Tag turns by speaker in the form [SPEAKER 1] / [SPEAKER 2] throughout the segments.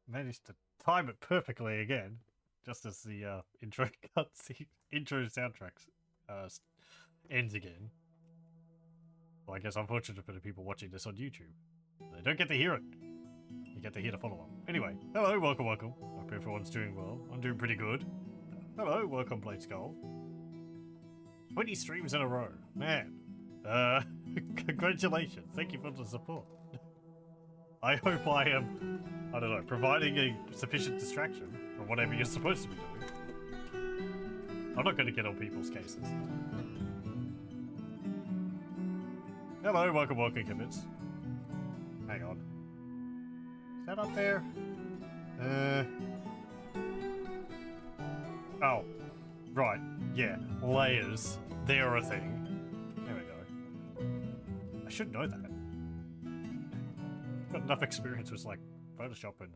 [SPEAKER 1] managed to time it perfectly again, just as the intro cutscene, intro soundtrack ends again. Well, I guess unfortunate for the people watching this on YouTube. They don't get to hear it. You get to hear the follow-up. Anyway, hello, welcome. Hope everyone's doing well. I'm doing pretty good. Hello, welcome, Blade Skull. 20 streams in a row. Man. Congratulations. Thank you for the support. I hope I am, I don't know, providing a sufficient distraction from whatever you're supposed to be doing. I'm not going to get on people's cases. Hello, welcome, Kibbits. Hang on. Is that up there? Oh. Right. Yeah. Layers. They're a thing. There we go. I should know that. Got enough experience with, like, Photoshop and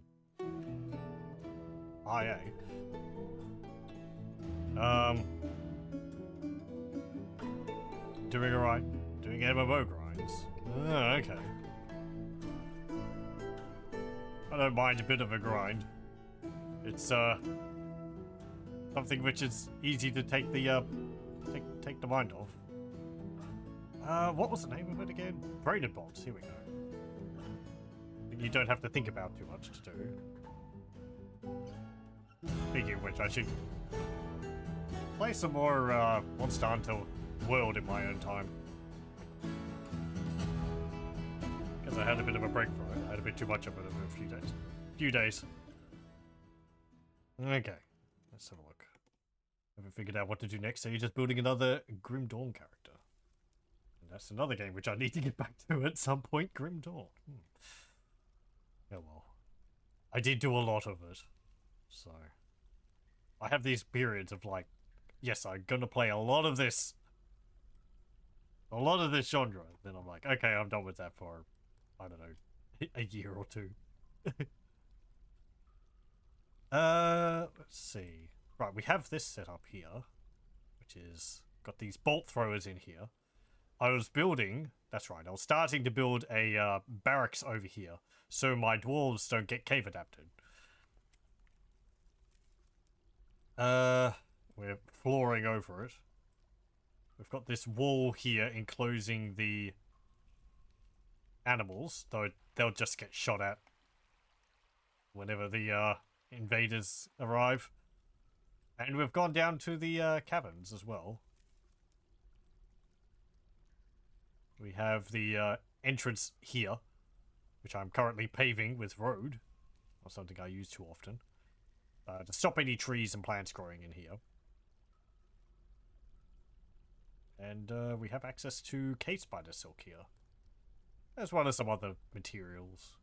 [SPEAKER 1] IA. Doing alright. Doing MMO grinds. Oh, okay. I don't mind a bit of a grind. It's something which is easy to take the take the mind off. What was the name of it again? Braidedbolts. Here we go. You don't have to think about too much to do. Speaking of which, I should play some more Monster Hunter World in my own time. Because I had a bit of a break from it. I had a bit too much of it over a few days. Okay, let's have a look. Haven't figured out what to do next, so you're just building another Grim Dawn character. And that's another game which I need to get back to at some point, Grim Dawn. Oh well. I did do a lot of it. So I have these periods of like, yes, I'm gonna play a lot of this. A lot of this genre. Then I'm like, okay, I'm done with that for, I don't know, a year or two. Let's see. Right, we have this set up here, which is got these bolt throwers in here. I was building, that's right, I was starting to build a barracks over here, so my dwarves don't get cave adapted. We're flooring over it. We've got this wall here enclosing the animals, though they'll just get shot at whenever the invaders arrive. And we've gone down to the caverns as well. We have the entrance here, which I'm currently paving with road, or something I use too often, to stop any trees and plants growing in here. And we have access to cave spider silk here, as well as some other materials.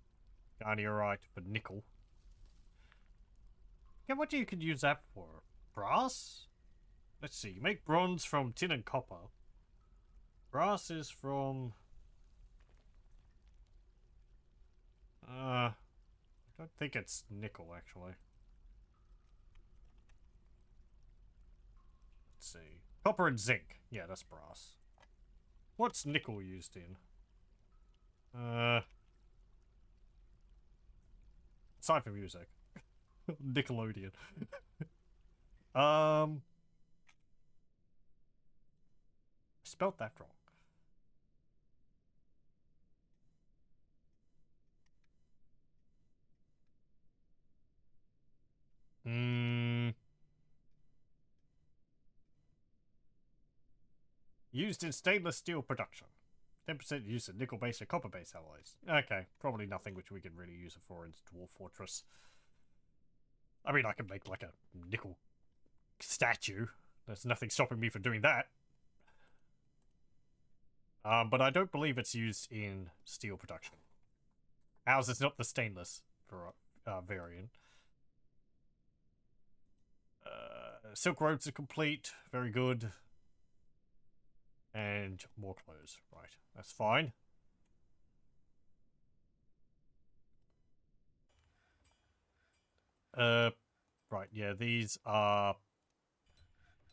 [SPEAKER 1] Garnierite for nickel. Okay, what do you could use that for? Brass? Let's see, you make bronze from tin and copper. Brass is from... I don't think it's nickel, actually. Let's see. Copper and zinc. Yeah, that's brass. What's nickel used in? Aside from music. Nickelodeon. I spelt that wrong. Used in stainless steel production. 10% used in nickel-based and copper-based alloys. Okay, probably nothing which we can really use it for in Dwarf Fortress. I mean, I can make like a nickel statue. There's nothing stopping me from doing that. But I don't believe it's used in steel production. Ours is not the stainless for variant. Silk robes are complete. Very good. And more clothes. Right, that's fine. Right, yeah, these are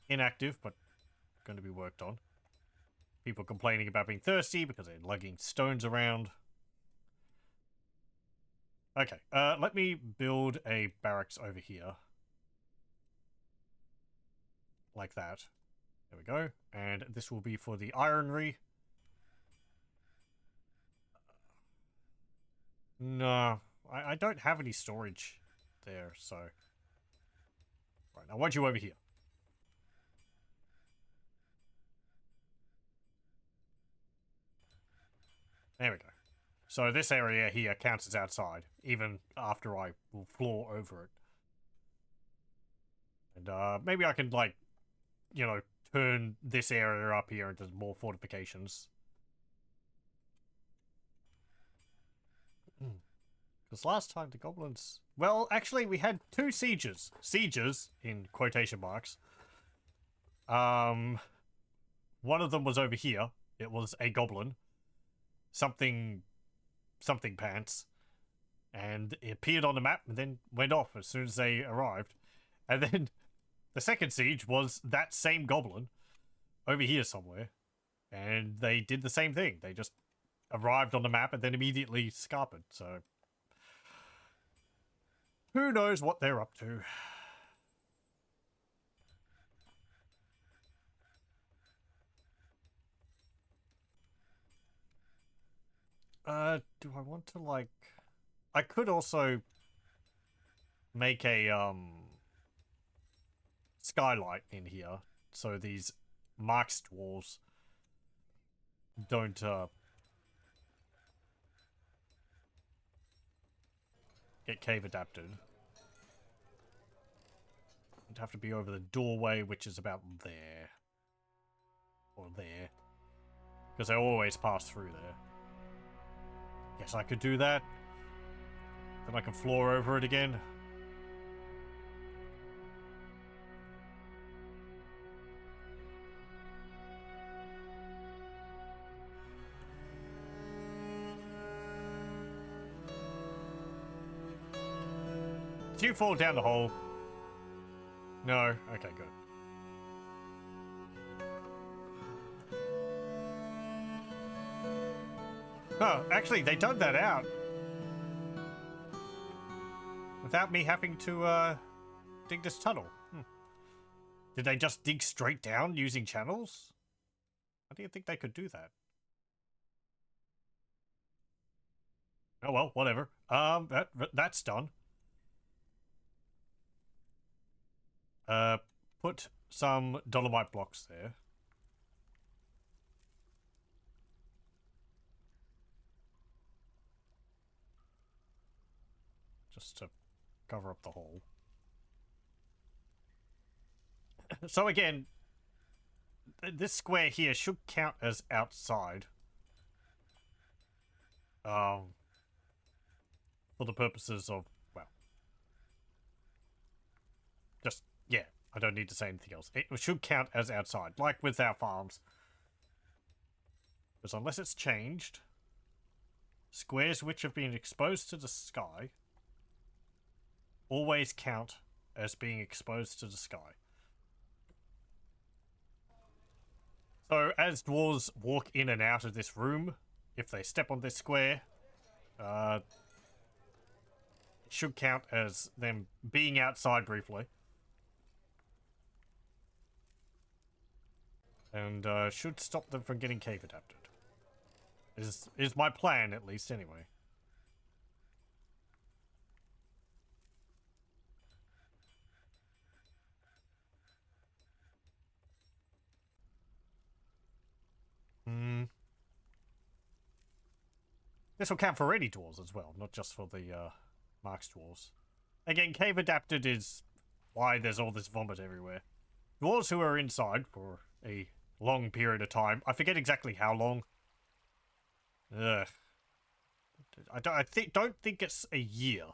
[SPEAKER 1] inactive, but going to be worked on. People complaining about being thirsty because they're lugging stones around. Okay, let me build a barracks over here. Like that. There we go. And this will be for the ironry. No, I don't have any storage there, so... Right, I want you over here. There we go. So this area here counts as outside, even after I will floor over it. And maybe I can, like, you know, turn this area up here into more fortifications. Because last time the goblins... Well, actually, we had 2 sieges. Sieges, in quotation marks. One of them was over here. It was a goblin. Something pants. And it appeared on the map and then went off as soon as they arrived. And then the second siege was that same goblin over here somewhere. And they did the same thing. They just arrived on the map and then immediately scarpered. So who knows what they're up to. Do I want to, like... I could also make a, skylight in here, so these marks dwarves don't, get cave adapted. It'd have to be over the doorway, which is about there. Or there. Because they always pass through there. Guess I could do that. Then I can floor over it again. Did you fall down the hole? No? Okay, good. Oh, actually, they dug that out. Without me having to, dig this tunnel. Did they just dig straight down using channels? I didn't think they could do that. Oh well, whatever. That's done. Put some dolomite blocks there. Just to cover up the hole. So again, this square here should count as outside. For the purposes of, well, just, yeah, I don't need to say anything else. It should count as outside, like with our farms. Because unless it's changed, squares which have been exposed to the sky always count as being exposed to the sky. So as dwarves walk in and out of this room, if they step on this square, it should count as them being outside briefly. And should stop them from getting cave adapted. Is my plan, at least, anyway. This will count for any dwarves as well, not just for the marks dwarves. Again, cave adapted is why there's all this vomit everywhere. Dwarves who are inside for a long period of time, I forget exactly how long. Ugh. I don't think it's a year.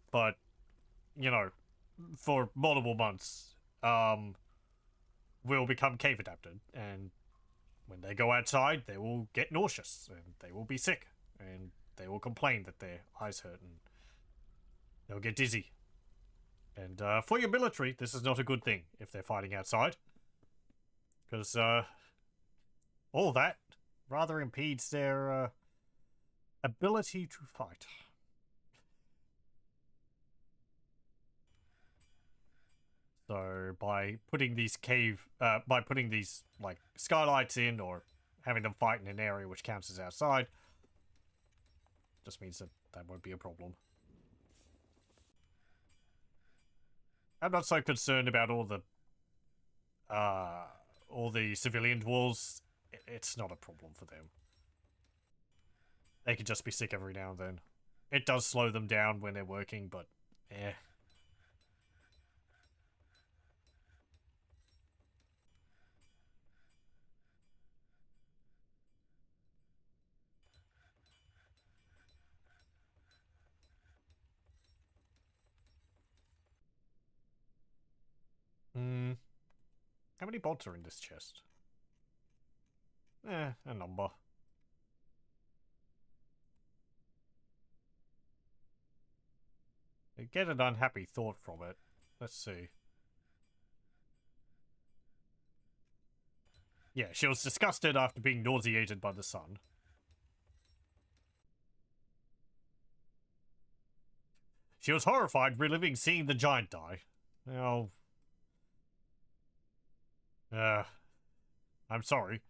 [SPEAKER 1] But, you know, for multiple months, will become cave adapted, and when they go outside, they will get nauseous, and they will be sick, and they will complain that their eyes hurt, and they'll get dizzy. And for your military, this is not a good thing if they're fighting outside, because all that rather impedes their Ability to fight. So by putting these like skylights in, or having them fight in an area which counts as outside, just means that that won't be a problem. I'm not so concerned about all the civilian dwarves. It's not a problem for them. They could just be sick every now and then. It does slow them down when they're working, but eh. Hmm. How many bolts are in this chest? A number. I get an unhappy thought from it. Let's see. Yeah, she was disgusted after being nauseated by the sun. She was horrified reliving seeing the giant die. Oh. I'm sorry.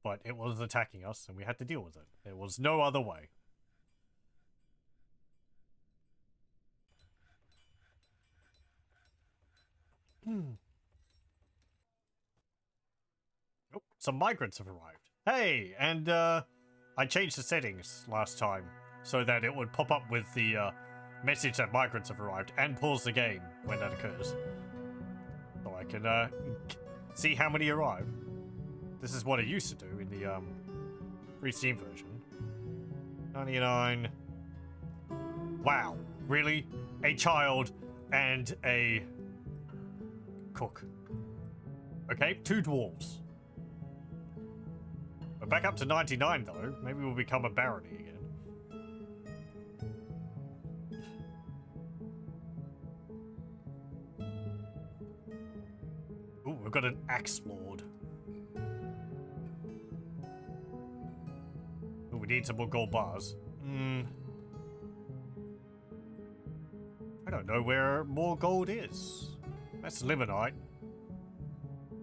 [SPEAKER 1] But it was attacking us, and we had to deal with it. There was no other way. Oh, some migrants have arrived. Hey, and I changed the settings last time so that it would pop up with the message that migrants have arrived and pause the game when that occurs. So I can see how many arrive. This is what it used to do in the free Steam version. 99. Wow, really? A child and a cook. Okay, 2 dwarves. We're back up to 99 though. Maybe we'll become a barony again. Ooh, we've got an axe lord. Ooh, we need some more gold bars. I don't know where more gold is. That's limonite.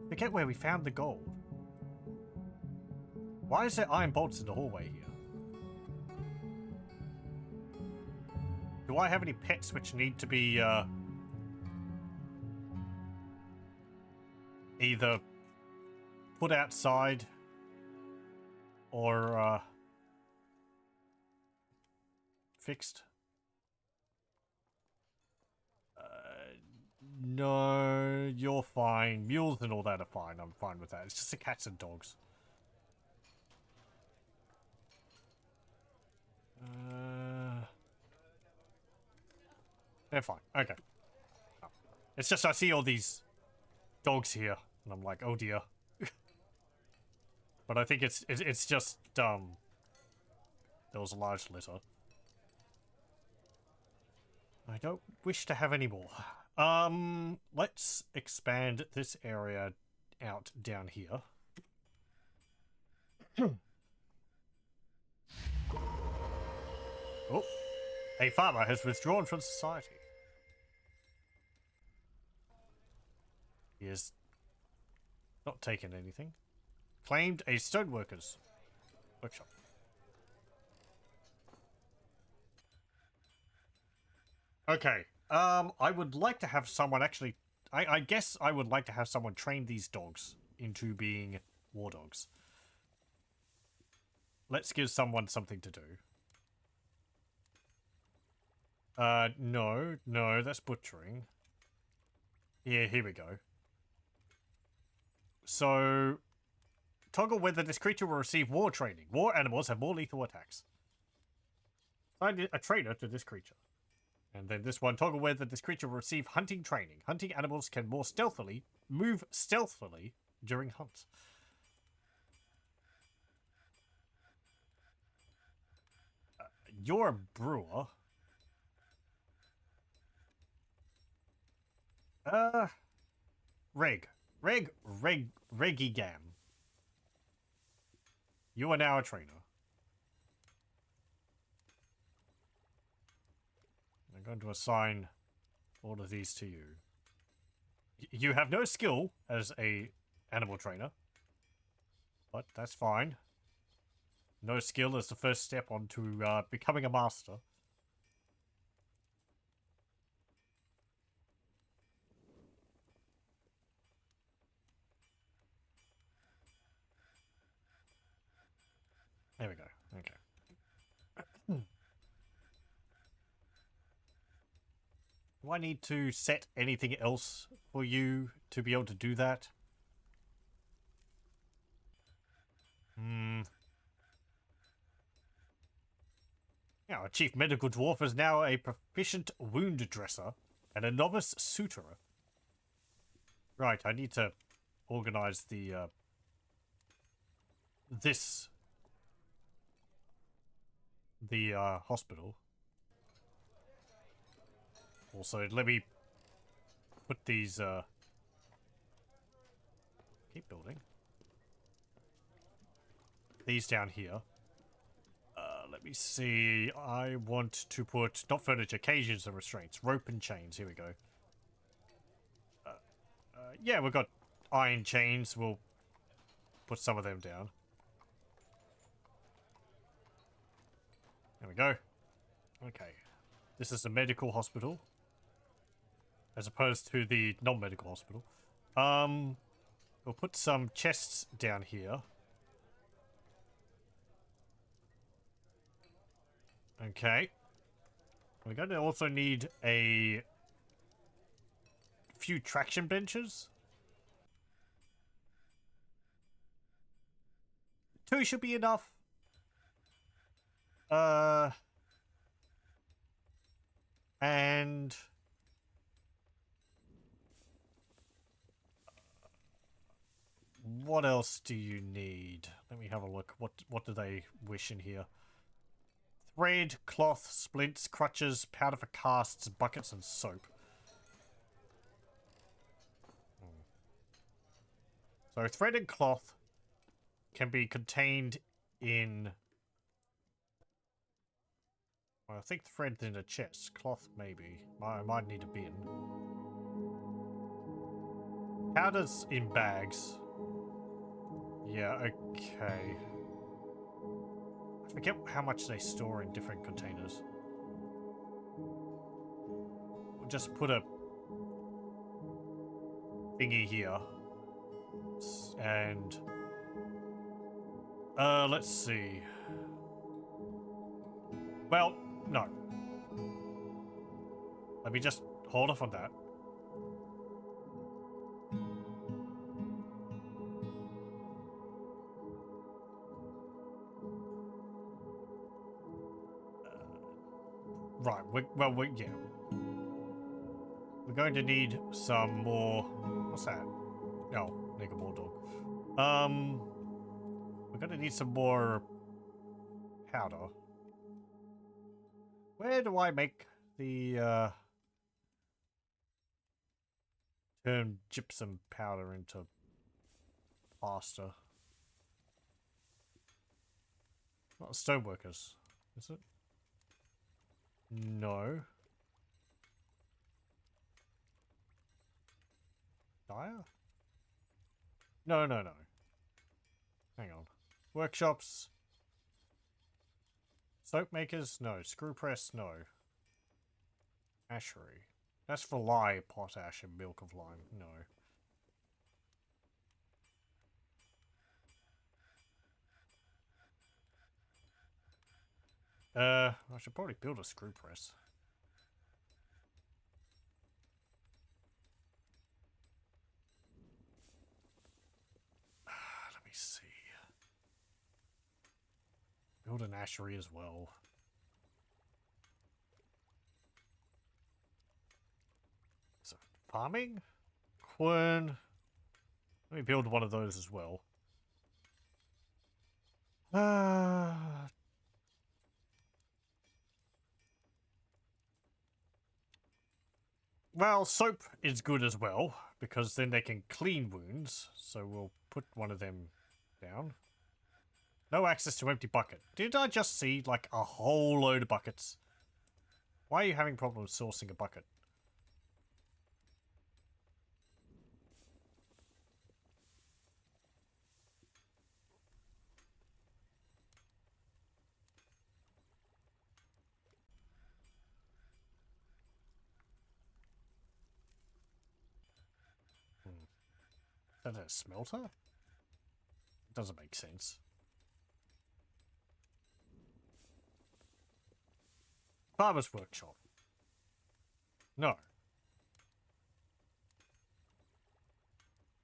[SPEAKER 1] Forget where we found the gold. Why is there iron bolts in the hallway here? Do I have any pets which need to be either put outside or fixed? No, you're fine. Mules and all that are fine. I'm fine with that. It's just the cats and dogs. They're fine. Okay. Oh. It's just I see all these dogs here, and I'm like, oh dear. But I think it's just there was a large litter. I don't wish to have any more. Let's expand this area out down here. Oh, a farmer has withdrawn from society. He has not taken anything. Claimed a stoneworker's workshop. Okay. I would like to have someone actually... I guess I would like to have someone train these dogs into being war dogs. Let's give someone something to do. No, that's butchering. Yeah, here we go. So, toggle whether this creature will receive war training. War animals have more lethal attacks. Find a trainer to this creature. And then this one, toggle whether this creature will receive hunting training. Hunting animals can move stealthily during hunts. You're a brewer. Regigam. You are now a trainer. going to assign all of these to you. You have no skill as a animal trainer, but that's fine. No skill is the first step onto becoming a master. There we go. Okay. Do I need to set anything else for you to be able to do that? Yeah, our chief medical dwarf is now a proficient wound dresser and a novice suturer. Right, I need to organize the hospital. Also, let me put these keep building. These down here. Let me see. I want to put not furniture, cages and restraints, rope and chains. Here we go. Yeah, we've got iron chains. We'll put some of them down. There we go. Okay. This is a medical hospital, as opposed to the non-medical hospital. We'll put some chests down here. Okay. We're going to also need a few traction benches. 2 should be enough. And what else do you need? Let me have a look. What do they wish in here? Thread, cloth, splints, crutches, powder for casts, buckets, and soap. So thread and cloth can be contained in... Well, I think thread's in a chest. Cloth, maybe. I might need a bin. Powder's in bags. Yeah, okay. I forget how much they store in different containers. We'll just put a thingy here. And... let's see. Well, no. Let me just hold off on that. Right, yeah. We're going to need some more... What's that? Oh, nigga more dog. We're going to need some more powder. Where do I make the, turn gypsum powder into plaster? Not stoneworkers, is it? No. Dyer? No. Hang on. Workshops. Soap makers? No. Screw press? No. Ashery. That's for lye, potash, and milk of lime. No. I should probably build a screw press. Let me see. Build an ashery as well. So, farming? Quern. Let me build one of those as well. Well, soap is good as well, because then they can clean wounds. So we'll put one of them down. No access to empty bucket. Did I just see, like, a whole load of buckets? Why are you having problems sourcing a bucket? Is that a smelter? It doesn't make sense. Farmer's workshop. No.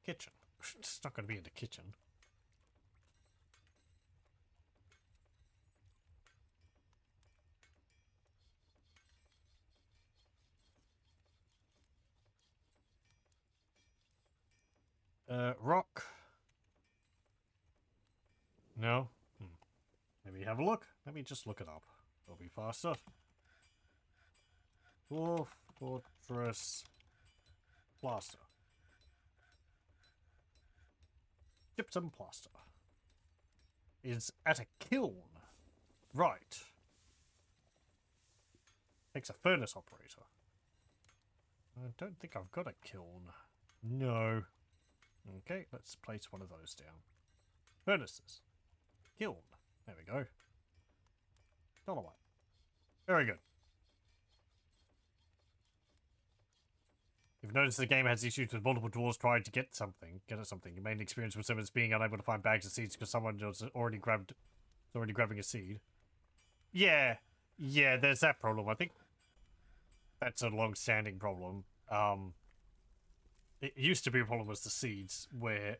[SPEAKER 1] Kitchen. It's not going to be in the kitchen. Rock. No. Let me have a look. Let me just look it up. It'll be faster. Dwarf Fortress plaster. Gypsum plaster. Is at a kiln. Right. Takes a furnace operator. I don't think I've got a kiln. No. Okay, let's place one of those down. Furnaces. Kiln. There we go. $1. Very good. You've noticed the game has issues with multiple dwarves trying to get something. Your main experience with servants being unable to find bags of seeds because someone was already grabbing a seed. Yeah, there's that problem. I think that's a long-standing problem. It used to be a problem with the seeds, where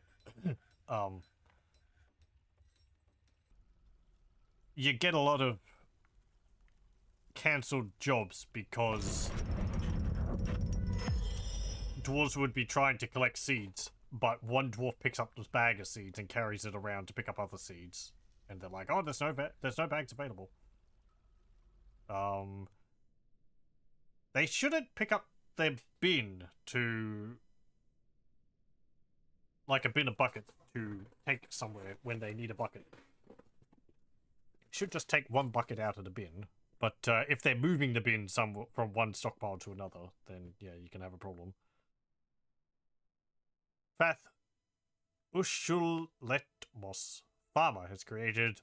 [SPEAKER 1] you get a lot of cancelled jobs because dwarves would be trying to collect seeds, but one dwarf picks up this bag of seeds and carries it around to pick up other seeds, and they're like, "Oh, there's no bags available." They shouldn't pick up their bin to, like, a bin of bucket to take somewhere when they need a bucket. Should just take one bucket out of the bin, but if they're moving the bin from one stockpile to another, then yeah, you can have a problem. Fath Ushulletmos farmer has created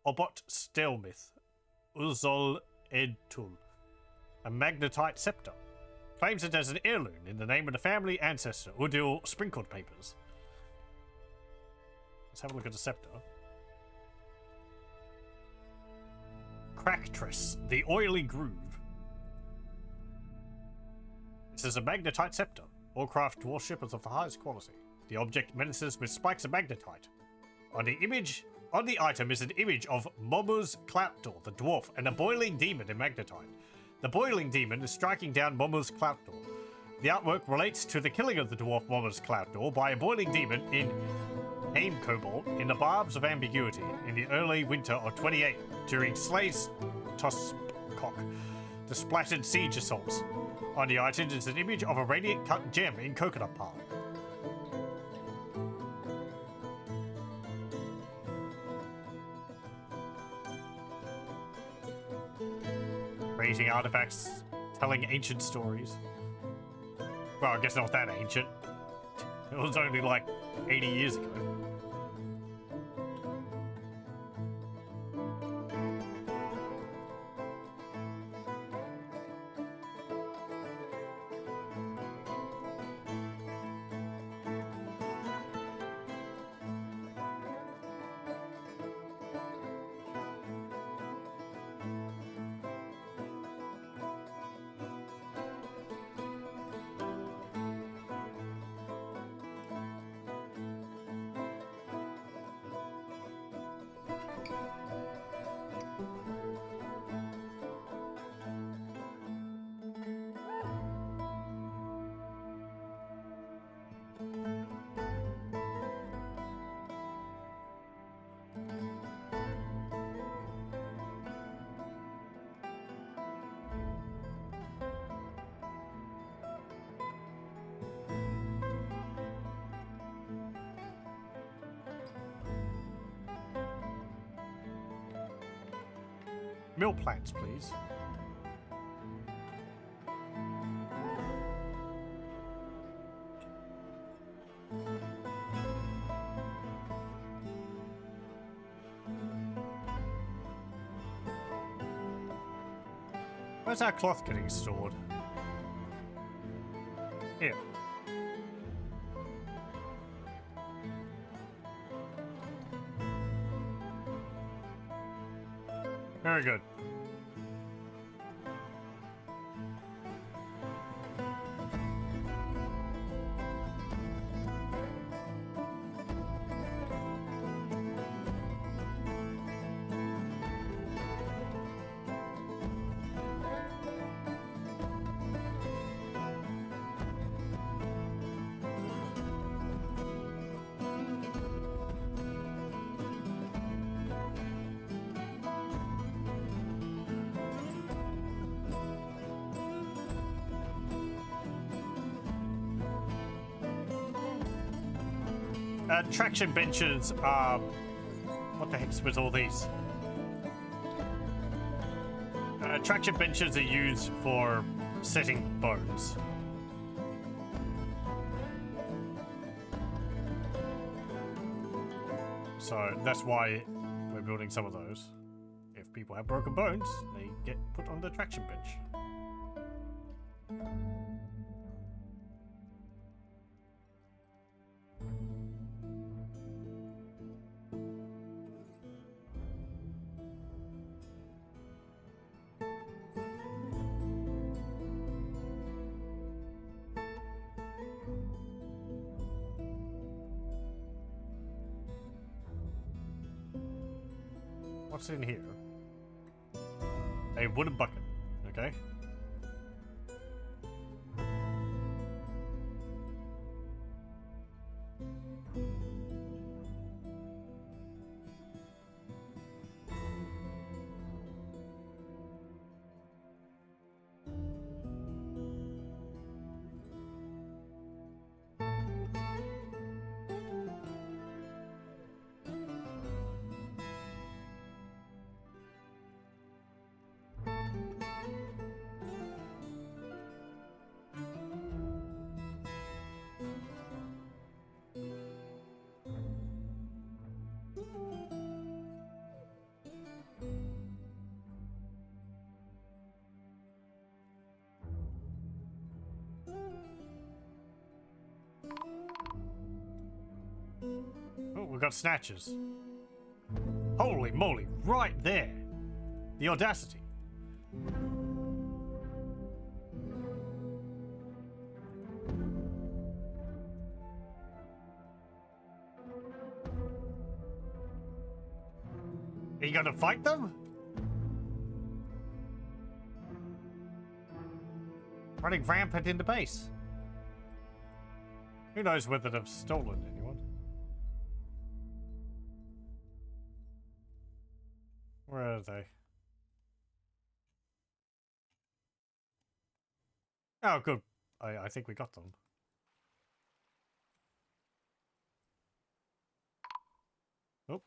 [SPEAKER 1] Obot Stelmith Uzol Edtul, a magnetite scepter. Claims it as an heirloom in the name of the family ancestor Udil Sprinkled Papers. Let's have a look at the scepter. Cractress, the oily groove. This is a magnetite scepter. All craft dwarf ship is of the highest quality. The object menaces with spikes of magnetite. On the item is an image of Momu's Cloutdoor, the dwarf, and a boiling demon in magnetite. The boiling demon is striking down Momu's Cloutdoor. The artwork relates to the killing of the dwarf Momu's Cloutdoor by a boiling demon in Haim Cobalt in the Barbs of Ambiguity in the early winter of 28 during Slay's Tosscock, the splattered siege assaults. On the item is an image of a radiant cut gem in coconut palm. Creating artifacts, telling ancient stories. Well, I guess not that ancient. It was only like 80 years ago. Mill plants, please. Where's our cloth getting stored? Here. Very good. Traction benches are... What the heck's with all these? Traction benches are used for setting bones. So that's why we're building some of those. If people have broken bones, they get put on the traction bench. What's in here? A wooden bucket. Okay. Oh, we've got snatches. Holy moly, right there. The audacity. Are you gonna fight them? Running rampant into base. Who knows whether they've stolen anyone? Where are they? Oh, good. I think we got them. Oh,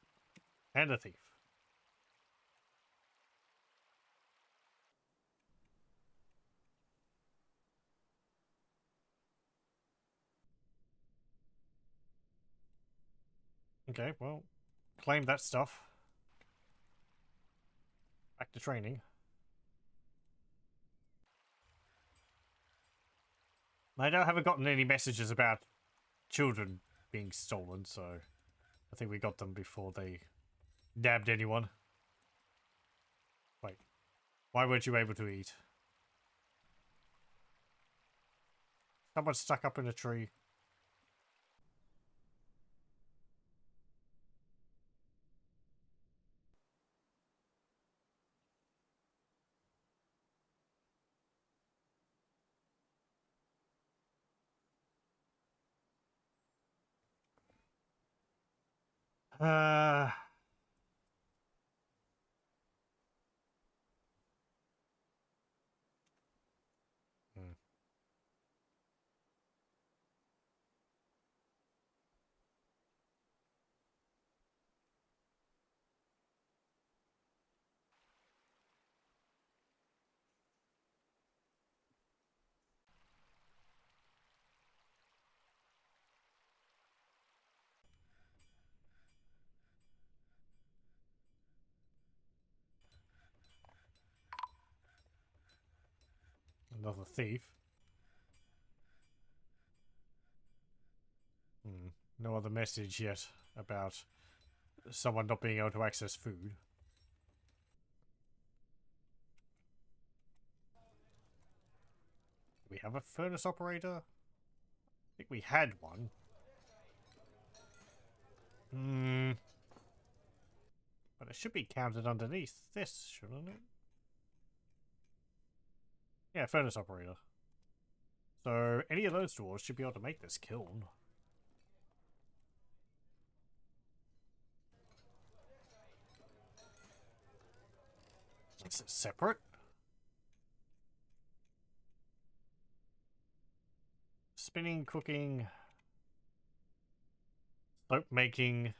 [SPEAKER 1] and a thief. Okay, well, claim that stuff. Back to training. I haven't gotten any messages about children being stolen, so I think we got them before they nabbed anyone. Wait, why weren't you able to eat? Someone's stuck up in a tree. Uh... hmm. Another thief. No other message yet about someone not being able to access food. Do we have a furnace operator? I think we had one. But it should be counted underneath this, shouldn't it? Yeah, furnace operator. So any of those dwarves should be able to make this kiln. Is it separate? Spinning, cooking, soap making.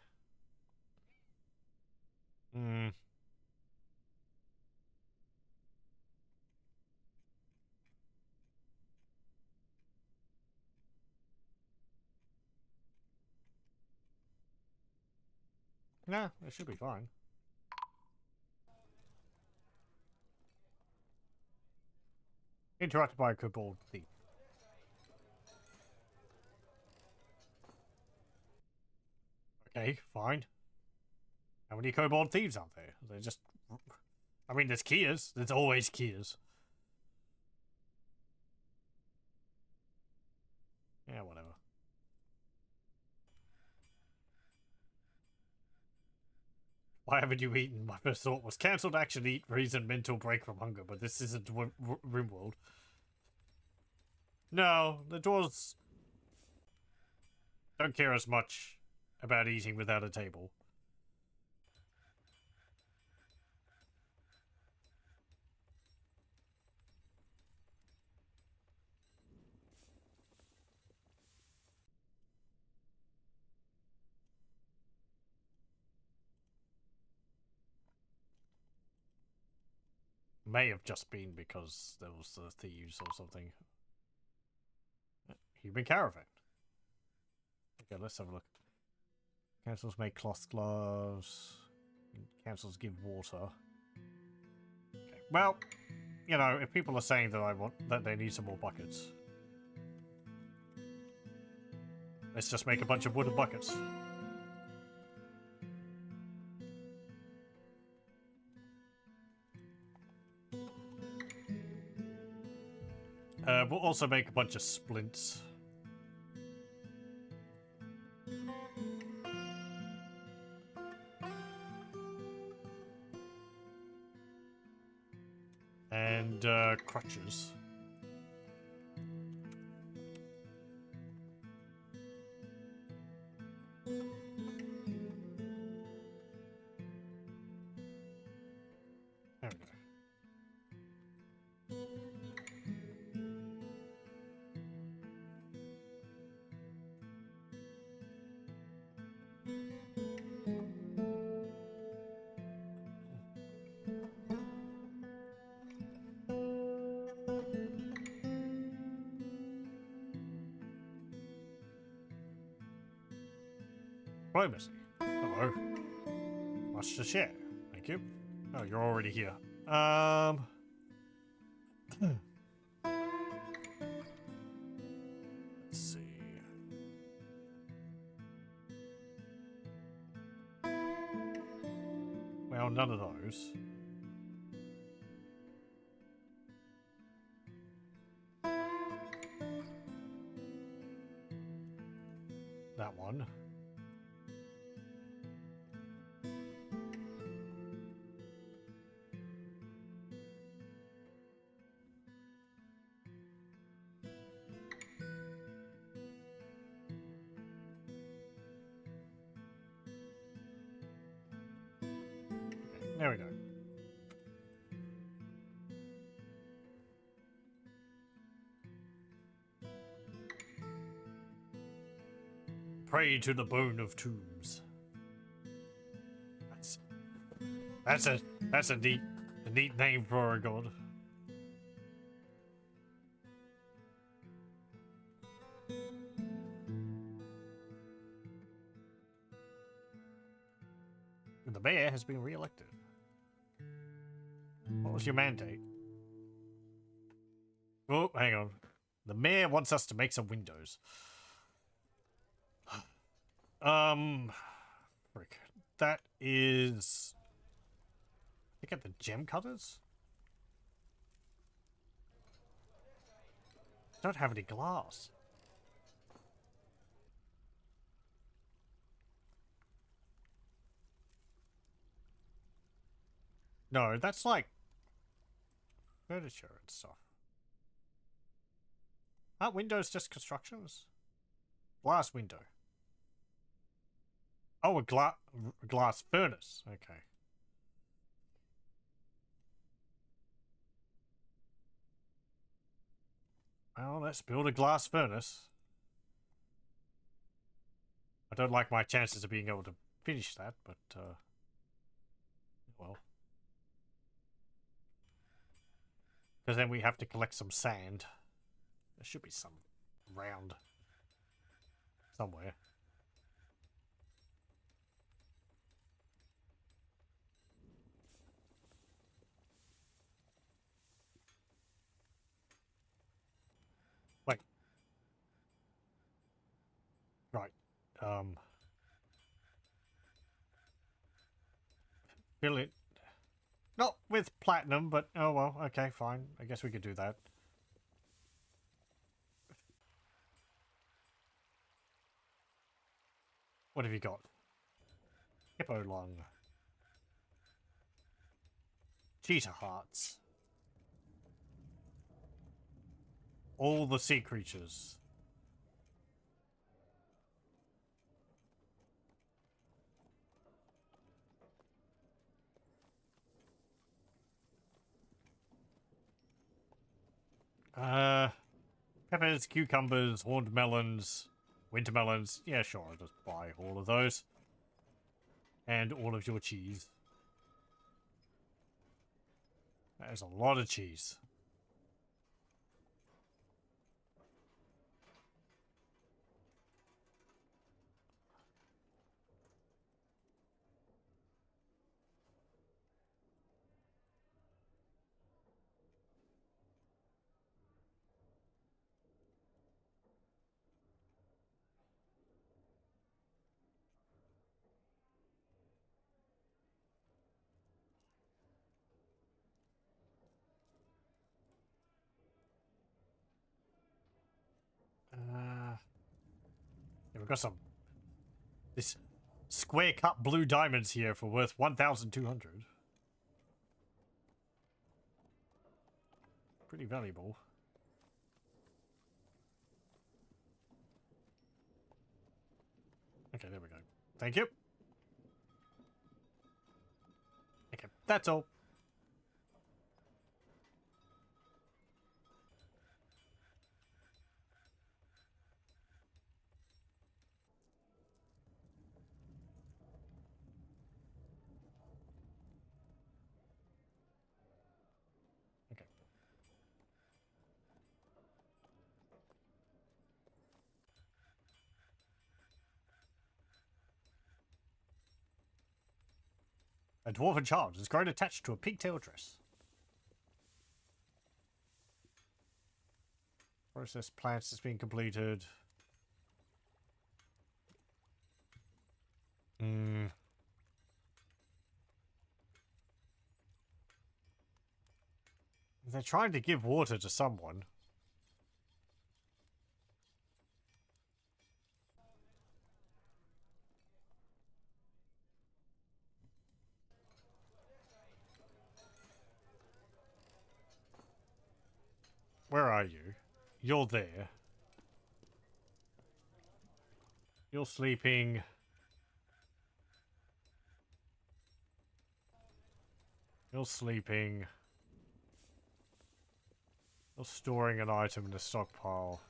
[SPEAKER 1] Nah, it should be fine. Interrupted by a kobold thief. Okay, fine. How many kobold thieves are there? They're just... I mean, there's Kias. There's always Kias. Yeah, whatever. Why haven't you eaten? My first thought was cancelled action, eat, reason, mental break from hunger, but this isn't Rimworld. No, the dwarves don't care as much about eating without a table. May have just been because there was the thieves or something. Human caravan. Okay, let's have a look. Councils make cloth gloves. Councils give water. Okay. Well, you know, if people are saying that they need some more buckets, let's just make a bunch of wooden buckets. We'll also make a bunch of splints. And crutches. There we go. Diplomacy. Hello. Much to share. Thank you. Oh, you're already here. Let's see. Well, none of those. That one. There we go. Pray to the bone of tombs. That's a neat name for a god. The mayor has been re-elected. What was your mandate? Oh, hang on. The mayor wants us to make some windows. Frick. That is... I get the gem cutters? Don't have any glass. No, that's like furniture and stuff. Aren't windows just constructions? Glass window. Oh, a glass furnace. Okay. Well, let's build a glass furnace. I don't like my chances of being able to finish that, but, well. Because then we have to collect some sand. There should be some round somewhere. Wait. Right. Fill it. Not with platinum, but oh well, okay, fine. I guess we could do that. What have you got? Hippo lung. Cheetah hearts. All the sea creatures. Peppers, cucumbers, horned melons, winter melons. Yeah, sure, I'll just buy all of those. And all of your cheese. That is a lot of cheese. Yeah, we've got some... This square cut blue diamonds here for worth 1,200. Pretty valuable. Okay, there we go. Thank you. Okay, that's all. Okay. A dwarven child is grown attached to a pigtail dress. Process plants has been completed. They're trying to give water to someone. Where are you? You're there. You're sleeping. You're sleeping. You're storing an item in the stockpile.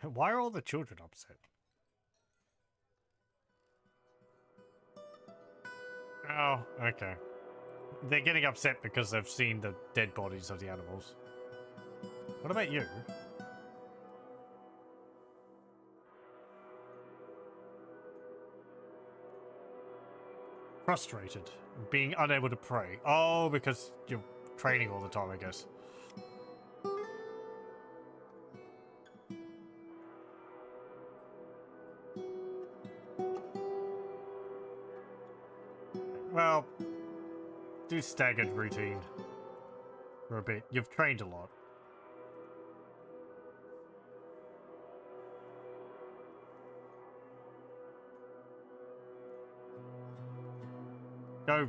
[SPEAKER 1] Why are all the children upset? Oh, okay. They're getting upset because they've seen the dead bodies of the animals. What about you? Frustrated. Being unable to pray. Oh, because you're training all the time, I guess. Well, do staggered routine for a bit. You've trained a lot.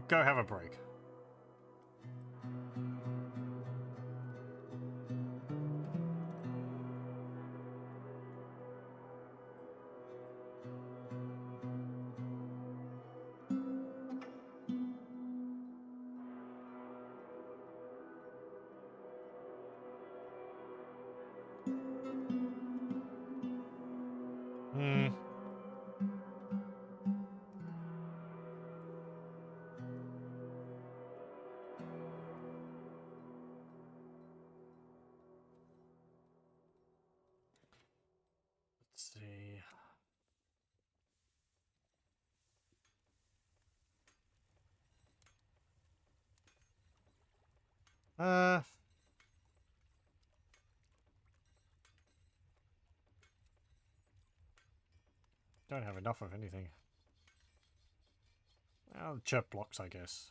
[SPEAKER 1] Go have a break. Hmm. Let's see. Don't have enough of anything. Well, chirp blocks, I guess.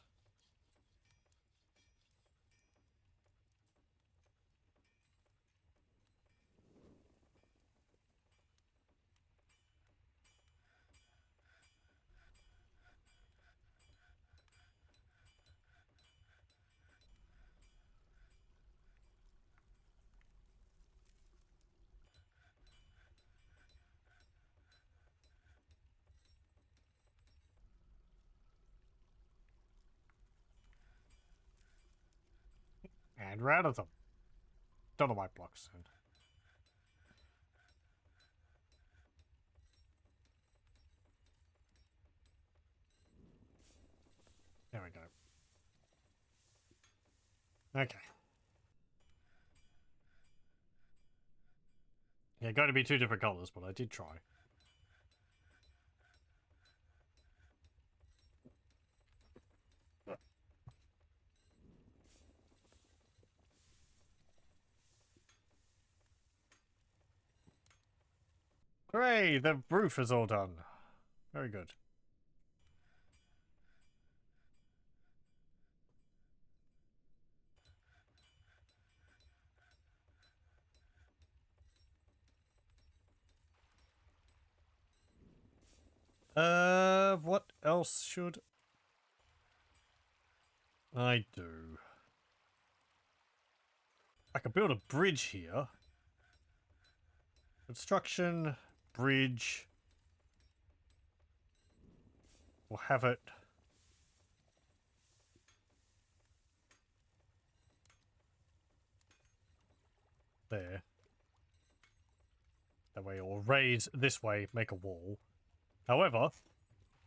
[SPEAKER 1] And we're out of them. Dolomite blocks. And there we go. Okay. Yeah, going to be two different colors, but I did try. Hooray! The roof is all done. Very good. What else should I do? I could build a bridge here. Construction, bridge. We'll have it. There. That way, or raise this way, make a wall. However,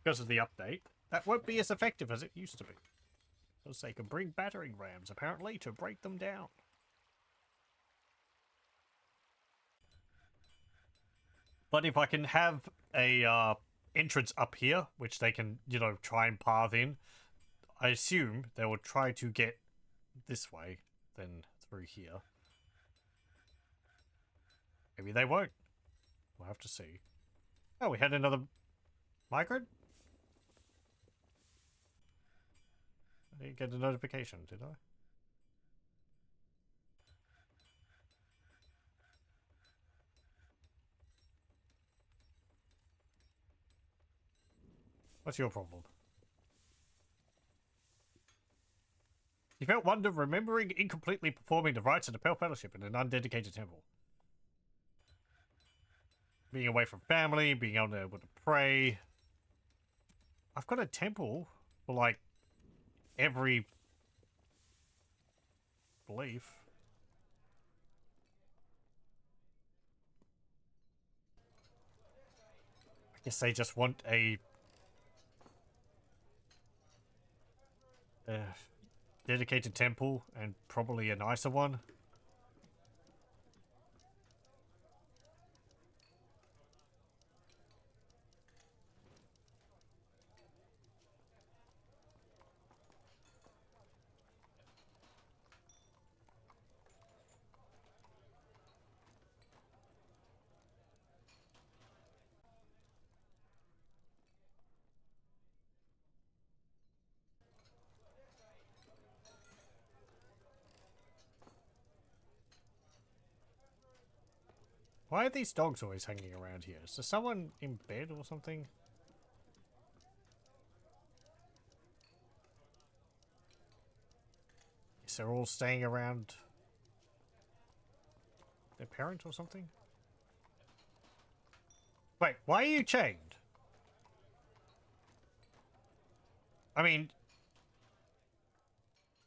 [SPEAKER 1] because of the update, that won't be as effective as it used to be. Because they can bring battering rams, apparently, to break them down. But if I can have a entrance up here, which they can, you know, try and path in, I assume they will try to get this way, then through here. Maybe they won't. We'll have to see. Oh, we had another migrant? I didn't get a notification, did I? What's your problem? You felt wonder remembering incompletely performing the rites of the Pale Fellowship in an undedicated temple. Being away from family, being able to pray. I've got a temple for, like, every belief. I guess they just want a dedicated temple and probably a nicer one. Why are these dogs always hanging around here? Is there someone in bed or something? Is they're all staying around their parent or something? Wait, why are you chained? I mean...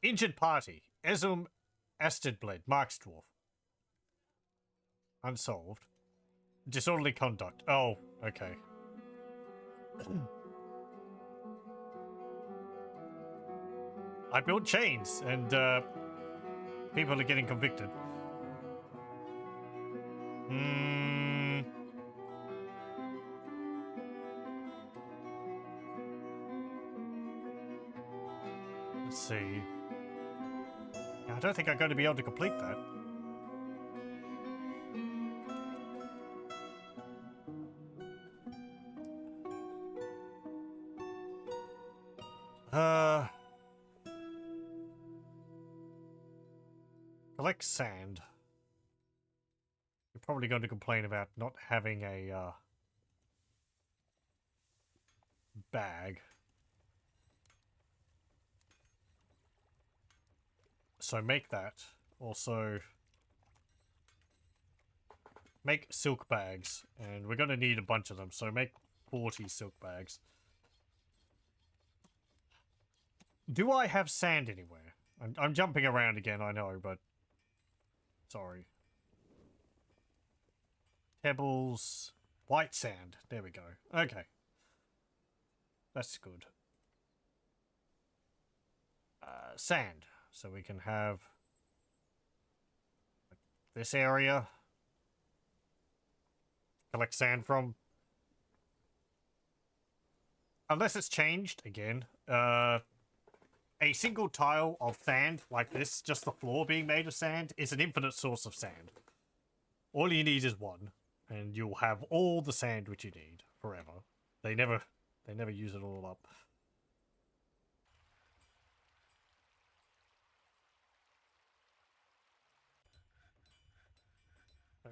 [SPEAKER 1] Injured party. Ezum Astedbled. Marks Dwarf. Unsolved. Disorderly conduct. Oh, okay. I built chains, and people are getting convicted. Let's see. I don't think I'm going to be able to complete that. Collect sand. You're probably going to complain about not having a bag. So make that. Also, make silk bags. And we're going to need a bunch of them. So make 40 silk bags. Do I have sand anywhere? I'm jumping around again, I know, but... Sorry. Pebbles. White sand. There we go. Okay. That's good. Sand. So we can have this area. Collect sand from. Unless it's changed again. A single tile of sand like this, just the floor being made of sand, is an infinite source of sand. All you need is one, and you'll have all the sand which you need forever. They never use it all up.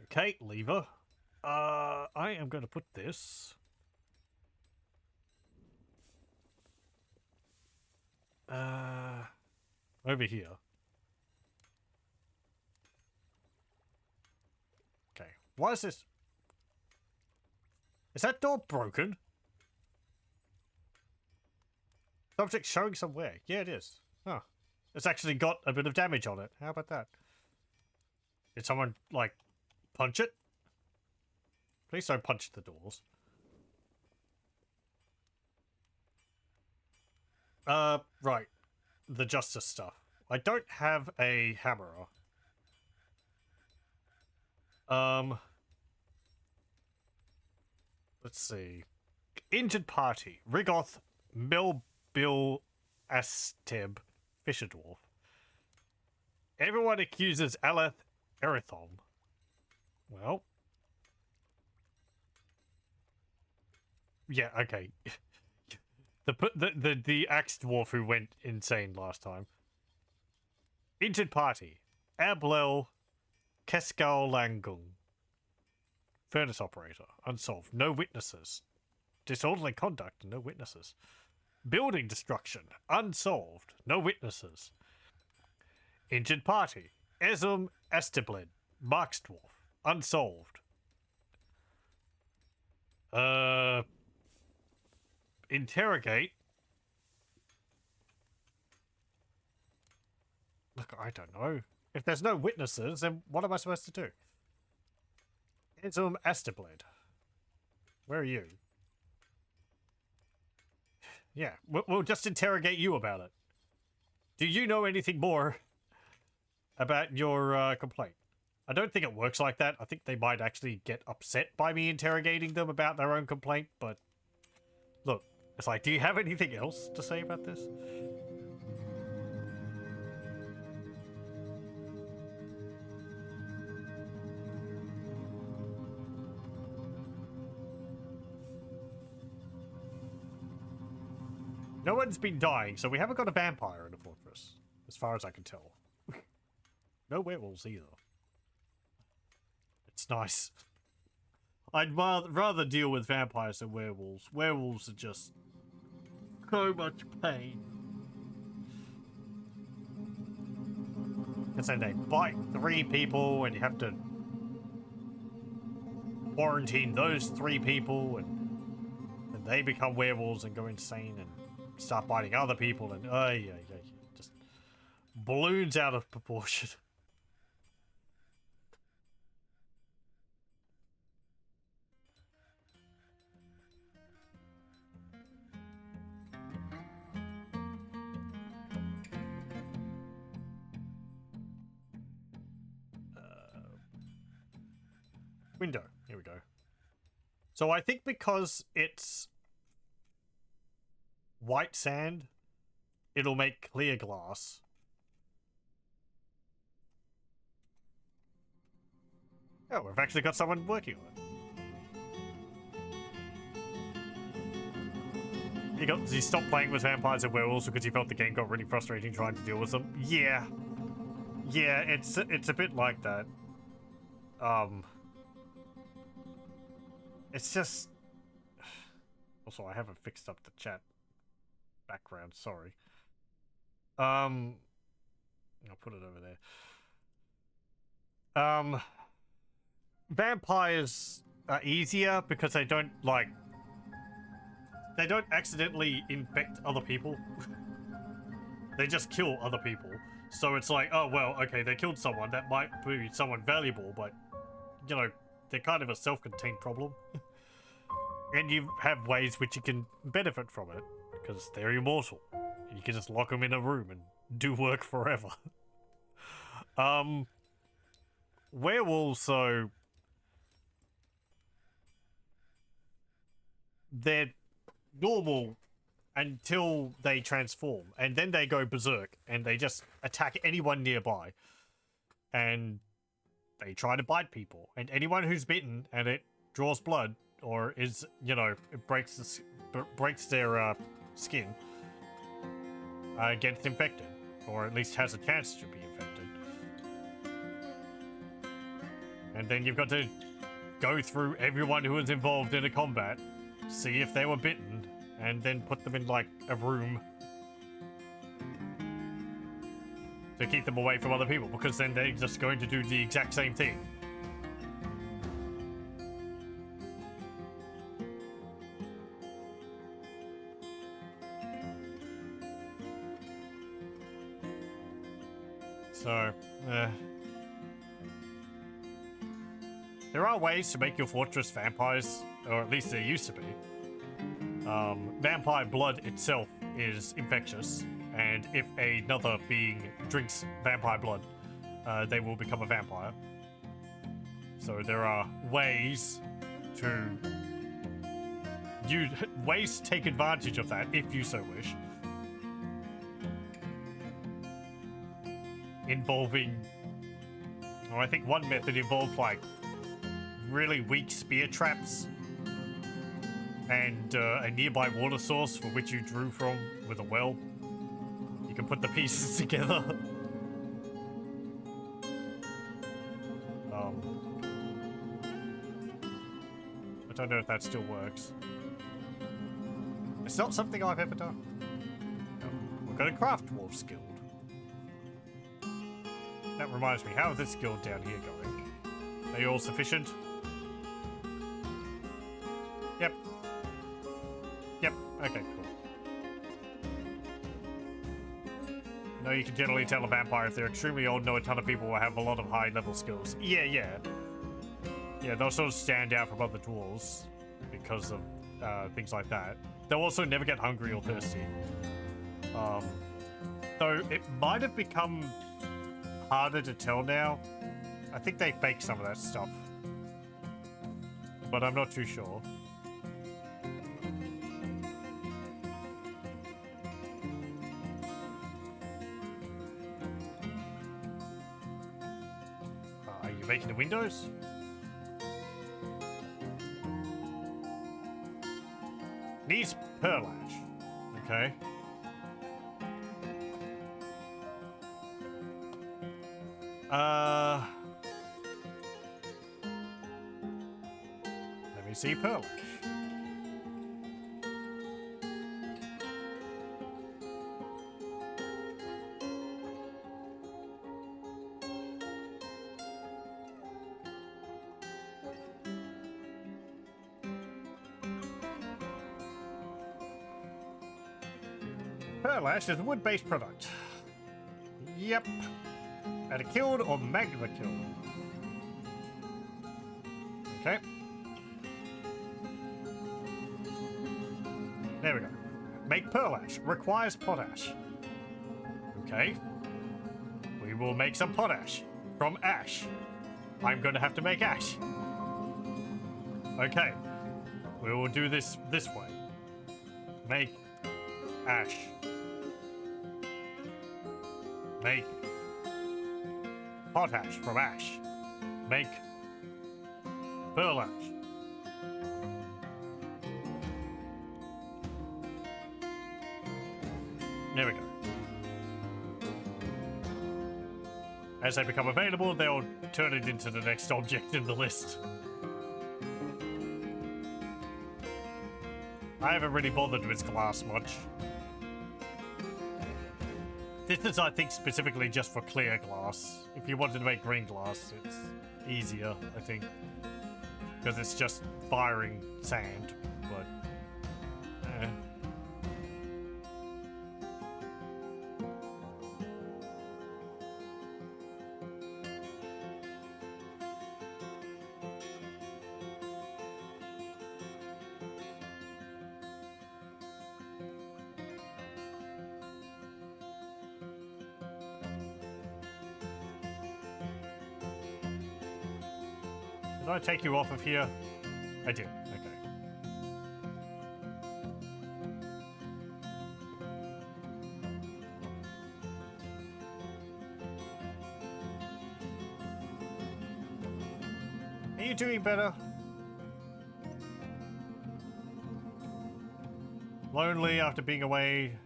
[SPEAKER 1] Okay, lever. I am going to put this. Over here. Okay. Why is this? Is that door broken? Subject showing somewhere. Yeah, it is. Huh. It's actually got a bit of damage on it. How about that? Did someone, like, punch it? Please don't punch the doors. Right. The justice stuff. I don't have a hammerer. Let's see. Injured party. Rigoth Melbil Asteb Fisher Dwarf. Everyone accuses Aleth Erithom. Well. Yeah, okay. The axe dwarf who went insane last time. Injured party. Ablel Keskal Langung. Furnace operator. Unsolved. No witnesses. Disorderly conduct. No witnesses. Building destruction. Unsolved. No witnesses. Injured party. Ezum Esteblin. Marks dwarf. Unsolved. Interrogate. Look, I don't know. If there's no witnesses, then what am I supposed to do? Ezum Esteblin. Where are you? Yeah, we'll just interrogate you about it. Do you know anything more about your complaint? I don't think it works like that. I think they might actually get upset by me interrogating them about their own complaint, but look, it's like, do you have anything else to say about this? No one's been dying, so we haven't got a vampire in the fortress, as far as I can tell. No werewolves either. It's nice. I'd rather deal with vampires than werewolves. Werewolves are just so much pain. Because then they bite 3 people and you have to quarantine those 3 people and they become werewolves and go insane and start biting other people and just balloons out of proportion. Window. Here we go. So I think because it's white sand, it'll make clear glass. Oh, we've actually got someone working on it. He stopped playing with vampires and werewolves because he felt the game got really frustrating trying to deal with them. Yeah. Yeah, it's a bit like that. It's just... Also, I haven't fixed up the chat background, sorry. I'll put it over there. Vampires are easier because they don't, like... They don't accidentally infect other people. They just kill other people. So it's like, oh, well, okay, they killed someone. That might be someone valuable, but, you know, they're kind of a self-contained problem. And you have ways which you can benefit from it, because they're immortal. And you can just lock them in a room and do work forever. Werewolves, so... They're normal until they transform, and then they go berserk, and they just attack anyone nearby. And they try to bite people, and anyone who's bitten and it draws blood, or is, you know, it breaks their skin, gets infected, or at least has a chance to be infected. And then you've got to go through everyone who was involved in a combat, see if they were bitten, and then put them in, like, a room to keep them away from other people, because then they're just going to do the exact same thing. So, there are ways to make your fortress vampires, or at least there used to be. Vampire blood itself is infectious, and if another being drinks vampire blood, they will become a vampire. So there are ways to take advantage of that if you so wish. Involving, I think one method involved like really weak spear traps and a nearby water source for which you drew from with a well. You can put the pieces together. I don't know if that still works. It's not something I've ever done. We've got a craft dwarf guild. That reminds me, how is this guild down here going? Are you all sufficient? Yep. Yep, okay, cool. No, you can generally tell a vampire if they're extremely old, know a ton of people will have a lot of high-level skills. Yeah. Yeah, they'll sort of stand out from other dwarves because of things like that. They'll also never get hungry or thirsty. Though it might have become harder to tell now. I think they fake some of that stuff, but I'm not too sure. Are you making the windows? Needs perlash. Okay. We see pearl ash. Pearl ash is a wood-based product. Yep. At a kiln or magma kiln. Okay. There we go. Make pearl ash. Requires potash. Okay. We will make some potash from ash. I'm going to have to make ash. Okay. We will do this way. Make ash. Make potash from ash. Make pearl ash. There we go. As they become available, they'll turn it into the next object in the list. I haven't really bothered with glass much. This is, I think, specifically just for clear glass. If you wanted to make green glass, it's easier, I think. Because it's just firing sand, but... Did I take you off of here? I did. Okay. Are you doing better? Lonely after being away.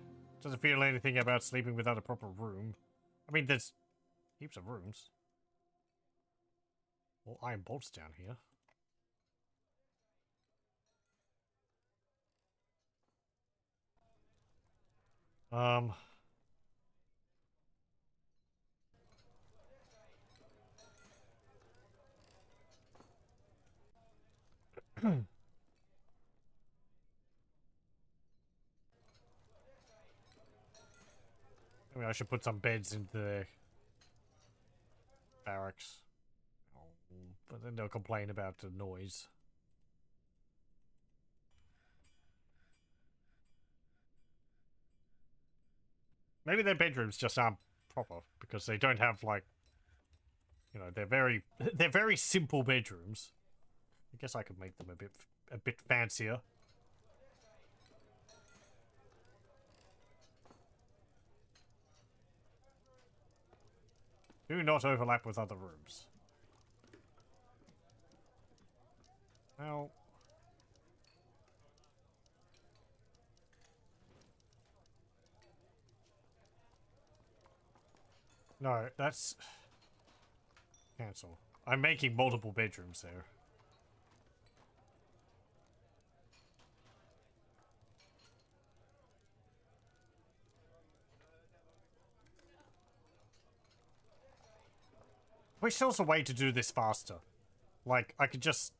[SPEAKER 1] Doesn't feel anything about sleeping without a proper room. I mean, there's heaps of rooms. Well, iron bolts down here. I mean, I should put some beds into the barracks. But then they'll complain about the noise. Maybe their bedrooms just aren't proper because they don't have, like, you know, they're very simple bedrooms. I guess I could make them a bit fancier. Do not overlap with other rooms. Well, no, that's cancel. I'm making multiple bedrooms there. Wish there was a way to do this faster. Like, I could just...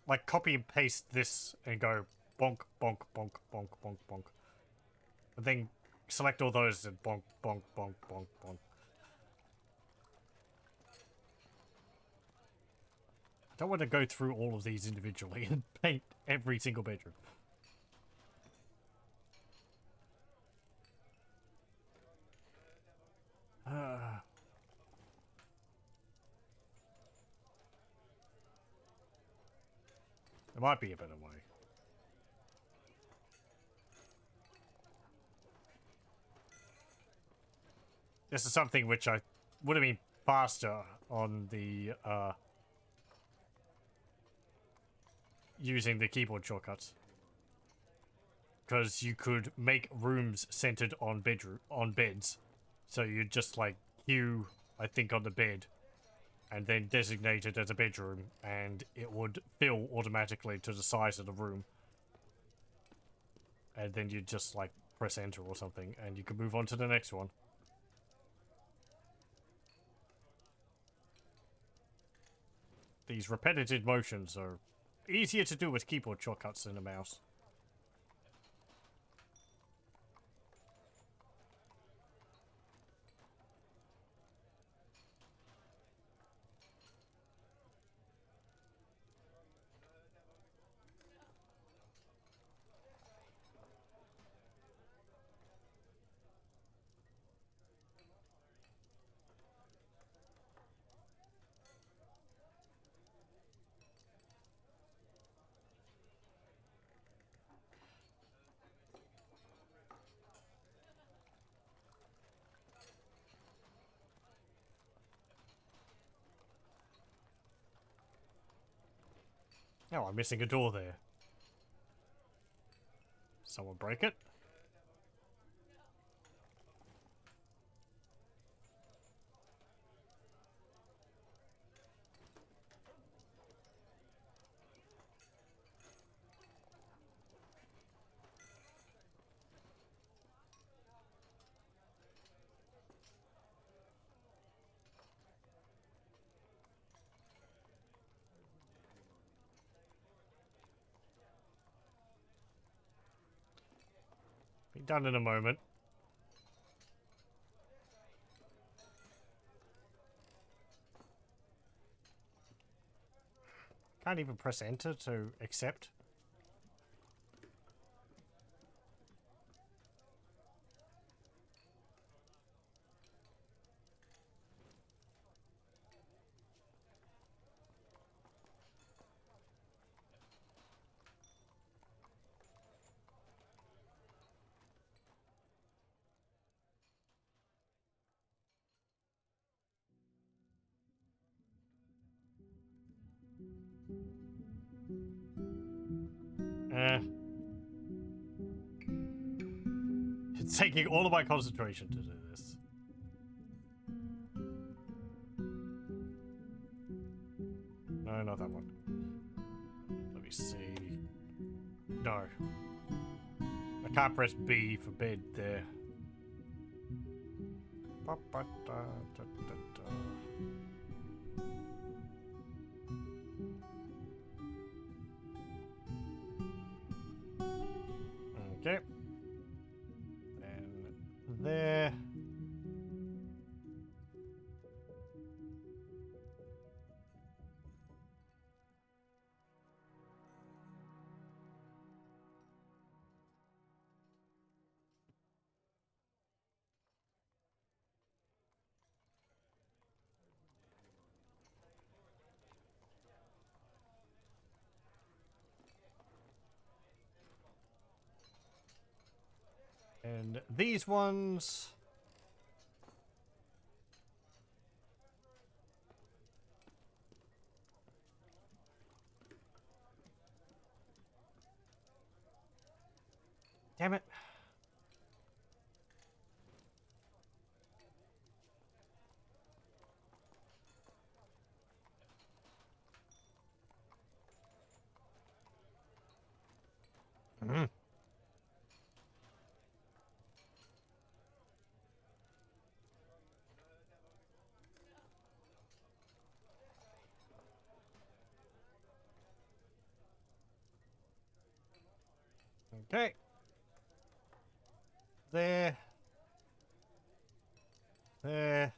[SPEAKER 1] like, copy and paste this and go bonk, bonk, bonk, bonk, bonk, bonk. And then select all those and bonk, bonk, bonk, bonk, bonk. I don't want to go through all of these individually and paint every single bedroom. There might be a better way. This is something which I would have been faster on the using the keyboard shortcuts, because you could make rooms centered on beds. So you'd just like queue, I think, on the bed, and then designate it as a bedroom, and it would fill automatically to the size of the room. And then you just like press enter or something, and you can move on to the next one. These repetitive motions are easier to do with keyboard shortcuts than a mouse. Oh, I'm missing a door there. Someone break it? Be done in a moment. Can't even press enter to accept. It's taking all of my concentration to do this. No, not that one. Let me see. No. I can't press B for bed there. Okay. And there. And these ones. Damn it. Mm. Okay. There. There.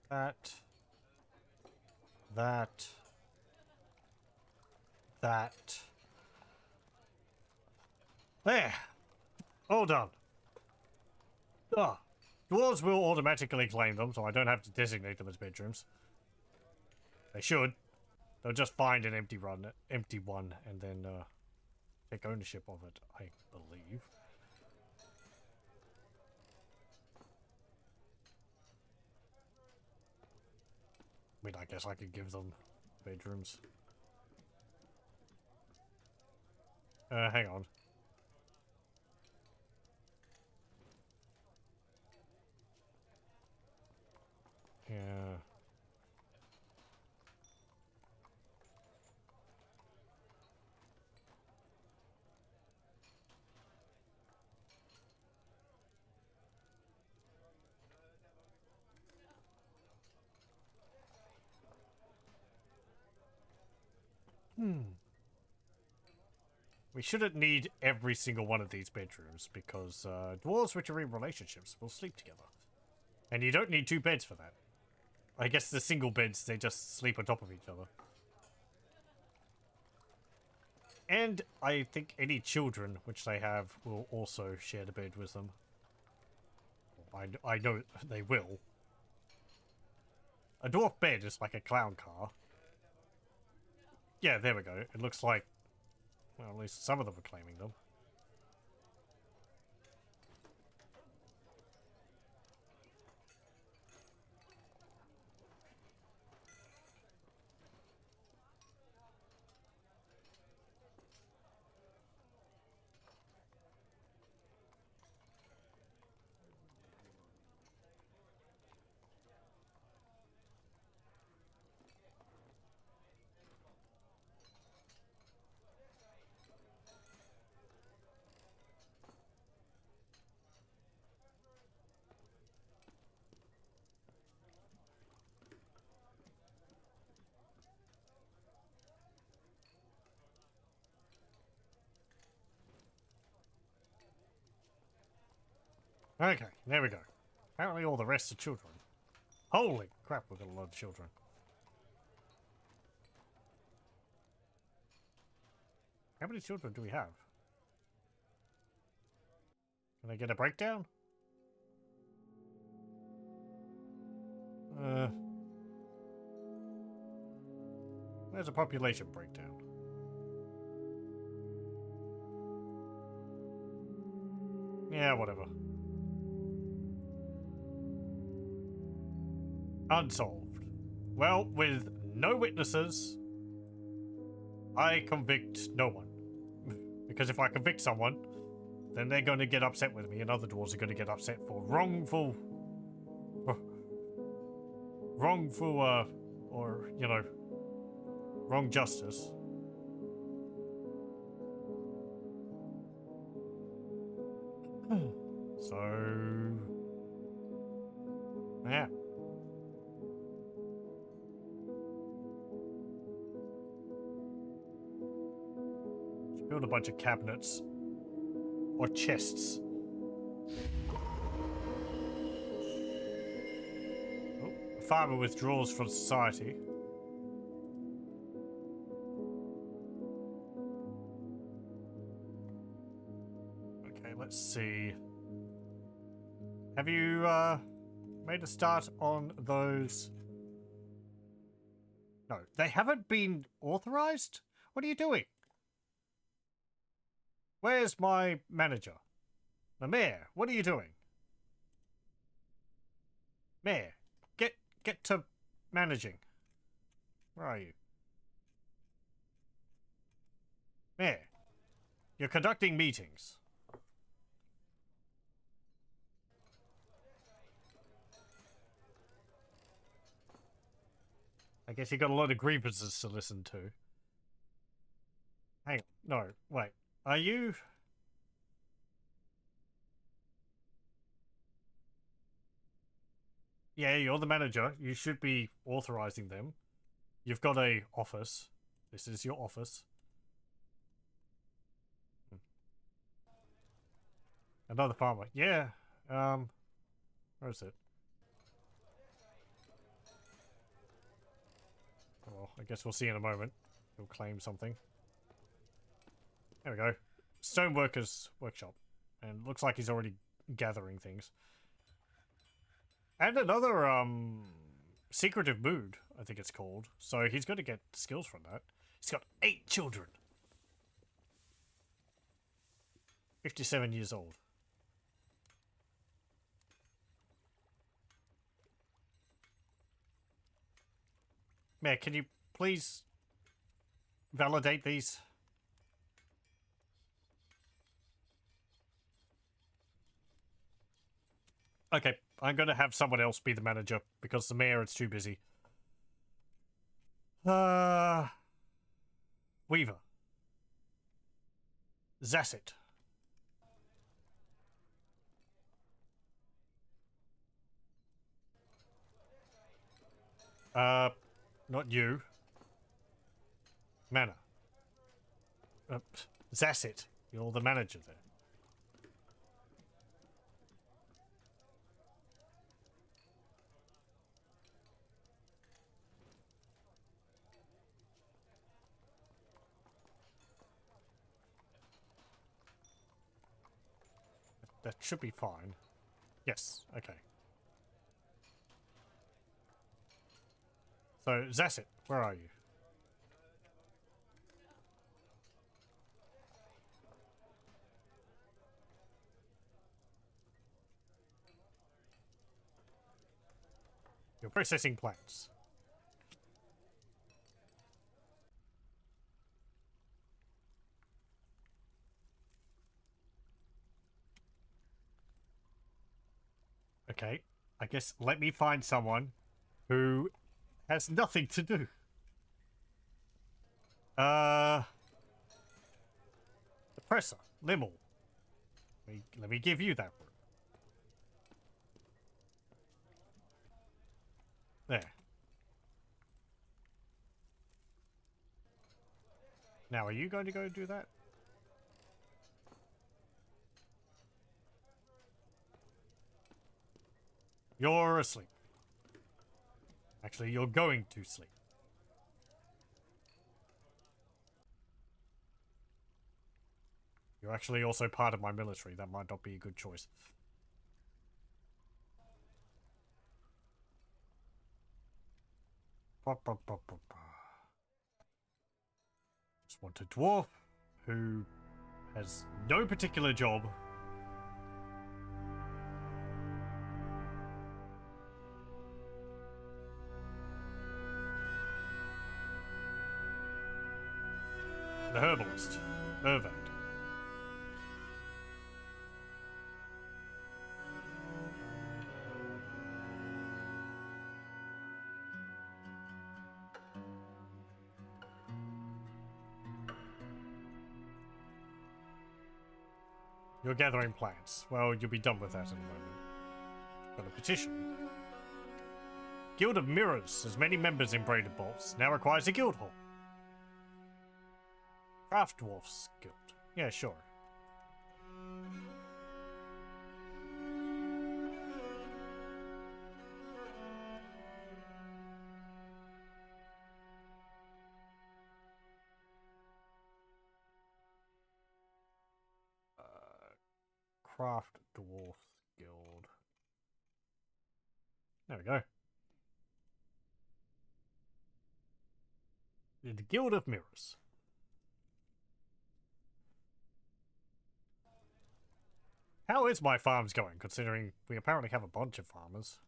[SPEAKER 1] That. That. That. There. All done. Ah. Dwarves will automatically claim them, so I don't have to designate them as bedrooms. They should. They'll just find an empty one, and then take ownership of it, I believe. I mean, I guess I could give them bedrooms. Hang on. Yeah. We shouldn't need every single one of these bedrooms because dwarves which are in relationships will sleep together. And you don't need two beds for that. I guess the single beds, they just sleep on top of each other. And I think any children which they have will also share the bed with them. I know they will. A dwarf bed is like a clown car. Yeah, there we go. It looks like, well, at least some of them are claiming them. Okay, there we go. Apparently all the rest are children. Holy crap, we've got a lot of children. How many children do we have? Can I get a breakdown? There's a population breakdown. Yeah, whatever. Unsolved. Well, with no witnesses, I convict no one. Because if I convict someone, then they're going to get upset with me, and other dwarves are going to get upset for wrongful, or, you know, wrong justice. So, yeah. Should build a bunch of cabinets or chests. Oh, a farmer withdraws from society. Okay, let's see. Have you made a start on those? No, they haven't been authorized? What are you doing? Where's my manager? The mayor, what are you doing? Mayor, get to managing. Where are you? Mayor, you're conducting meetings. I guess you got a lot of grievances to listen to. Hang on, no, wait. Are you... Yeah, you're the manager. You should be authorizing them. You've got a office. This is your office. Another farmer. Yeah. Where is it? Well, I guess we'll see in a moment. He'll claim something. There we go. Stoneworkers workshop. And looks like he's already gathering things. And another, secretive mood, I think it's called. So he's going to get skills from that. He's got 8 children. 57 years old. Mayor, can you please validate these? Okay, I'm going to have someone else be the manager because the mayor is too busy. Weaver. Zasset. Not you. Manor. Zasset. You're the manager there. That should be fine. Yes, okay. So, Zasset, where are you? You're processing plants. Okay, I guess let me find someone who has nothing to do. The presser, Limmel. Let me give you that one. There. Now, are you going to go do that? You're asleep. Actually, you're going to sleep. You're actually also part of my military. That might not be a good choice. Just want a dwarf who has no particular job. The herbalist, Irvad. You're gathering plants. Well, you'll be done with that in a moment. Got a petition. Guild of Mirrors has many members in Braidedbolts. Now requires a guild hall. Craft Dwarfs Guild. Yeah, sure. Craft Dwarf Guild. There we go. The Guild of Mirrors. How is my farms going, considering we apparently have a bunch of farmers?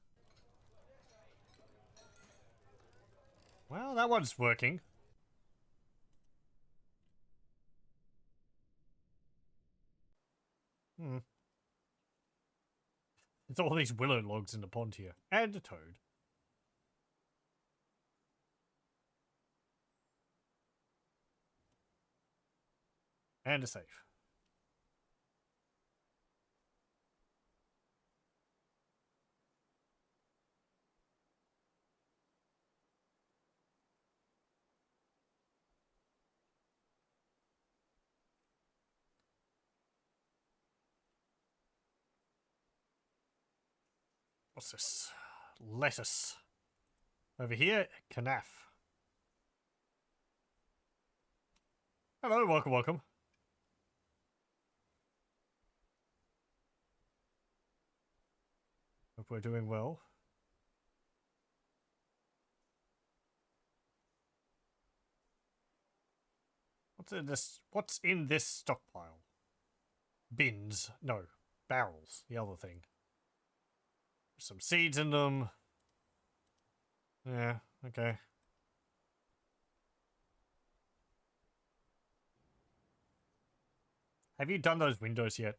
[SPEAKER 1] Well, that one's working. It's all these willow logs in the pond here. And a toad. And a safe. What's this? Lettuce. Over here, Kanaf. Hello, welcome, welcome. Hope we're doing well. What's in this stockpile? Bins. No. Barrels. The other thing. There's some seeds in them. Yeah, okay. Have you done those windows yet?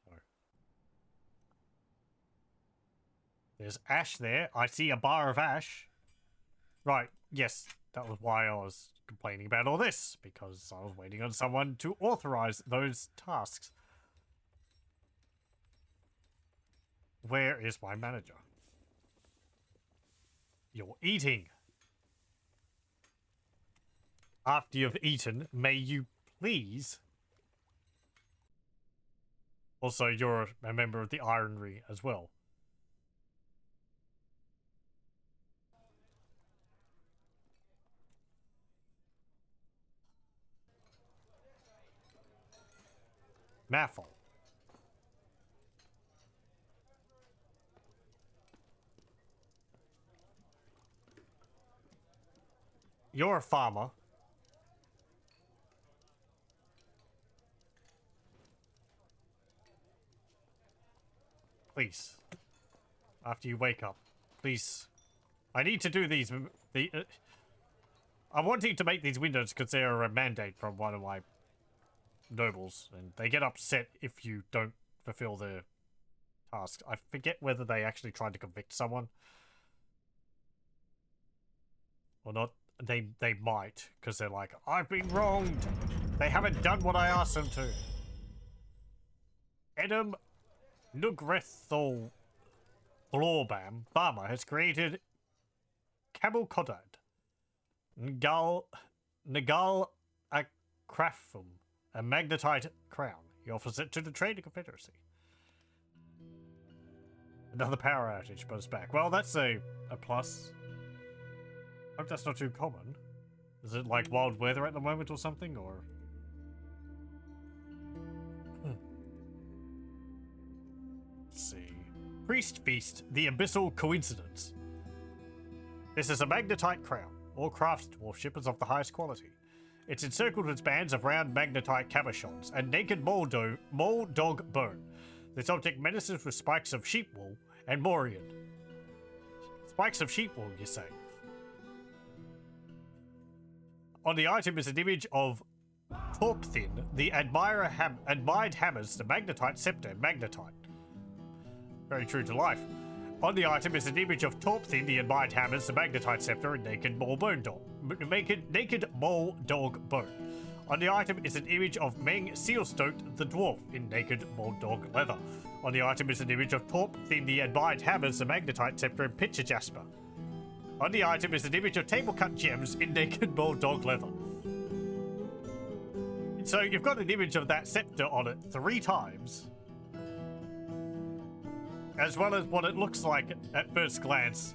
[SPEAKER 1] No. There's ash there. I see a bar of ash. Right, yes, that was why I was complaining about all this, because I was waiting on someone to authorize those tasks. Where is my manager? You're eating. After you've eaten, may you please... Also, you're a member of the Ironry as well. Maffle. You're a farmer. Please. After you wake up. Please. I need to do these... I'm wanting to make these windows because they are a mandate from one of my nobles. And they get upset if you don't fulfill their tasks. I forget whether they actually tried to convict someone. Or not. They might, because they're like, I've been wronged. They haven't done what I asked them to. Edom Nugrethol Thlorbam Farmer has created Camel Kodad Nagal Akrafum, a magnetite crown. He offers it to the Trading Confederacy. Another power outage, but it's back. Well, that's a plus. Hope that's not too common. Is it like wild weather at the moment or something, or? Let's see. Priest Feast, the Abyssal Coincidence. This is a magnetite crown. All crafts dwarf ship is of the highest quality. It's encircled with bands of round magnetite cabochons and naked mole dog bone. This object menaces with spikes of sheep wool and morion. Spikes of sheep wool, you say? On the item is an image of Torpthin, the admired hammers, the magnetite scepter, magnetite. Very true to life. On the item is an image of Torpthin, the admired hammers, the magnetite scepter, and naked mole dog bone. On the item is an image of Meng Sealstoked, the dwarf, in naked mole dog leather. On the item is an image of Torpthin, the admired hammers, the magnetite scepter, and pitcher jasper. On the item is an image of table-cut gems in naked mole dog leather. So you've got an image of that scepter on it 3 times. As well as what it looks like at first glance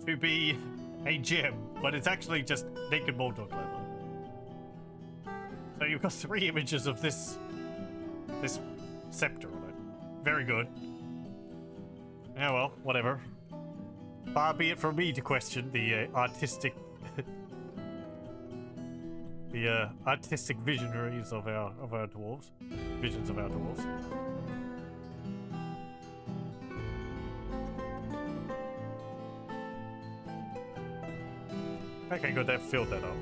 [SPEAKER 1] to be a gem, but it's actually just naked mole dog leather. So you've got 3 images of this scepter on it. Very good. Yeah, well, whatever. Far be it from me to question the artistic artistic visionaries of our dwarves. Visions of our dwarves. Okay, good, they've filled that up.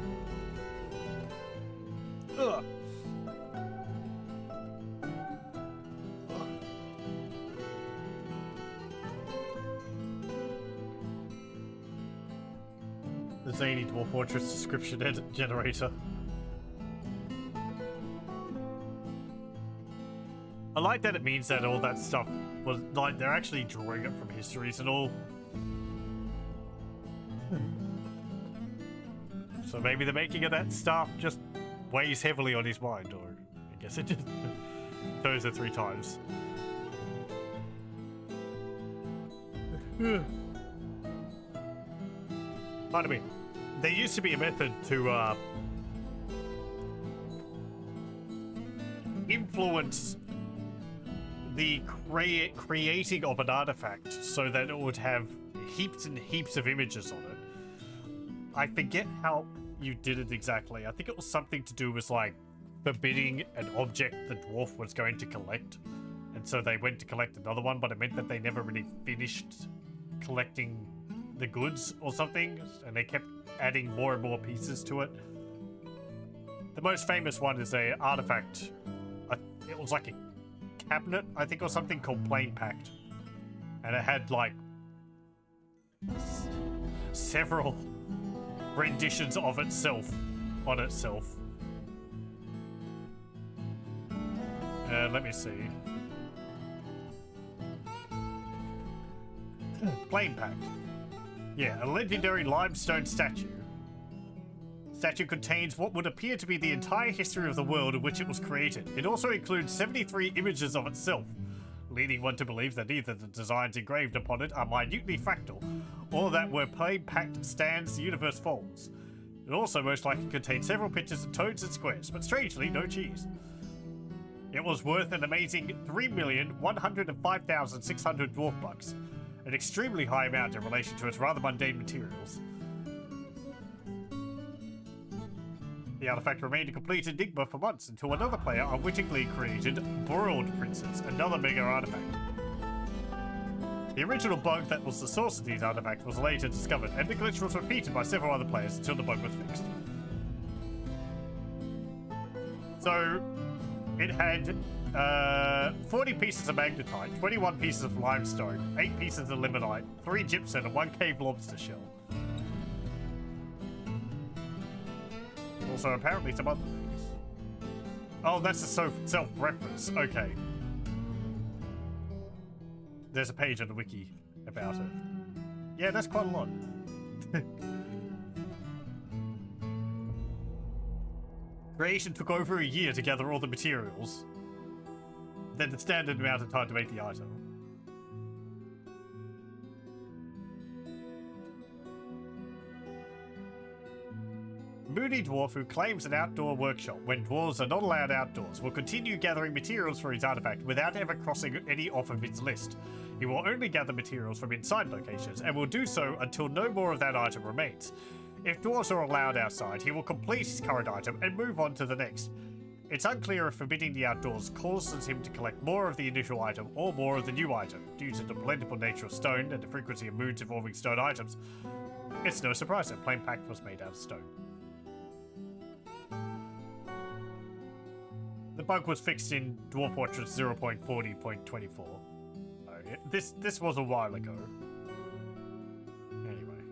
[SPEAKER 1] Ugh. The zany Dwarf Fortress description generator. I like that it means that all that stuff was like they're actually drawing it from histories and all. So maybe the making of that stuff just weighs heavily on his mind, or I guess it just shows it 3 times. Pardon me. There used to be a method to influence the creating of an artifact so that it would have heaps and heaps of images on it. I forget how you did it exactly. I think it was something to do with like forbidding an object the dwarf was going to collect, and so they went to collect another one, but it meant that they never really finished collecting the goods or something, and they kept adding more and more pieces to it. The most famous one is a artifact. It was like a cabinet, I think, or something called Plain Pact. And it had, like, several renditions of itself on itself. Let me see. Plain Pact. Yeah, a legendary limestone statue. Statue contains what would appear to be the entire history of the world in which it was created. It also includes 73 images of itself, leading one to believe that either the designs engraved upon it are minutely fractal, or that where Plain Pact stands, the universe folds. It also most likely contains several pictures of toads and squares, but strangely, no cheese. It was worth an amazing 3,105,600 dwarf bucks, an extremely high amount in relation to its rather mundane materials. The artifact remained a complete enigma for months until another player unwittingly created Broiled Princess, another mega artifact. The original bug that was the source of these artifacts was later discovered, and the glitch was repeated by several other players until the bug was fixed. So, it had 40 pieces of magnetite, 21 pieces of limestone, 8 pieces of limonite, 3 gypsum, and 1 cave lobster shell. Also, apparently some other things. Oh, that's a self-reference. Okay. There's a page on the wiki about it. Yeah, that's quite a lot. Creation took over a year to gather all the materials. Then the standard amount of time to make the item. Moody Dwarf, who claims an outdoor workshop when dwarves are not allowed outdoors, will continue gathering materials for his artifact without ever crossing any off of his list. He will only gather materials from inside locations, and will do so until no more of that item remains. If dwarves are allowed outside, he will complete his current item and move on to the next. It's unclear if forbidding the outdoors causes him to collect more of the initial item or more of the new item. Due to the blendable nature of stone and the frequency of moods involving stone items, it's no surprise that Plain Pact was made out of stone. The bug was fixed in Dwarf Fortress 0.40.24. This was a while ago. Anyway.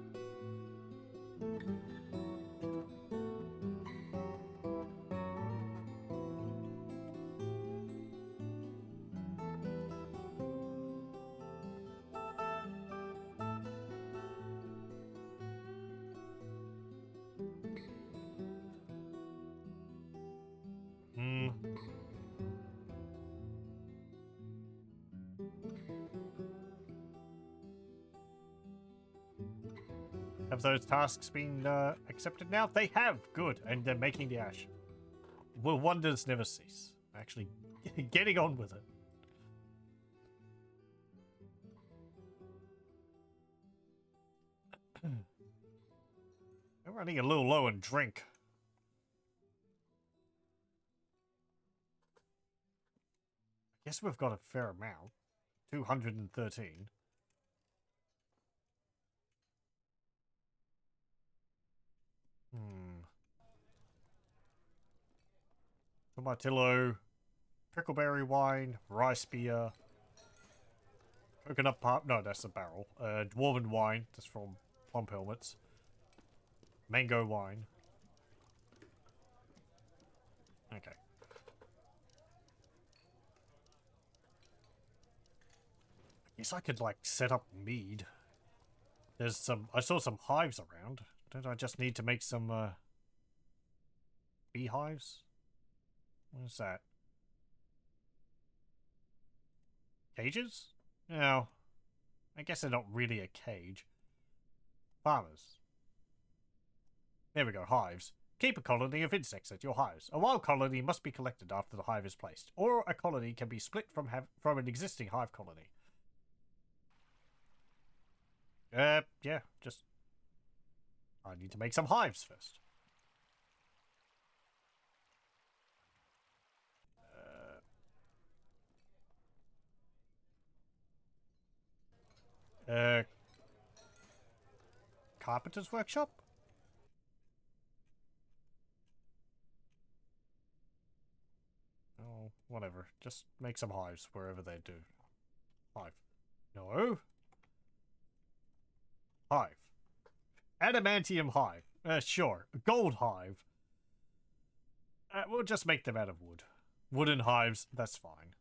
[SPEAKER 1] Have those tasks been accepted now? They have. Good. And they're making the ash. Will wonders never cease. Actually, getting on with it. We're running a little low on drink. I guess we've got a fair amount. 213. Tomatillo, prickleberry wine, rice beer, coconut pop. No, that's a barrel. Dwarven wine. That's from Plump Helmets. Mango wine. Okay. I guess I could like set up mead. There's some. I saw some hives around. Don't I just need to make some beehives? What is that? Cages? No. I guess they're not really a cage. Farmers. There we go, hives. Keep a colony of insects at your hives. A wild colony must be collected after the hive is placed, or a colony can be split from an existing hive colony. Yeah, just... I need to make some hives first. Carpenter's workshop? Oh, whatever. Just make some hives wherever they do. Hive. No. Hive. Adamantium hive. Sure. Gold hive. We'll just make them out of wood. Wooden hives, that's fine.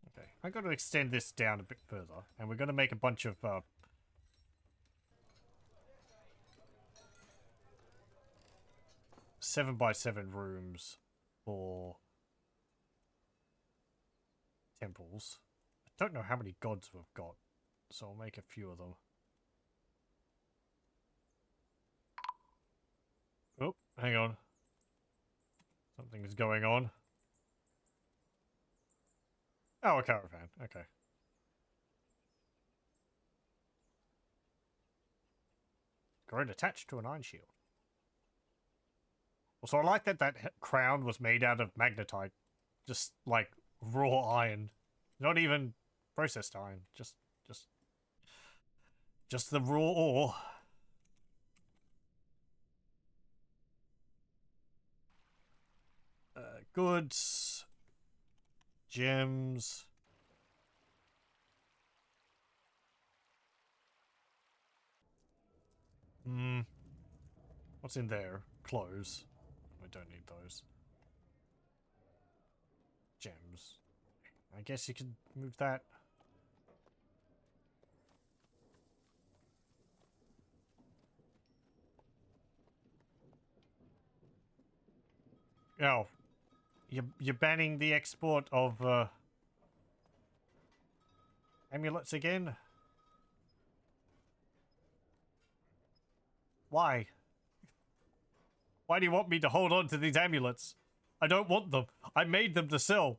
[SPEAKER 1] Okay, I'm going to extend this down a bit further, and we're going to make a bunch of 7x7 rooms for temples. I don't know how many gods we've got, so I'll make a few of them. Oh, hang on. Something is going on. Oh, a caravan. Okay. Grown attached to an iron shield. Also, I like that crown was made out of magnetite. Just, like, raw iron. Not even processed iron. Just the raw ore. Goods. Gems. What's in there? Clothes. I don't need those. Gems. I guess you could move that. Oh. You're banning the export of amulets again? Why? Why do you want me to hold on to these amulets? I don't want them. I made them to sell.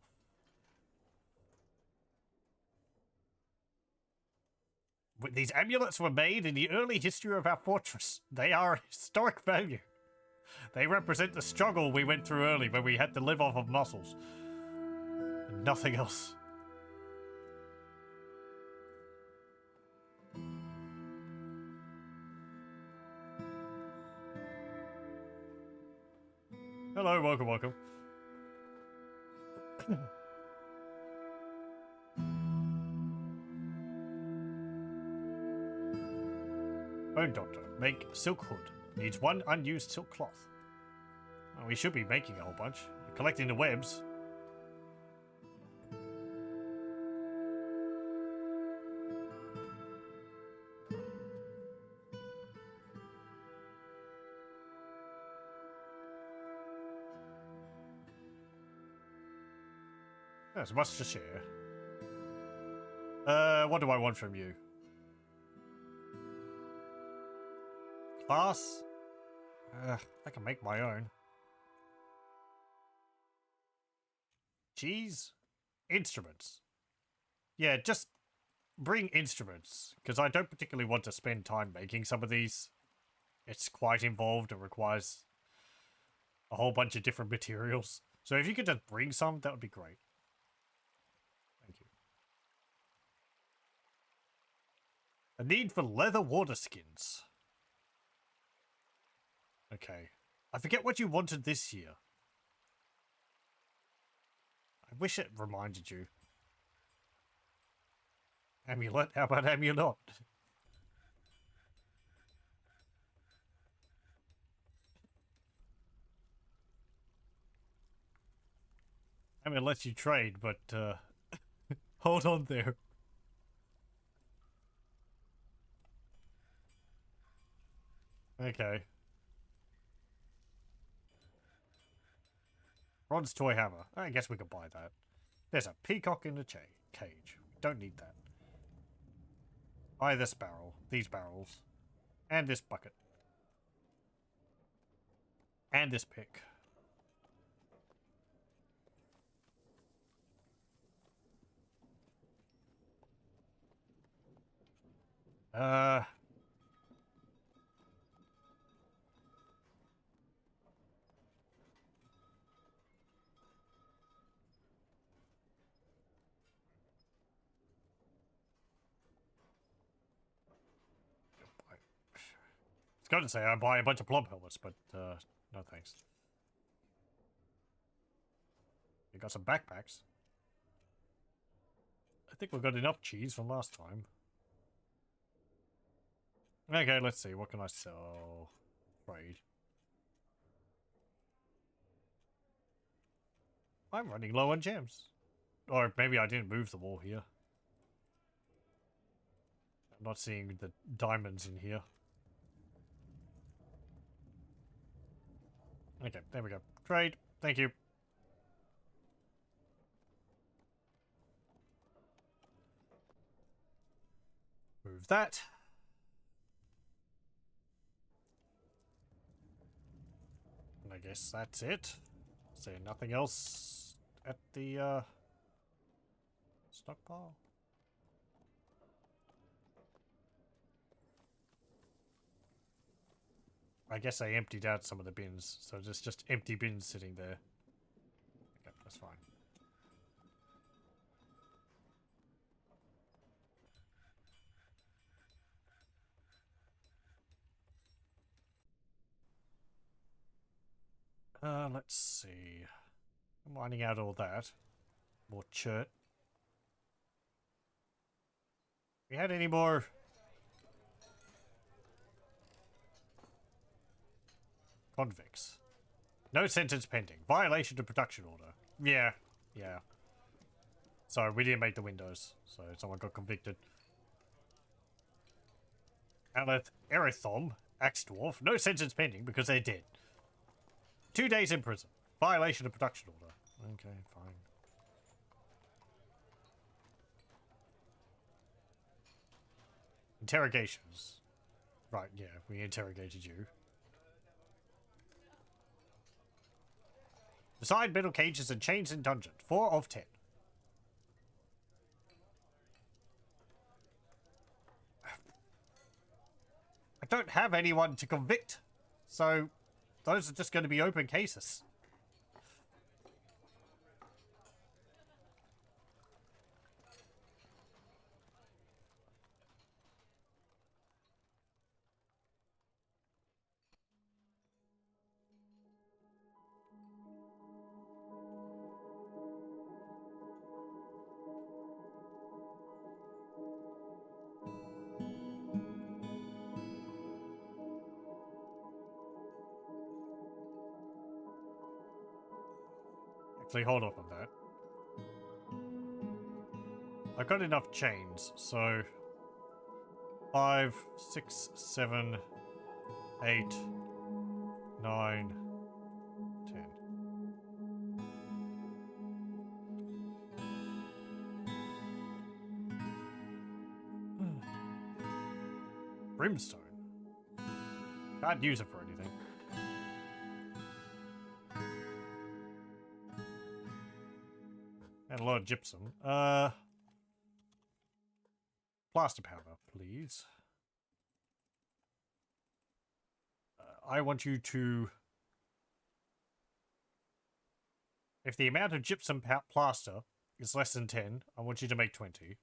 [SPEAKER 1] These amulets were made in the early history of our fortress. They are a historic value. They represent the struggle we went through early when we had to live off of muscles. And nothing else. Hello, welcome, welcome. Bone Doctor. Make silk hood. Needs one unused silk cloth. Well, we should be making a whole bunch. Collecting the webs. There's much to share. What do I want from you? Class? I can make my own. Cheese? Instruments. Yeah, just bring instruments, because I don't particularly want to spend time making some of these. It's quite involved and requires a whole bunch of different materials. So if you could just bring some, that would be great. Thank you. A need for leather water skins. Okay. I forget what you wanted this year. I wish it reminded you. Amulet? How about amulet? I mean, lets you trade, but, hold on there. Okay. Ron's toy hammer. I guess we could buy that. There's a peacock in the cage. Don't need that. Buy this barrel. These barrels. And this bucket. And this pick. was going to say I buy a bunch of blob helmets, but no thanks. We got some backpacks. I think we've got enough cheese from last time. Okay, let's see. What can I sell? Trade. I'm running low on gems. Or maybe I didn't move the wall here. I'm not seeing the diamonds in here. Okay, there we go. Trade. Thank you. Move that. And I guess that's it. Is there nothing else at the stockpile? I guess I emptied out some of the bins, so there's just empty bins sitting there. Okay, that's fine. Let's see. I'm mining out all that. More chert. We had any more? Convicts. No sentence pending. Violation of production order. Yeah, yeah. Sorry, we didn't make the windows, so someone got convicted. Aleth Erithom, Axe Dwarf. No sentence pending because they're dead. 2 days in prison. Violation of production order. Okay, fine. Interrogations. Right, yeah, we interrogated you. Beside metal cages and chains in dungeon. 4 of 10. I don't have anyone to convict, so those are just going to be open cases. Actually, hold off on that. I've got enough chains, so 5, 6, 7, 8, 9, 10. Brimstone. Can't use it for anything. And a lot of gypsum. Plaster powder, please. I want you to... If the amount of gypsum plaster is less than 10, I want you to make 20.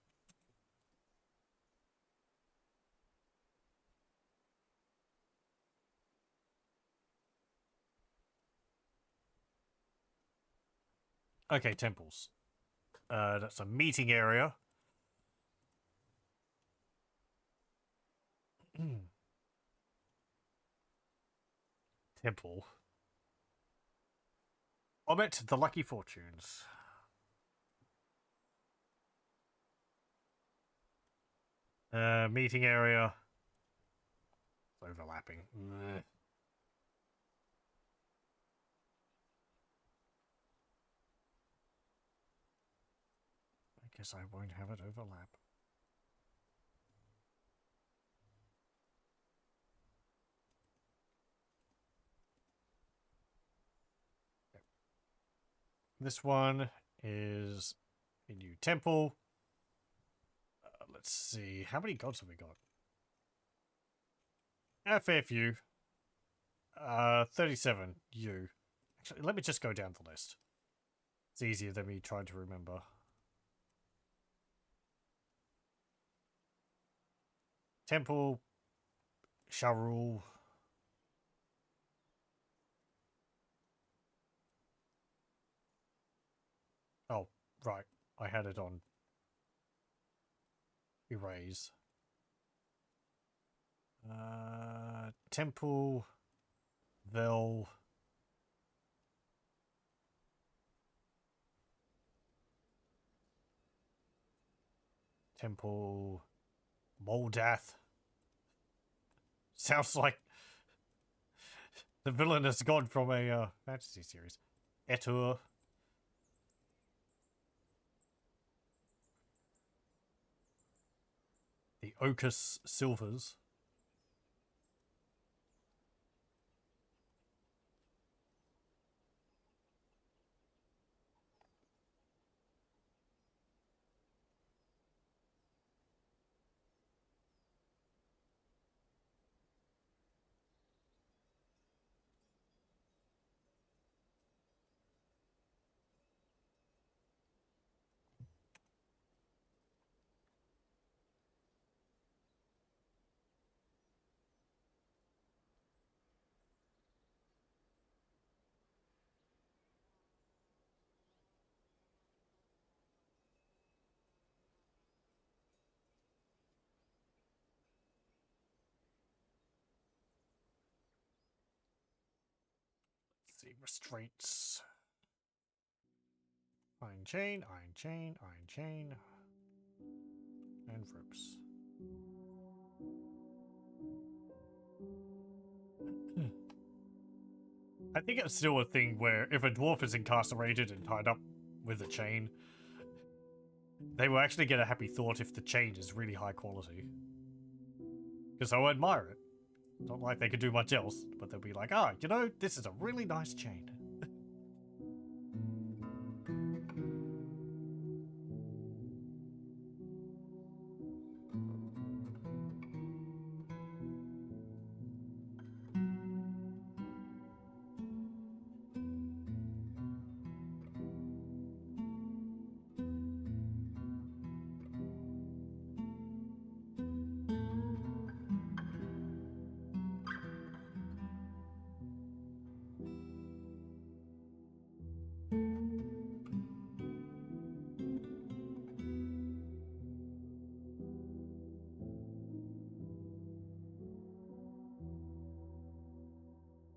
[SPEAKER 1] Okay, temples. That's a meeting area. Temple. Omit the lucky fortunes. Meeting area. It's overlapping. I guess I won't have it overlap. Okay. This one is a new temple. Let's see. How many gods have we got? A fair few. 37. You. Actually, let me just go down the list. It's easier than me trying to remember. Temple. Sharul. Oh, right. I had it on erase. Temple, Vel, Temple, Moldath. Sounds like the villainous god from a fantasy series. Etur. The Ocus Silvers. Let's see, restraints. Iron chain, iron chain, iron chain. And ropes. I think it's still a thing where if a dwarf is incarcerated and tied up with a chain, they will actually get a happy thought if the chain is really high quality. Because I admire it. Not like they could do much else, but they'll be like, ah, you know, this is a really nice chain.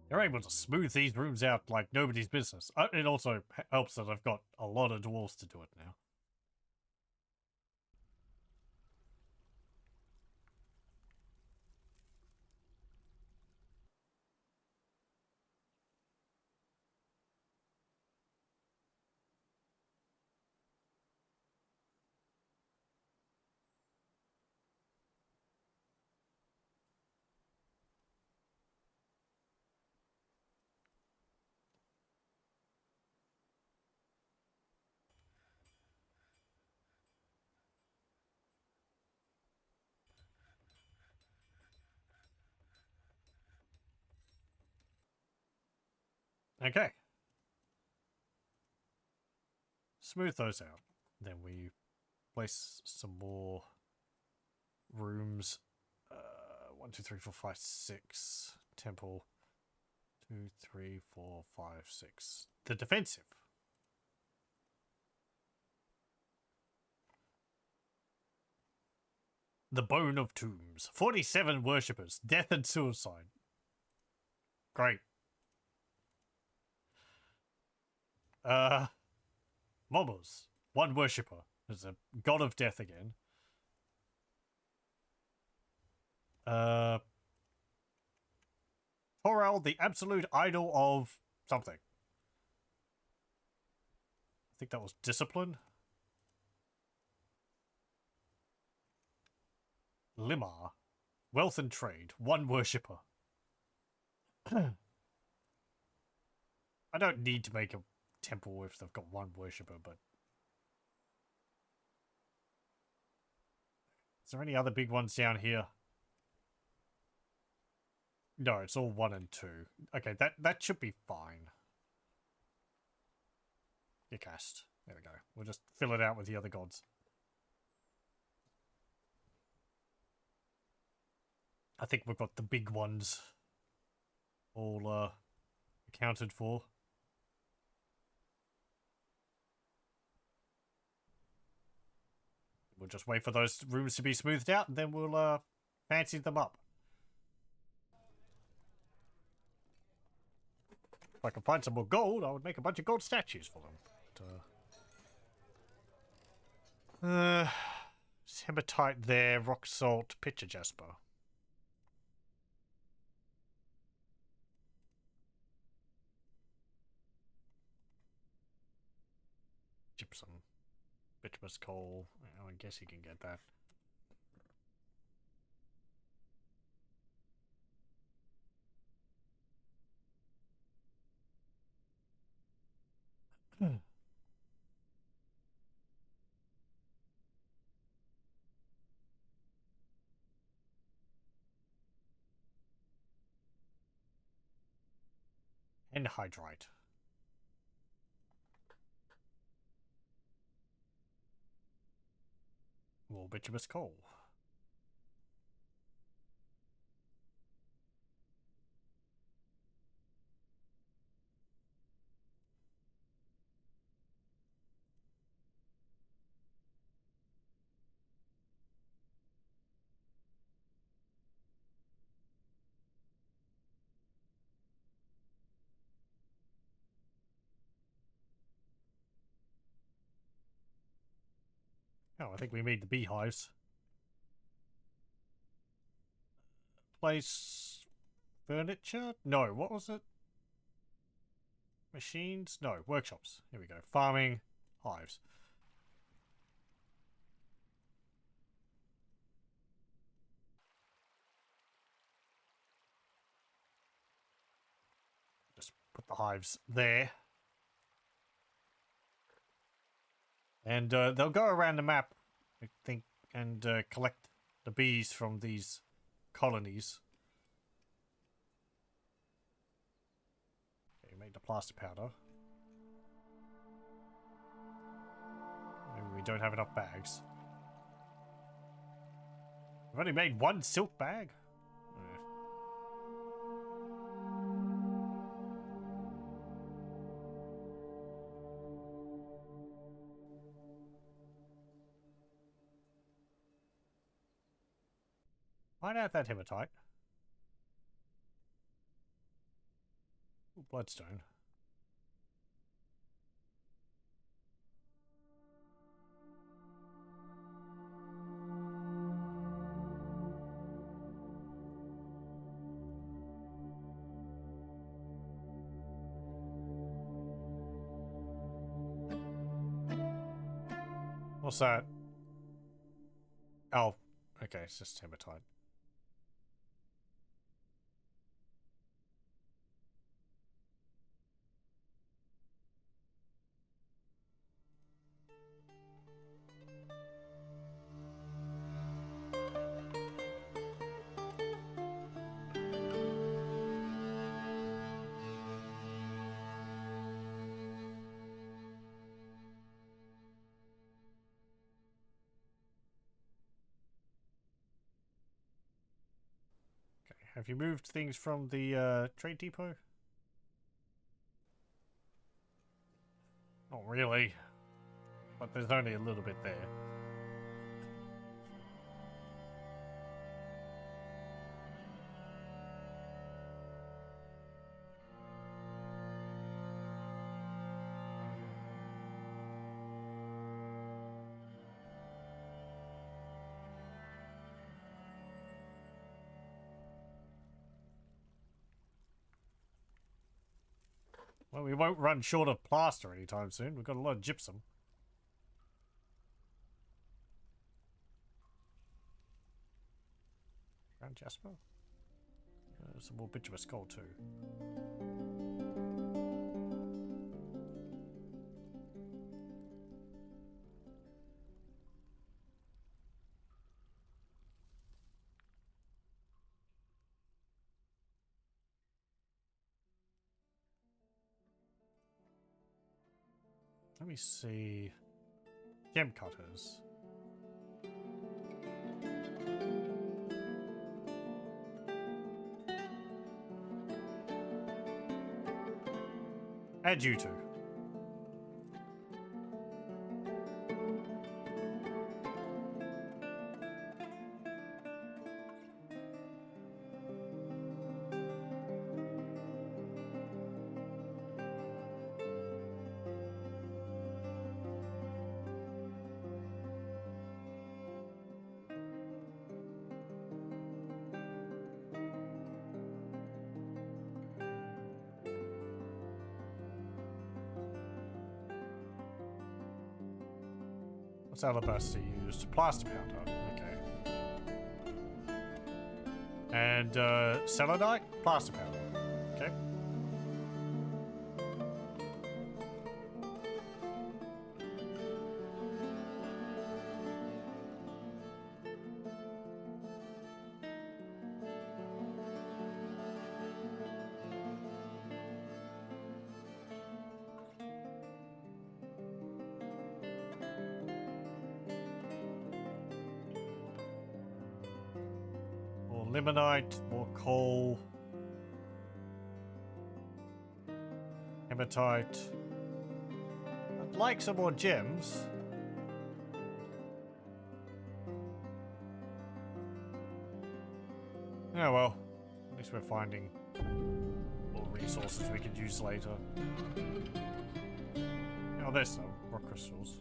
[SPEAKER 1] They're able to smooth these rooms out like nobody's business. It also helps that I've got a lot of dwarves to do it now. Okay. Smooth those out. Then we place some more rooms. 1, 2, 3, 4, 5, 6. Temple. 2, 3, 4, 5, 6. The defensive. The Bone of Tombs. 47 worshippers. Death and suicide. Great. Mommos. 1 worshipper. There's a god of death again. Torel, the absolute idol of something. I think that was discipline. Limar. Wealth and trade. 1 worshipper. I don't need to make a temple if they've got 1 worshipper, but... Is there any other big ones down here? No, it's all 1 and 2. Okay, that should be fine. You cast. There we go. We'll just fill it out with the other gods. I think we've got the big ones all accounted for. we'll just wait for those rooms to be smoothed out, and then we'll fancy them up. If I can find some more gold, I would make a bunch of gold statues for them. But, hematite there, rock salt, pitcher jasper. Gypsum. Bituminous coal. I guess you can get that. Anhydrite. More bituminous coal. Oh, I think we made the beehives. Place furniture? No, what was it? Machines? No, workshops. Here we go. Farming, hives. Just put the hives there. And they'll go around the map, I think, and collect the bees from these colonies. Okay, make the plaster powder. Maybe we don't have enough bags. We've only made one silk bag. Find out that hematite. Ooh, bloodstone. What's that? Oh, okay, it's just hematite. Have you moved things from the trade depot? Not really, but there's only a little bit there. Well, we won't run short of plaster anytime soon. We've got a lot of gypsum. Ground jasper? Some more bituminous coal too. Let me see. Gem cutters. Add you two. What's alabaster used? Plaster powder. Okay. And selenite? Plaster powder. Okay. More limonite, more coal. Hematite. I'd like some more gems. Yeah, well, at least we're finding more resources we could use later. Oh, there's some rock crystals.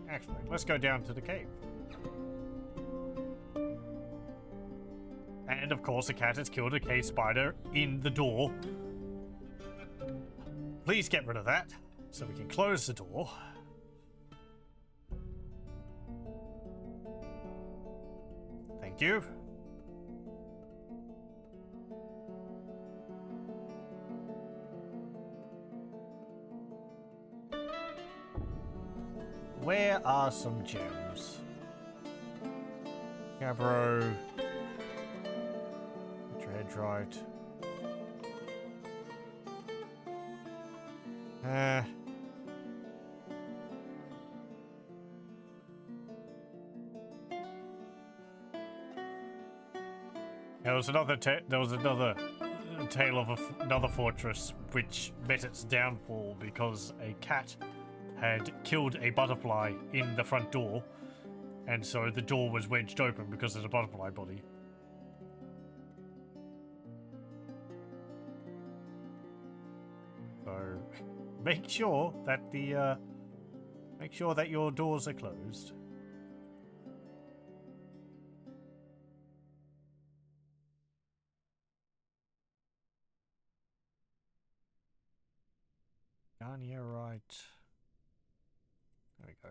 [SPEAKER 1] Actually, let's go down to the cave. And of course, a cat has killed a cave spider in the door. Please get rid of that so we can close the door. Thank you. Where are some gems? Gabbro. Dreadrite. There was another tale of another fortress which met its downfall because a cat had killed a butterfly in the front door, and so the door was wedged open because of the butterfly body. So make sure that your doors are closed. Garnierite. There we go.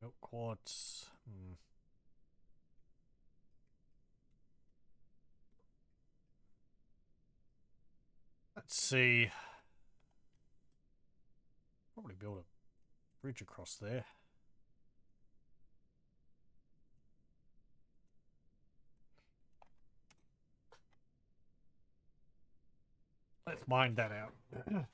[SPEAKER 1] Milk quartz. Let's see. Probably build a bridge across there. Let's mine that out. Oh.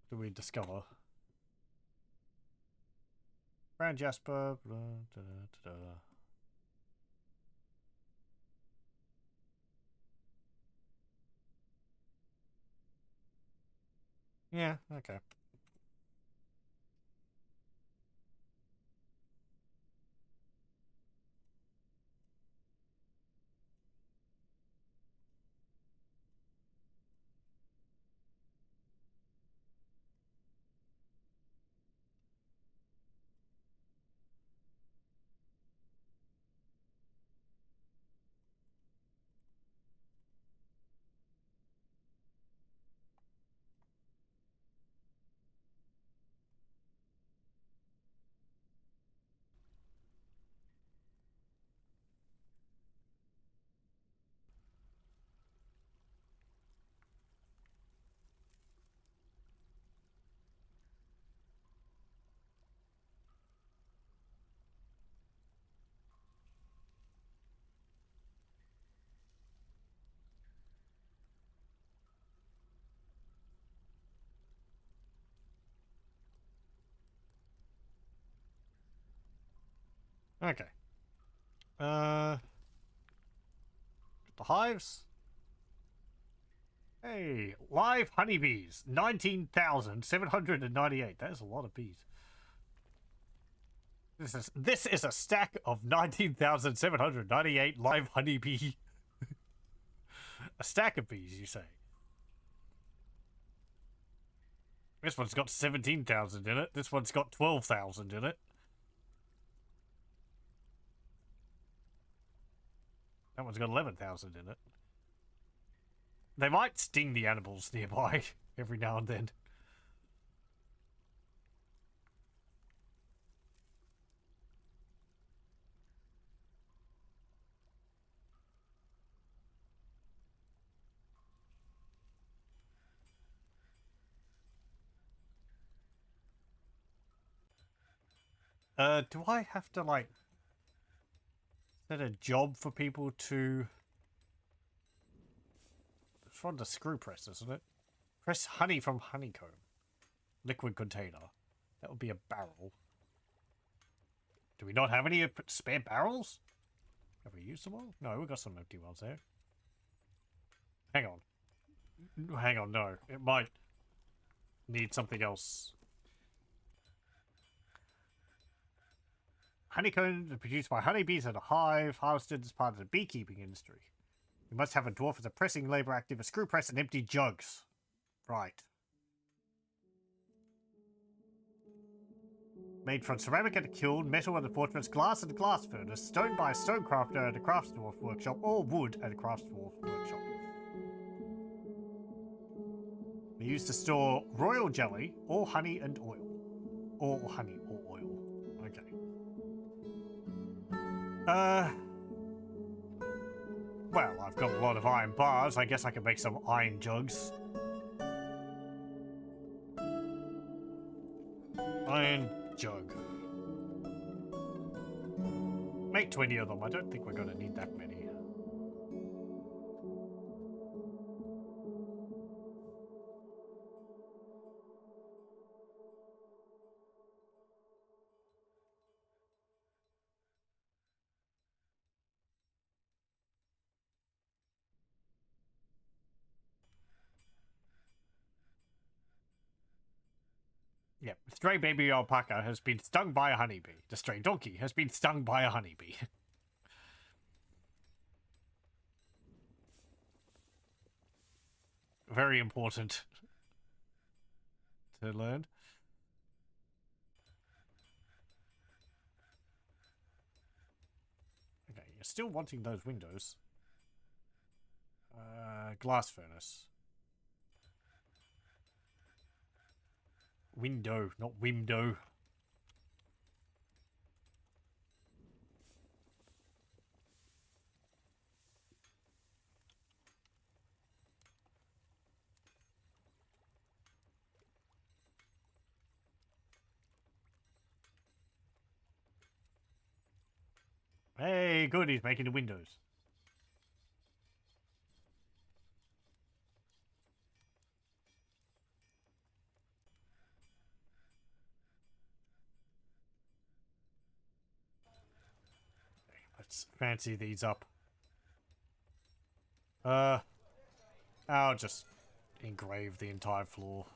[SPEAKER 1] What do we discover? Brown jasper. Blah, da, da, da. Yeah, okay. Okay. The hives. Hey, live honeybees. 19,798. That is a lot of bees. This is a stack of 19,798 live honeybee. A stack of bees, you say? This one's got 17,000 in it. This one's got 12,000 in it. That one's got 11,000 in it. They might sting the animals nearby every now and then. Do I have to, like, set a job for people to... It's from the screw press, isn't it? Press honey from honeycomb. Liquid container. That would be a barrel. Do we not have any spare barrels? Have we used them all? No, we've got some empty ones there. Hang on. Hang on, no. It might need something else. Honeycomb is produced by honeybees at a hive, harvested as part of the beekeeping industry. You must have a dwarf as a pressing labor active, a screw press, and empty jugs. Right. Made from ceramic at a kiln, metal at a fortress, glass at a glass furnace, stone by a stone crafter at a crafts dwarf workshop, or wood at a crafts dwarf workshop. They used to store royal jelly, or honey and oil. Or honey or oil. Okay. Well, I've got a lot of iron bars. I guess I can make some iron jugs. Iron jug. Make 20 of them. I don't think we're going to need that many. Yep. Stray baby alpaca has been stung by a honeybee. The stray donkey has been stung by a honeybee. Very important to learn. Okay, you're still wanting those windows. Glass furnace. Window, not window. Hey, good, he's making the windows. Okay, let's fancy these up. I'll just engrave the entire floor.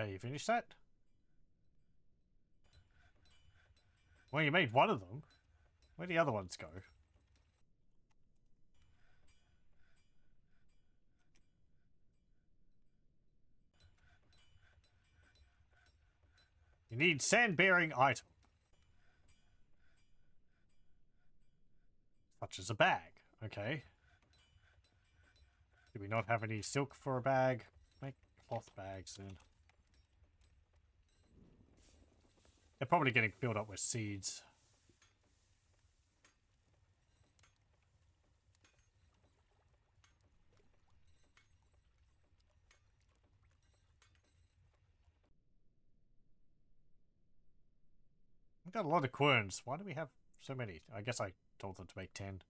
[SPEAKER 1] You finished that? Well, you made one of them. Where'd the other ones go? You need sand-bearing item. Such as a bag. Okay. Do we not have any silk for a bag? Make cloth bags then. They're probably getting filled up with seeds. We got a lot of querns. Why do we have so many? I guess I told them to make 10.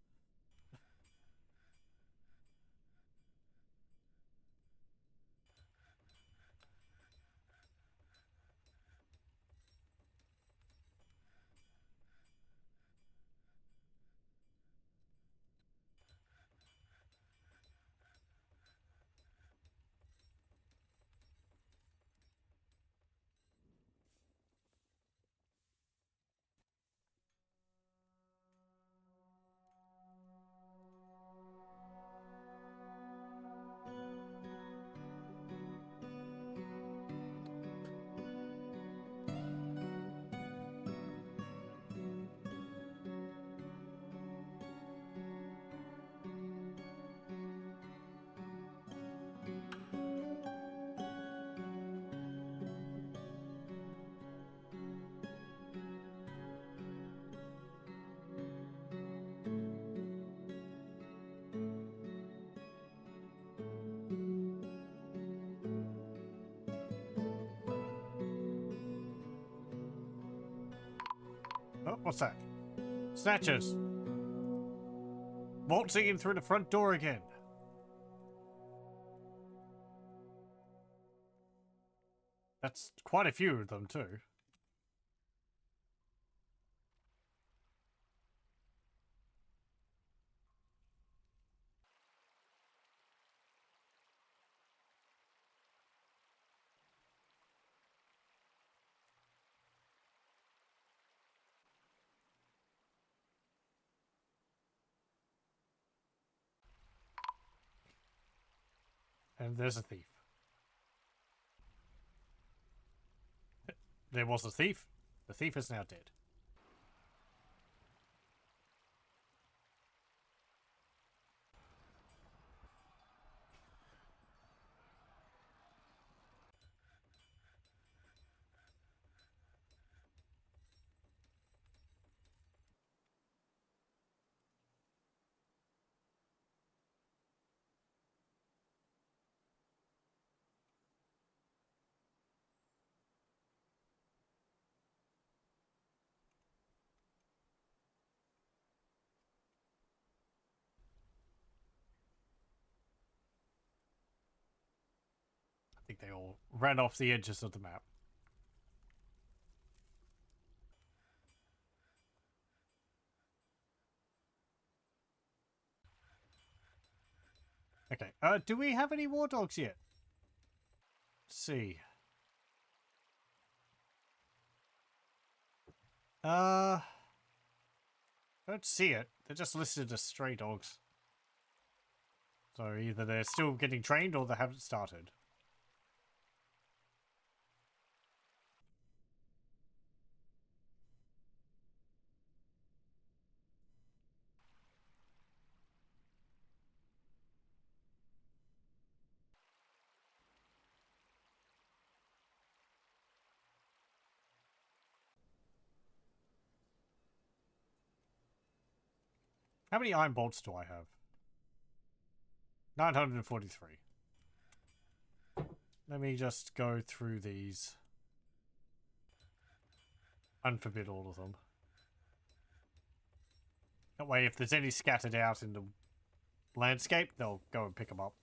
[SPEAKER 1] Oh, what's that? Snatchers! Waltzing in through the front door again. That's quite a few of them, too. And there's a thief. There was a thief. The thief is now dead. I think they all ran off the edges of the map. Okay, do we have any war dogs yet? Let's see. Don't see it. They're just listed as stray dogs. So either they're still getting trained or they haven't started. How many iron bolts do I have? 943. Let me just go through these. Unforbid all of them. That way, if there's any scattered out in the landscape, they'll go and pick them up.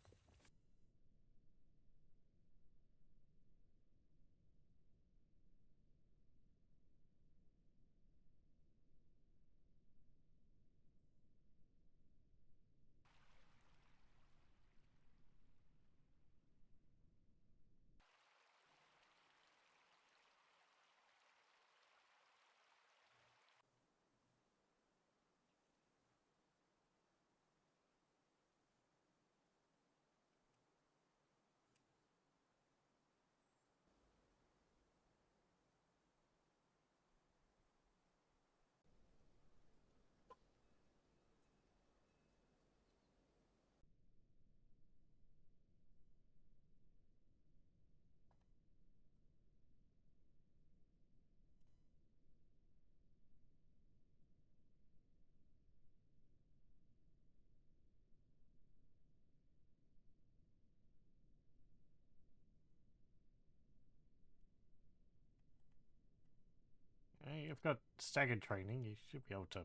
[SPEAKER 1] You've got staggered training. You should be able to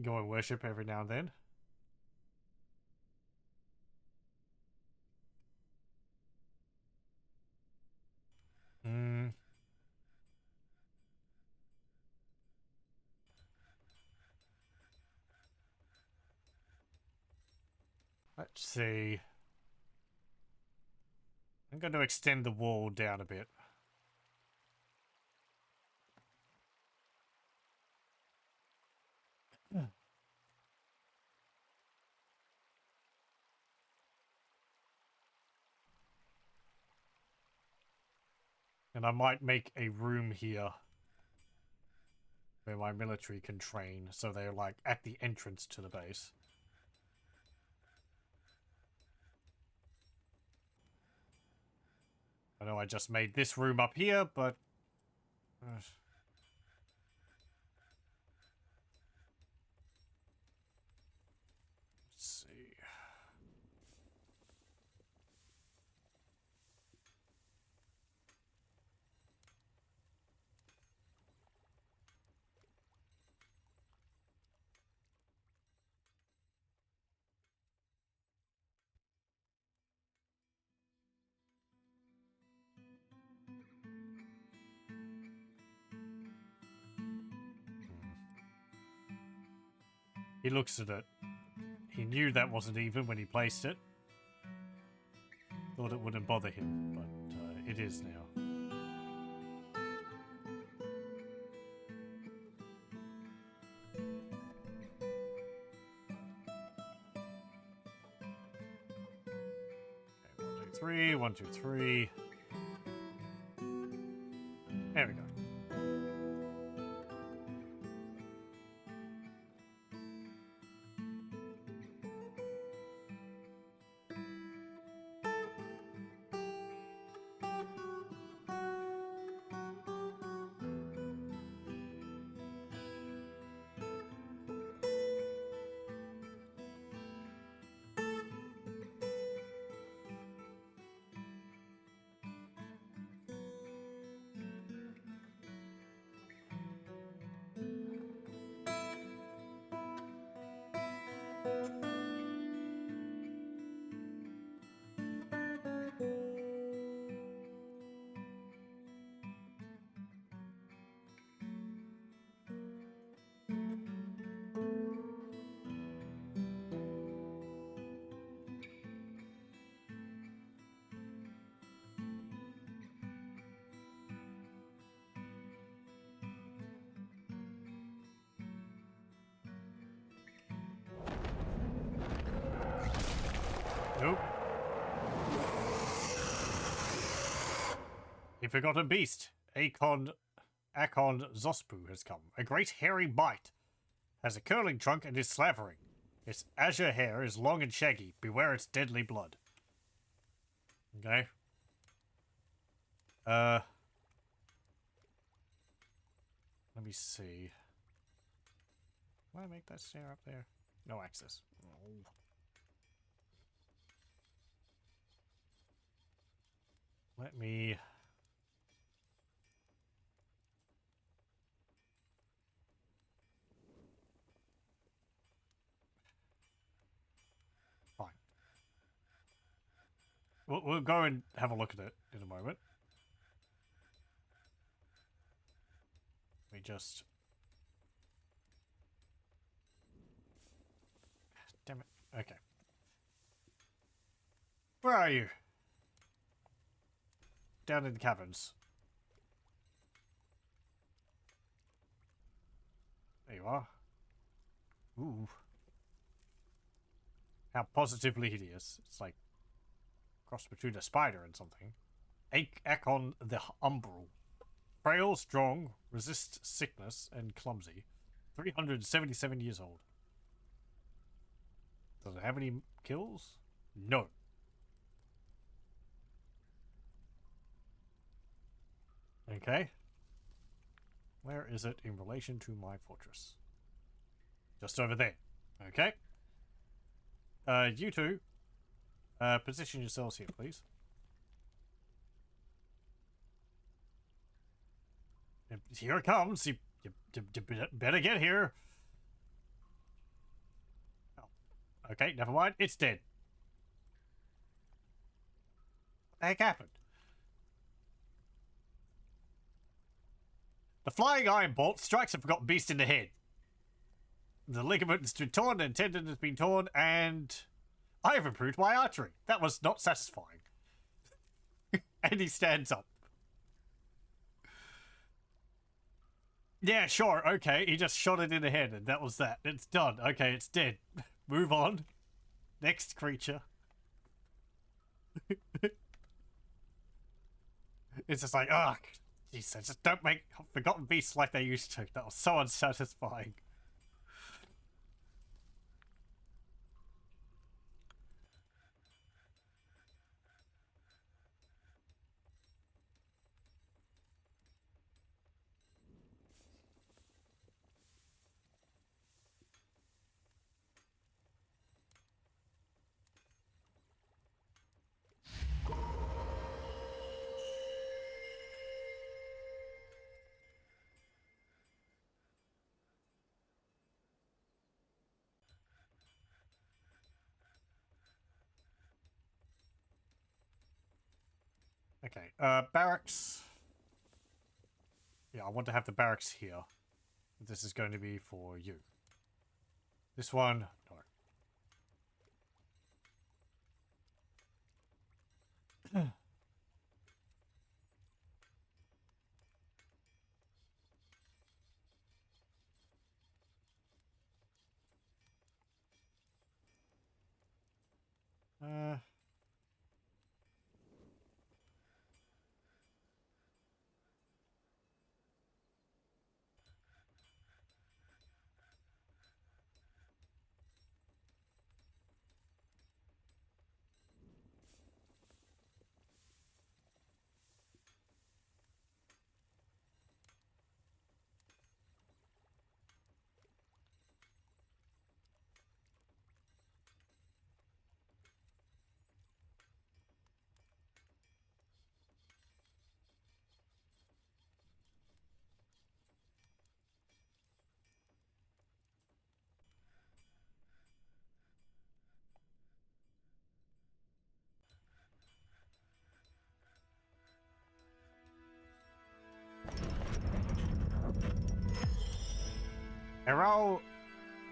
[SPEAKER 1] go and worship every now and then. Hmm. Let's see. I'm going to extend the wall down a bit. And I might make a room here where my military can train, so they're like at the entrance to the base. I know I just made this room up here, but... let's see. He looks at it. He knew that wasn't even when he placed it. Thought it wouldn't bother him, but it is now. Okay, 1, 2, 3, 1, 2, 3. There we go. Nope. A forgotten beast. Akon Zospu has come. A great hairy bite. Has a curling trunk and is slavering. Its azure hair is long and shaggy. Beware its deadly blood. Okay. Let me see. Why make that stair up there? No access. Oh. Let me... Fine. We'll go and have a look at it in a moment. We just... Damn it. Okay. Where are you? Down in the caverns. There you are. Ooh. How positively hideous. It's like cross between a spider and something. Akon the Umbral. Frail, strong, resists sickness, and clumsy. 377 years old. Does it have any kills? No. Okay. Where is it in relation to my fortress? Just over there. Okay. You two, position yourselves here, please. Here it comes. You better get here. Oh. Okay, never mind. It's dead. What the heck happened? The flying iron bolt strikes a forgotten beast in the head. The ligament has been torn, and tendon has been torn, and I have improved my archery. That was not satisfying. And he stands up. Yeah, sure, okay. He just shot it in the head, and that was that. It's done. Okay, it's dead. Move on. Next creature. It's just like, ugh. Jesus, just don't make forgotten beasts like they used to. That was so unsatisfying. Okay, barracks. Yeah, I want to have the barracks here. This is going to be for you. This one, no. Erau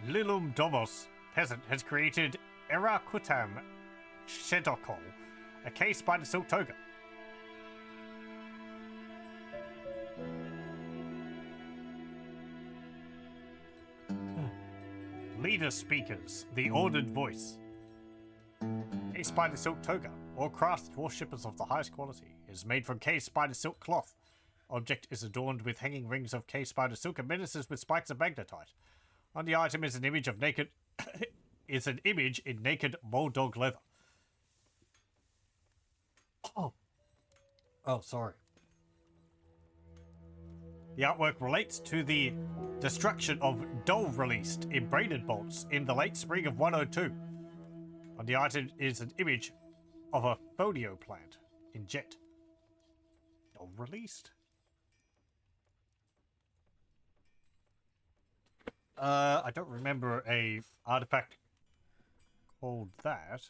[SPEAKER 1] Lilum Domos, peasant, has created Erakutam Shedokol, a case by the silk toga. Leader speakers, the ordered voice. Case spider silk toga, or craft worshippers of the highest quality, is made from case spider silk cloth. Object is adorned with hanging rings of case spider silk and menaces with spikes of magnetite. On the item is an image of naked is an image in naked bulldog leather. Oh, sorry. The artwork relates to the destruction of Dole released in Braidedbolts in the late spring of 102. On the item is an image of a folio plant in jet. Dole released? I don't remember a artifact called that.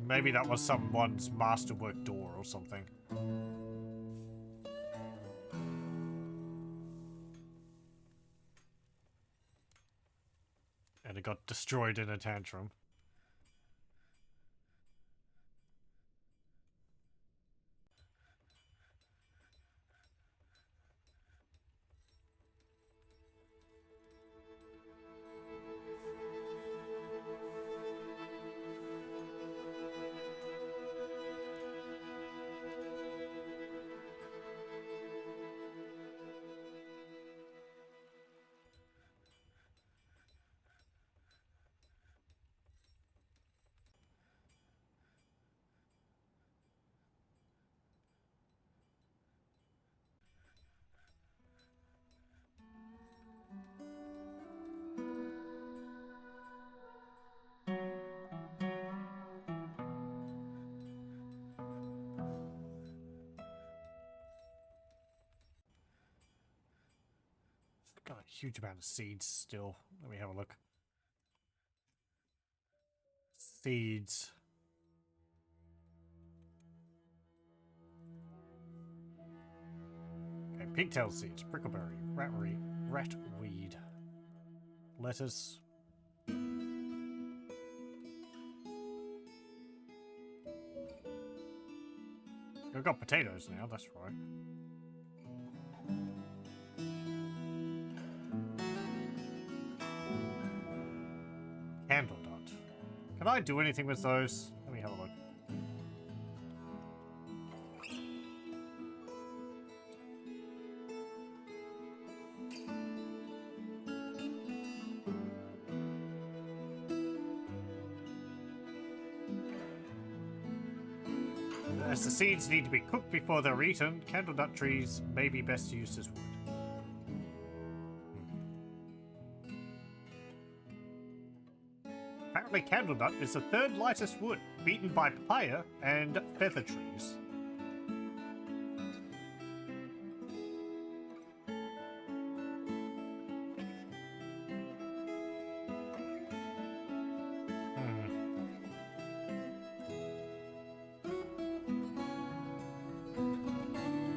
[SPEAKER 1] Maybe that was someone's masterwork door or something. And it got destroyed in a tantrum. huge amount of seeds still. Let me have a look. Seeds. Okay, pigtail seeds, prickleberry, ratweed, lettuce. We've got potatoes now, that's right. Candle dot. Can I do anything with those? Let me have a look. As the seeds need to be cooked before they're eaten, candle nut trees may be best used as wood. Apparently candle nut is the third lightest wood, beaten by papaya and feather trees.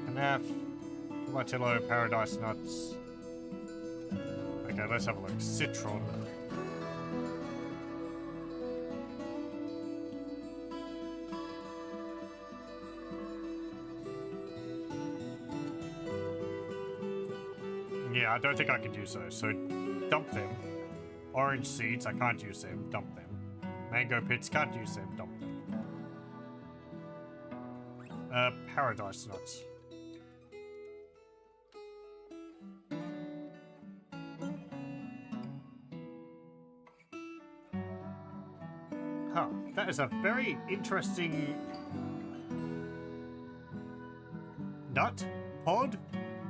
[SPEAKER 1] Enough. Tomatillo, paradise nuts. Okay, let's have a look. Citron. Yeah, I don't think I can use those, so dump them. Orange seeds, I can't use them, dump them. Mango pits, can't use them, dump them. Paradise nuts. Huh, that is a very interesting nut pod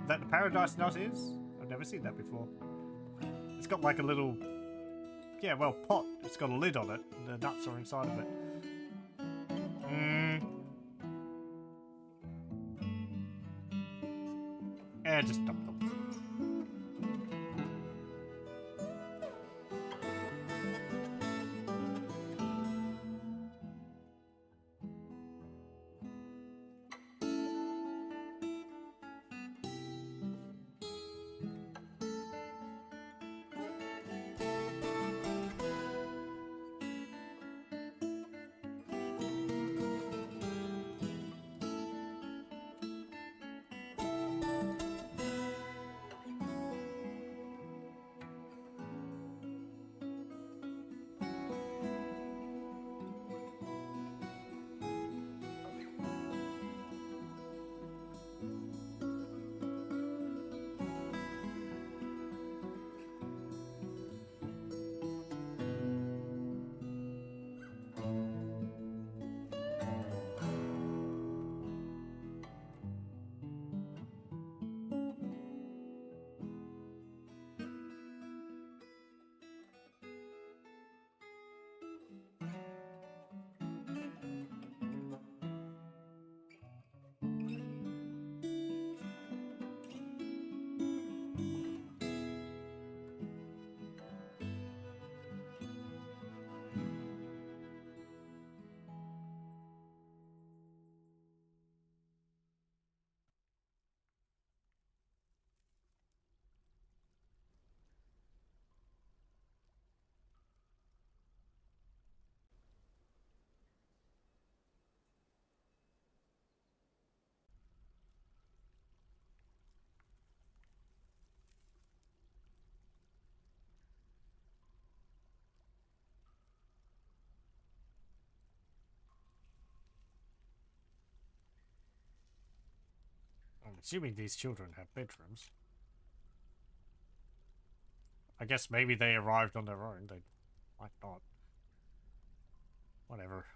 [SPEAKER 1] that the paradise nut is. I've never seen that before. It's got like a little, yeah, well, pot. It's got a lid on it, and the nuts are inside of it. And just dump them. I'm assuming these children have bedrooms. I guess maybe they arrived on their own. They might not. Whatever.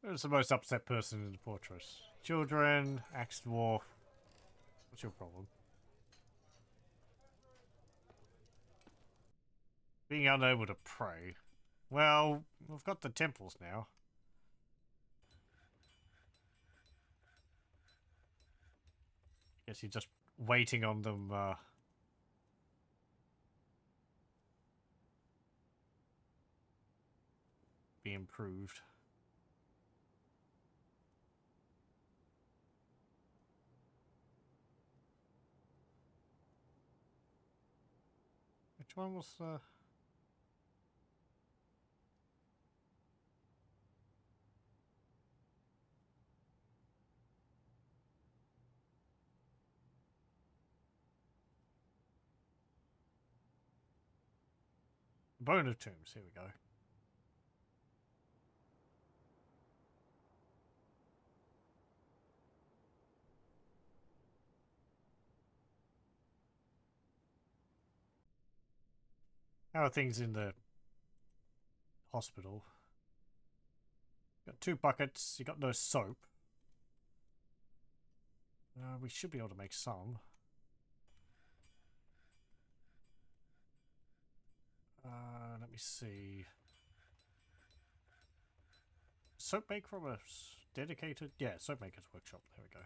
[SPEAKER 1] Who's the most upset person in the fortress? Children, axe dwarf. What's your problem? Being unable to pray. Well, we've got the temples now. Guess you're just waiting on them, be improved. Which one was, Bone of Tombs? Here we go. How are things in the hospital? Got 2 buckets. You got no soap. We should be able to make some. Let me see. Soap make from a dedicated... Yeah, soap maker's workshop. There we go.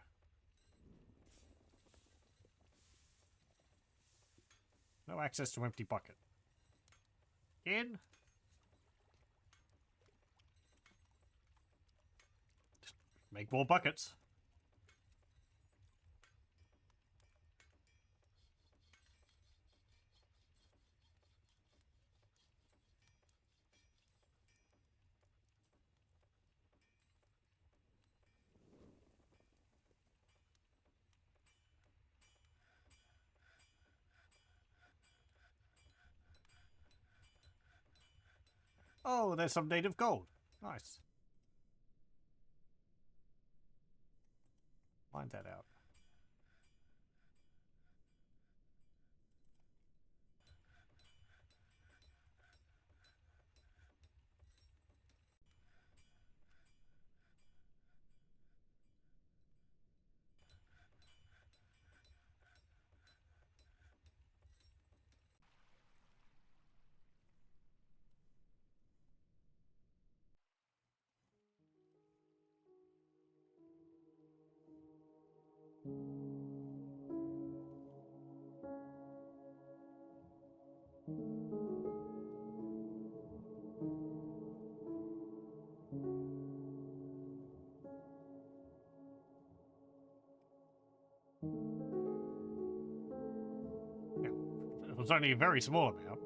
[SPEAKER 1] No access to empty bucket. In. Just make more buckets. Oh, there's some native gold. Nice. Find that out. Yeah. It was only a very small amount.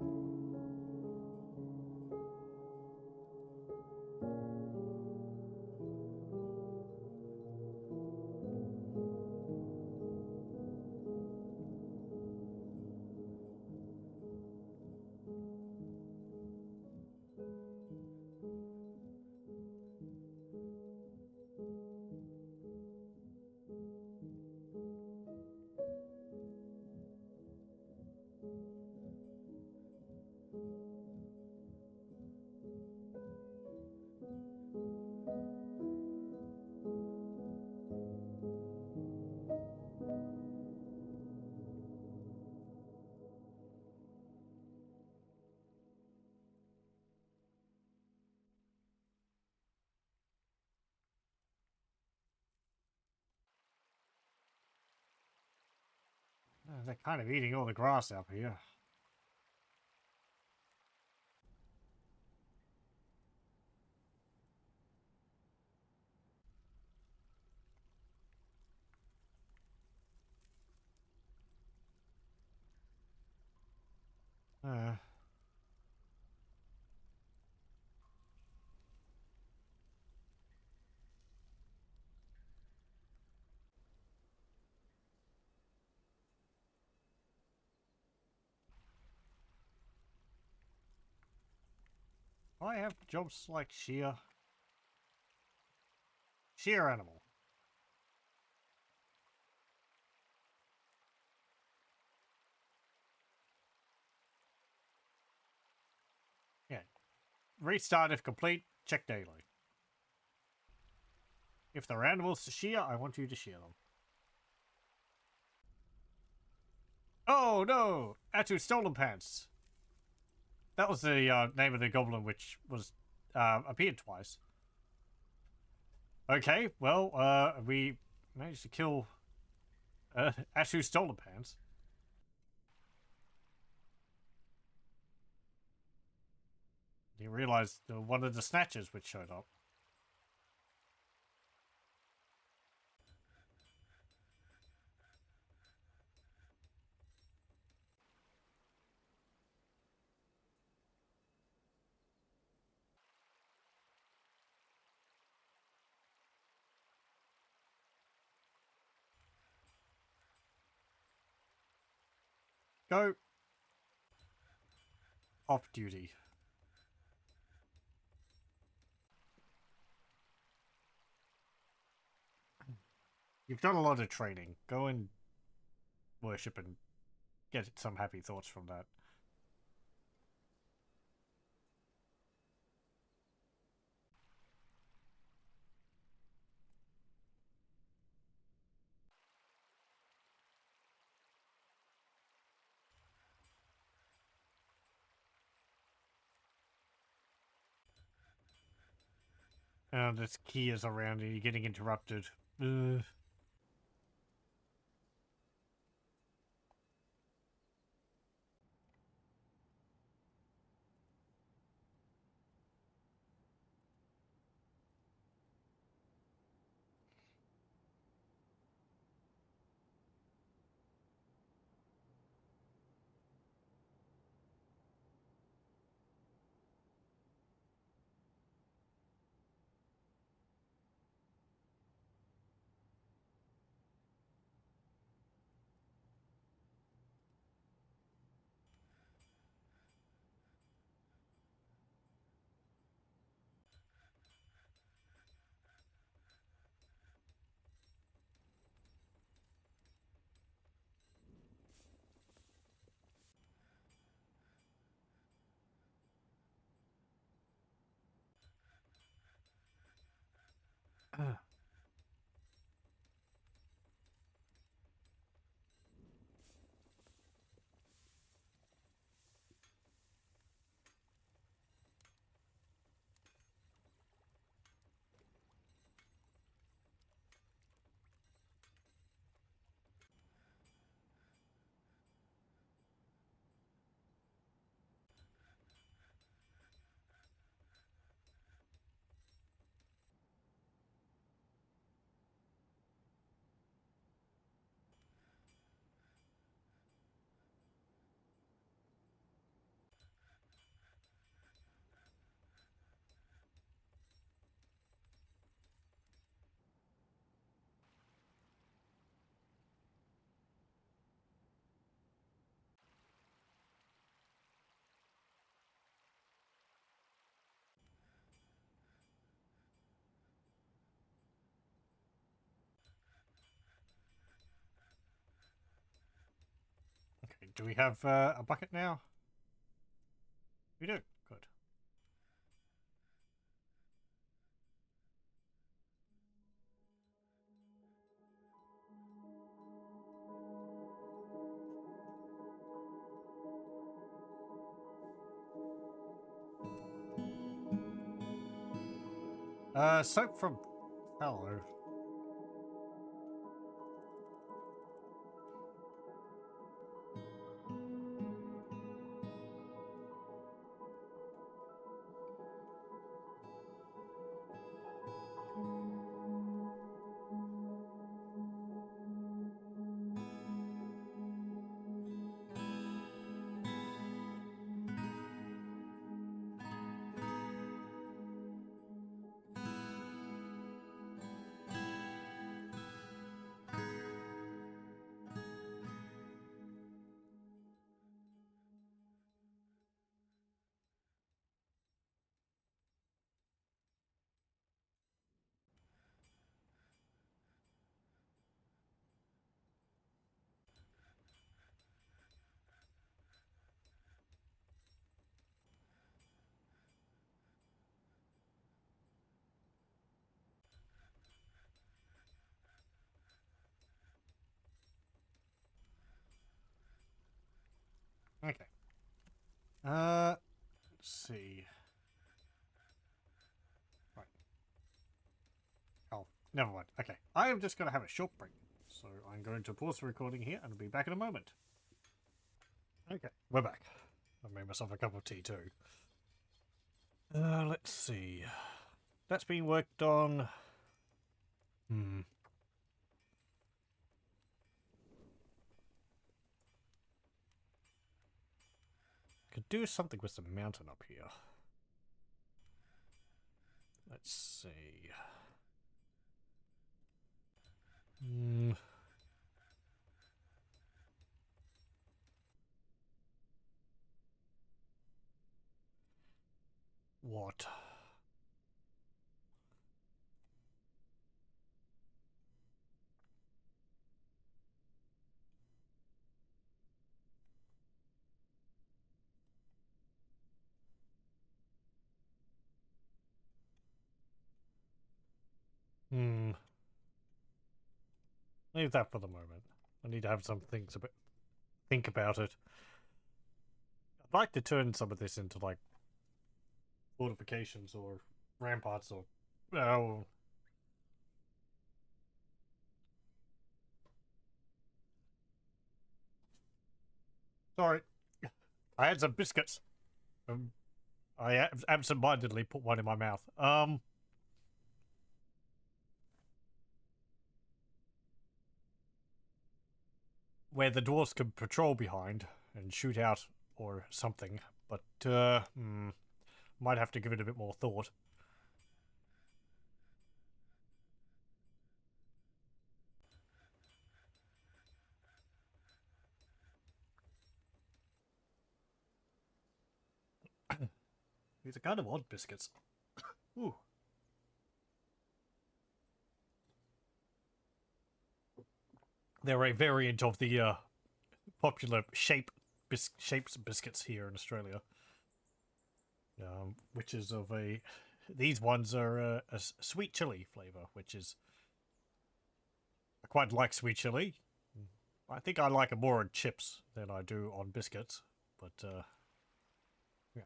[SPEAKER 1] They're kind of eating all the grass up here. I have jobs like shear animal. Yeah. Restart if complete. Check daily. If there are animals to shear, I want you to shear them. Oh no! Atu Stolen Pants! That was the name of the goblin which was appeared twice. Okay, well, we managed to kill Atu Stolen Pants. You realize one of the snatchers which showed up. Go. Off duty. You've done a lot of training. Go and worship and get some happy thoughts from that. And this key is around and you're getting interrupted. Ugh. Okay, do we have a bucket now? We do. Good. Soap from tallow. Let's see. Right. Oh, never mind. Okay. I am just going to have a short break. So I'm going to pause the recording here and I'll be back in a moment. Okay, we're back. I made myself a cup of tea too. Let's see. That's being worked on. Could do something with the mountain up here. Let's see. What? Leave that for the moment. I need to have some things a bit. Think about it. I'd like to turn some of this into like fortifications or ramparts or. Oh. Sorry. I had some biscuits. I absentmindedly put one in my mouth. Where the dwarves can patrol behind and shoot out or something, but might have to give it a bit more thought. These are kind of odd biscuits. Ooh. They're a variant of the popular shapes biscuits here in Australia. Which is of a... These ones are a sweet chili flavour, which is... I quite like sweet chili. I think I like it more on chips than I do on biscuits, but yeah.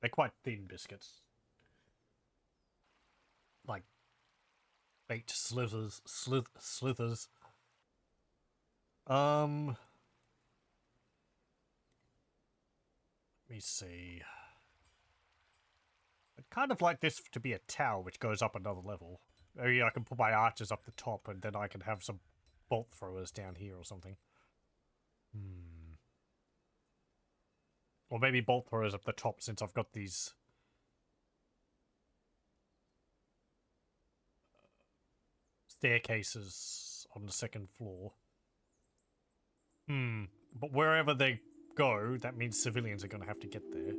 [SPEAKER 1] They're quite thin biscuits. Like baked slithers. Let me see. I'd kind of like this to be a tower which goes up another level. Maybe I can put my archers up the top and then I can have some bolt throwers down here or something. Or maybe bolt throwers up the top since I've got these staircases on the second floor. But wherever they go, that means civilians are going to have to get there.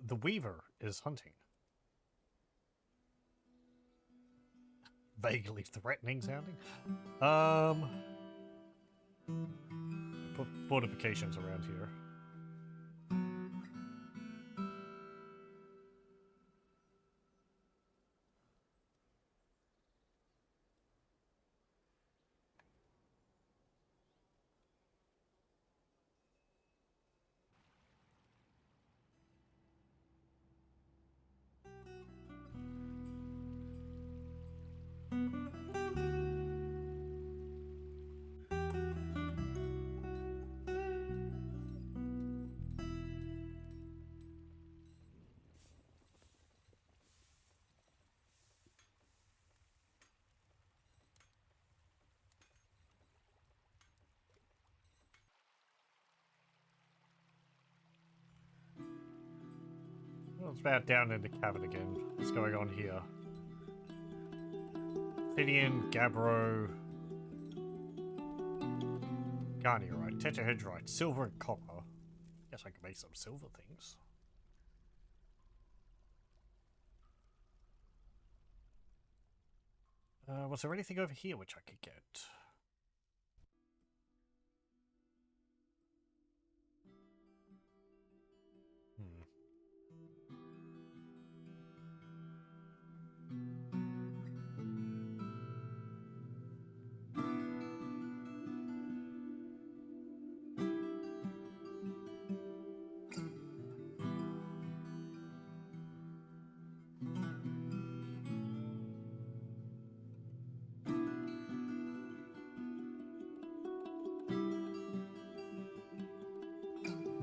[SPEAKER 1] The Weaver is hunting. Vaguely threatening sounding. Put fortifications around here. Well, it's about down in the cavern again. What's going on here? Obsidian, Gabbro, Garnierite, Tetrahedrite, silver and copper. Guess I can make some silver things. Was there anything over here which I could get?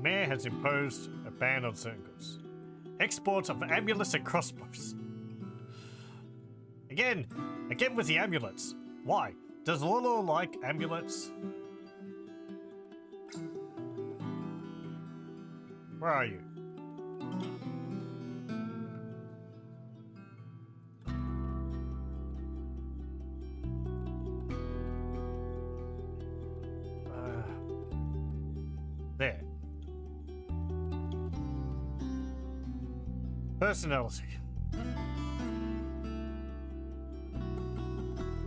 [SPEAKER 1] Mayor has imposed a ban on certain goods. Export of amulets and crossbows. Again with the amulets. Why? Does Lolo like amulets? Where are you? There. Personality.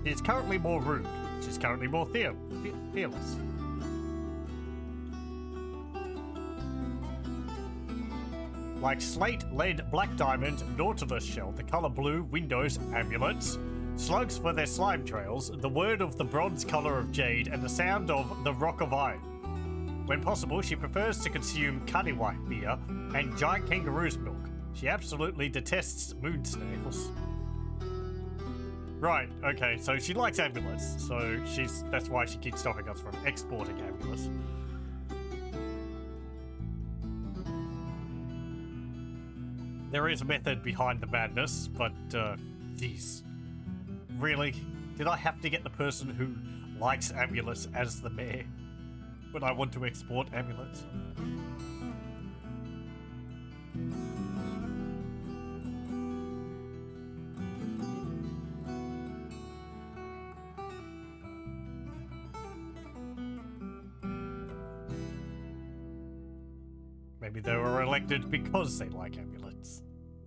[SPEAKER 1] She's currently more rude. She's currently more fearless. Like slate, lead, black diamond, nautilus shell, the color blue, windows, amulets, slugs for their slime trails, the word of the bronze color of jade, and the sound of the rock of iron. When possible, she prefers to consume Kaniwai beer and giant kangaroo's milk. She absolutely detests moon snails. Right, okay, so she likes amulets, so that's why she keeps stopping us from exporting amulets. There is a method behind the madness, but, geez. Really? Did I have to get the person who likes amulets as the mayor when I want to export amulets? Maybe they were elected because they like amulets.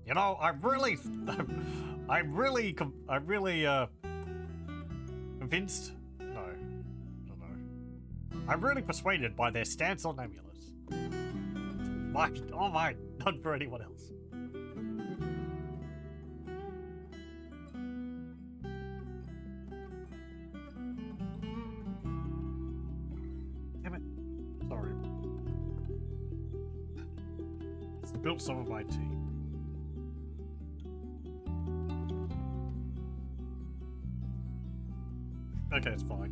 [SPEAKER 1] You know, I'm really convinced. No, I don't know. I'm really persuaded by their stance on amulets. Mine, oh mine, not for anyone else. Damn it! Sorry. Spilled some of my tea. Okay, it's fine.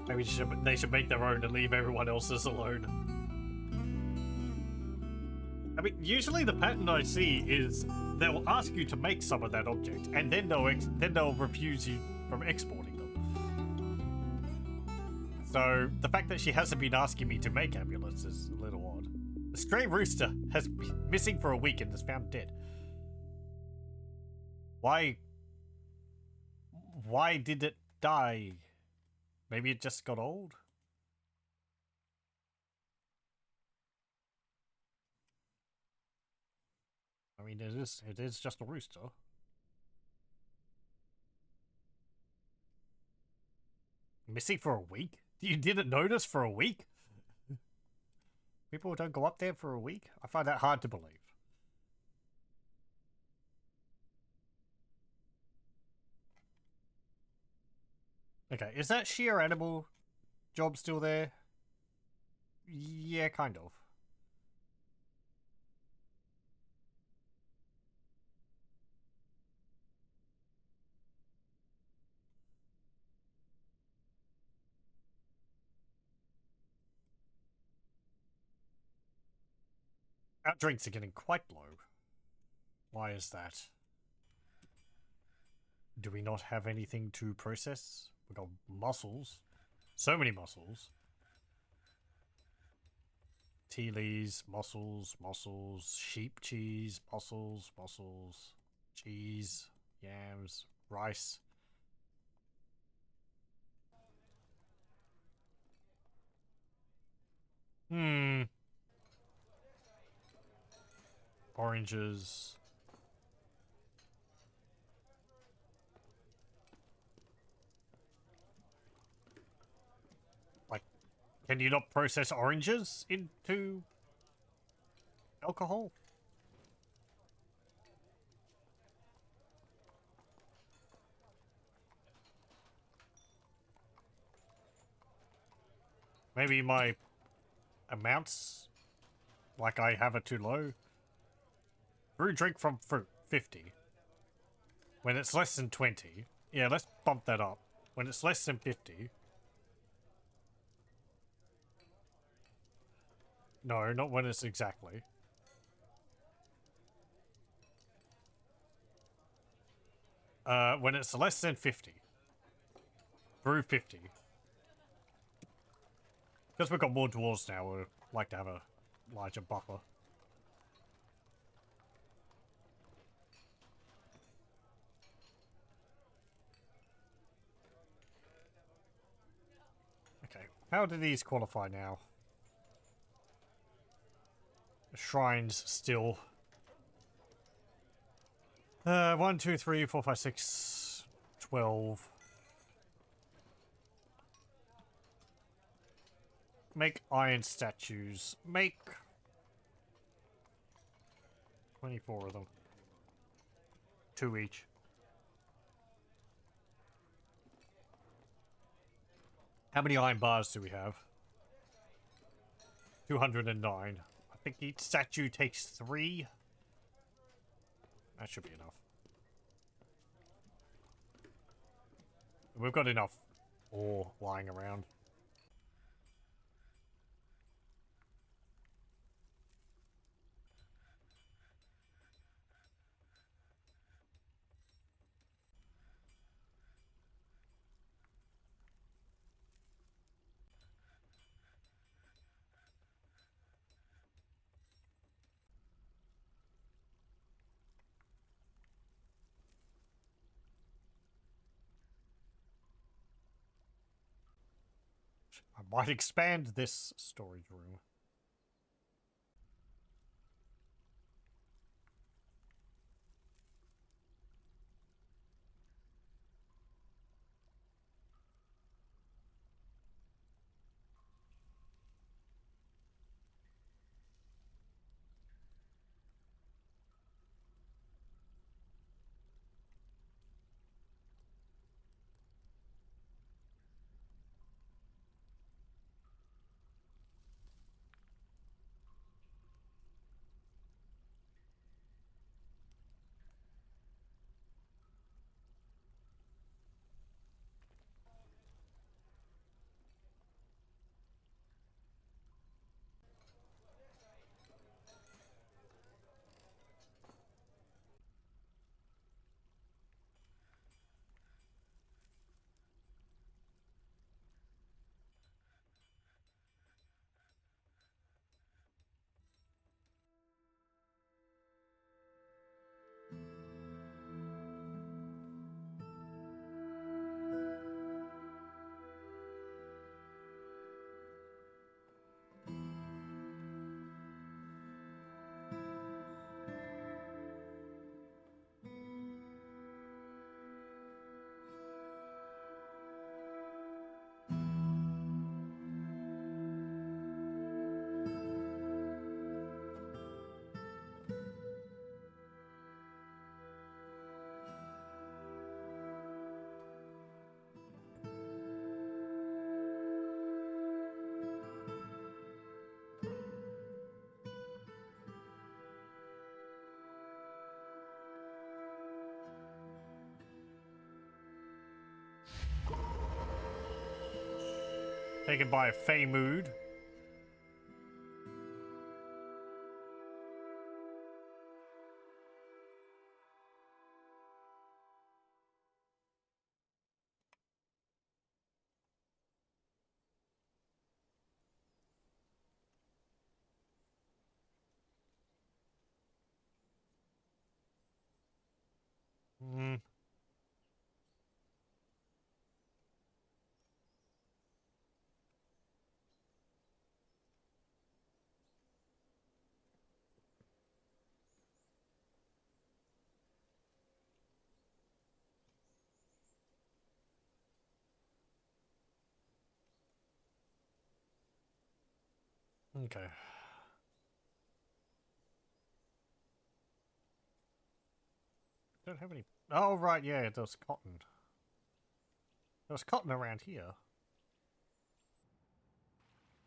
[SPEAKER 1] Maybe they should make their own and leave everyone else's alone. I mean, usually the pattern I see is they'll ask you to make some of that object, and then they'll refuse you from exporting them. So the fact that she hasn't been asking me to make amulets is a little odd. A stray rooster has been missing for a week and is found dead. Why did it die? Maybe it just got old? I mean, it is just a rooster. Missing for a week? You didn't notice for a week? People don't go up there for a week? I find that hard to believe. Okay, is that sheer animal job still there? Yeah, kind of. Our drinks are getting quite low. Why is that? Do we not have anything to process? We got mussels. So many mussels. Tea leaves, mussels, sheep cheese, mussels, cheese, yams, rice. Oranges. Like, can you not process oranges into alcohol? Maybe my amounts, like I have it too low. Brew drink from fruit, 50. When it's less than 20. Yeah, let's bump that up. When it's less than 50. No, not when it's exactly. When it's less than 50. Through 50. Because we've got more dwarves now, we'd like to have a larger buffer. Okay, how do these qualify now? Shrines still. 1, 2, 3, 4, 5, 6, 12. Make iron statues. Make 24 of them. 2 each. How many iron bars do we have? 209. I think each statue takes 3. That should be enough. We've got enough ore lying around. I might expand this storage room. Taken by a Fey Mood. Okay. Don't have any. Oh, right, yeah, there's cotton. There's cotton around here.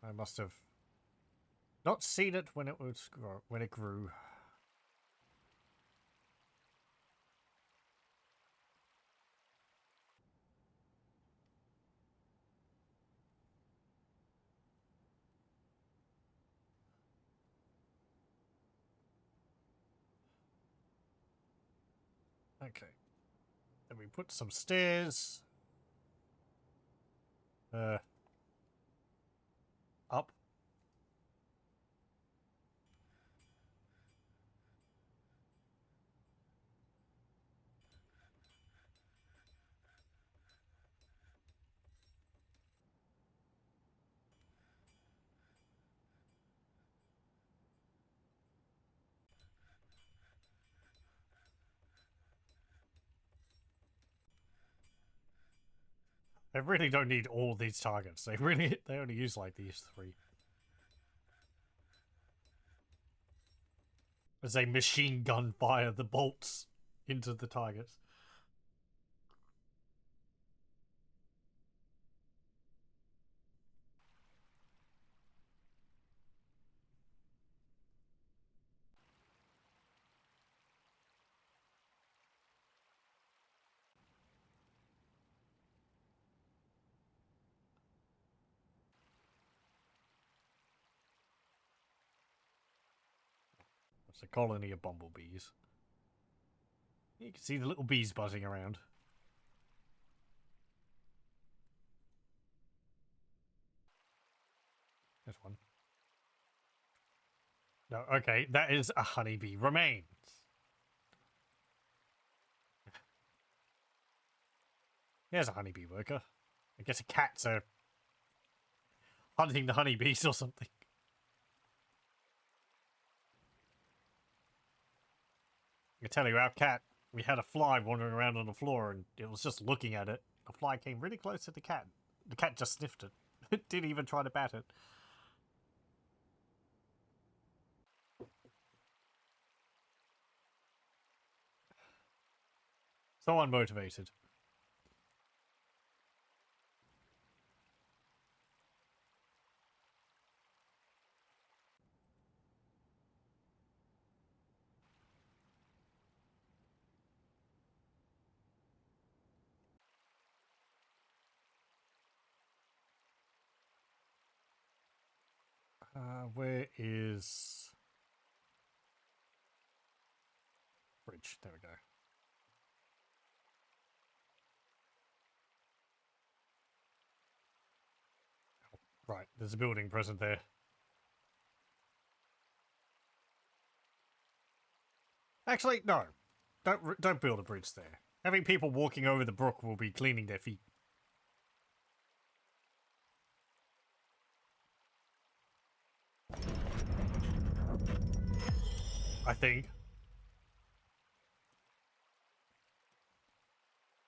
[SPEAKER 1] I must have not seen it when it was when it grew. Okay. Then we put some stairs. Up. They really don't need all these targets. They only use like these 3. As they machine gun fire the bolts into the targets. It's a colony of bumblebees. You can see the little bees buzzing around. There's one. No, okay, that is a honeybee remains. There's a honeybee worker. I guess a cat's hunting the honeybees or something. I tell you, our cat, we had a fly wandering around on the floor and it was just looking at it. The fly came really close to the cat. The cat just sniffed it. It didn't even try to bat it. So unmotivated. Where is... Bridge, there we go. Right, there's a building present there. Actually, no. Don't build a bridge there. Having people walking over the brook will be cleaning their feet. I think.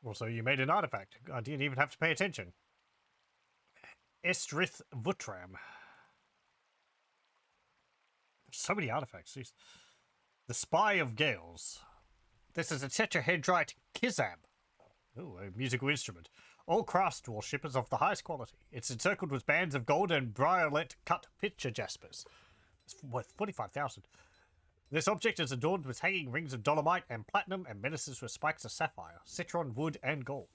[SPEAKER 1] Also, you made an artifact. I didn't even have to pay attention. Estrith Vutram. So many artifacts. Jeez. The Spy of Gales. This is a tetrahedrite kizab. Oh, a musical instrument. All crafts worship is of the highest quality. It's encircled with bands of gold and briarlet cut picture jaspers. It's worth 45,000. This object is adorned with hanging rings of dolomite and platinum and menaces with spikes of sapphire, citron, wood, and gold.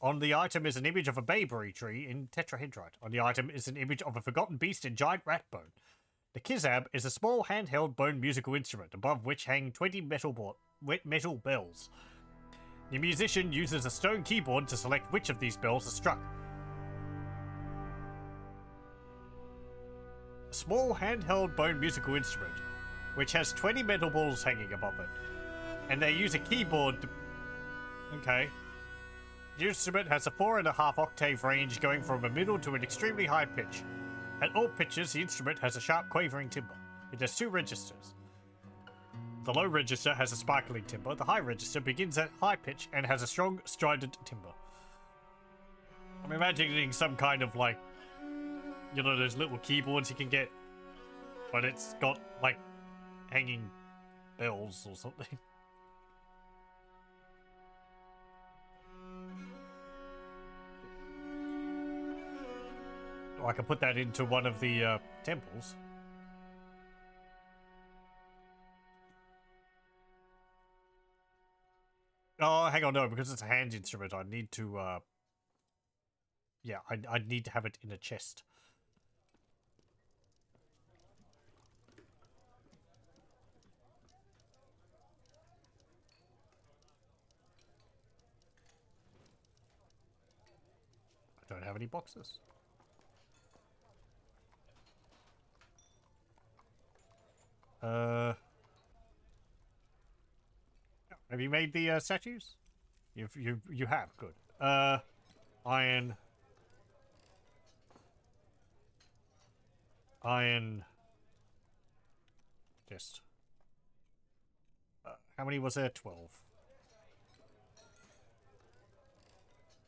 [SPEAKER 1] On the item is an image of a bayberry tree in tetrahedrite. On the item is an image of a forgotten beast in giant rat bone. The kizab is a small handheld bone musical instrument, above which hang 20 metal bells. The musician uses a stone keyboard to select which of these bells are struck. A small handheld bone musical instrument, which has 20 metal balls hanging above it. And they use a keyboard to... Okay. The instrument has a 4.5 octave range going from a middle to an extremely high pitch. At all pitches, the instrument has a sharp quavering timbre. It has 2 registers. The low register has a sparkling timbre. The high register begins at high pitch and has a strong, strident timbre. I'm imagining some kind of, like, you know, those little keyboards you can get, but it's got, like, hanging bells or something. Or I can put that into one of the temples. Oh, hang on, no, because it's a hand instrument, I need to, yeah, I'd need to have it in a chest. have any boxes. Have you made the statues? You have, good. Iron. Just. How many was there? 12.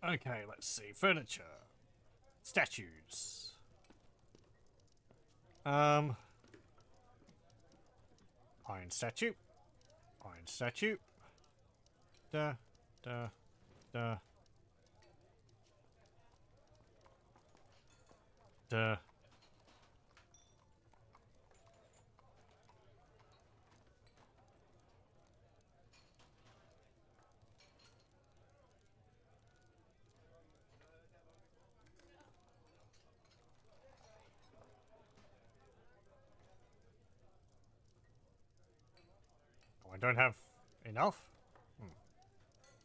[SPEAKER 1] Okay, let's see. Furniture. Statues. Iron statue. Iron statue. Da. Da. Da. Da. I don't have enough.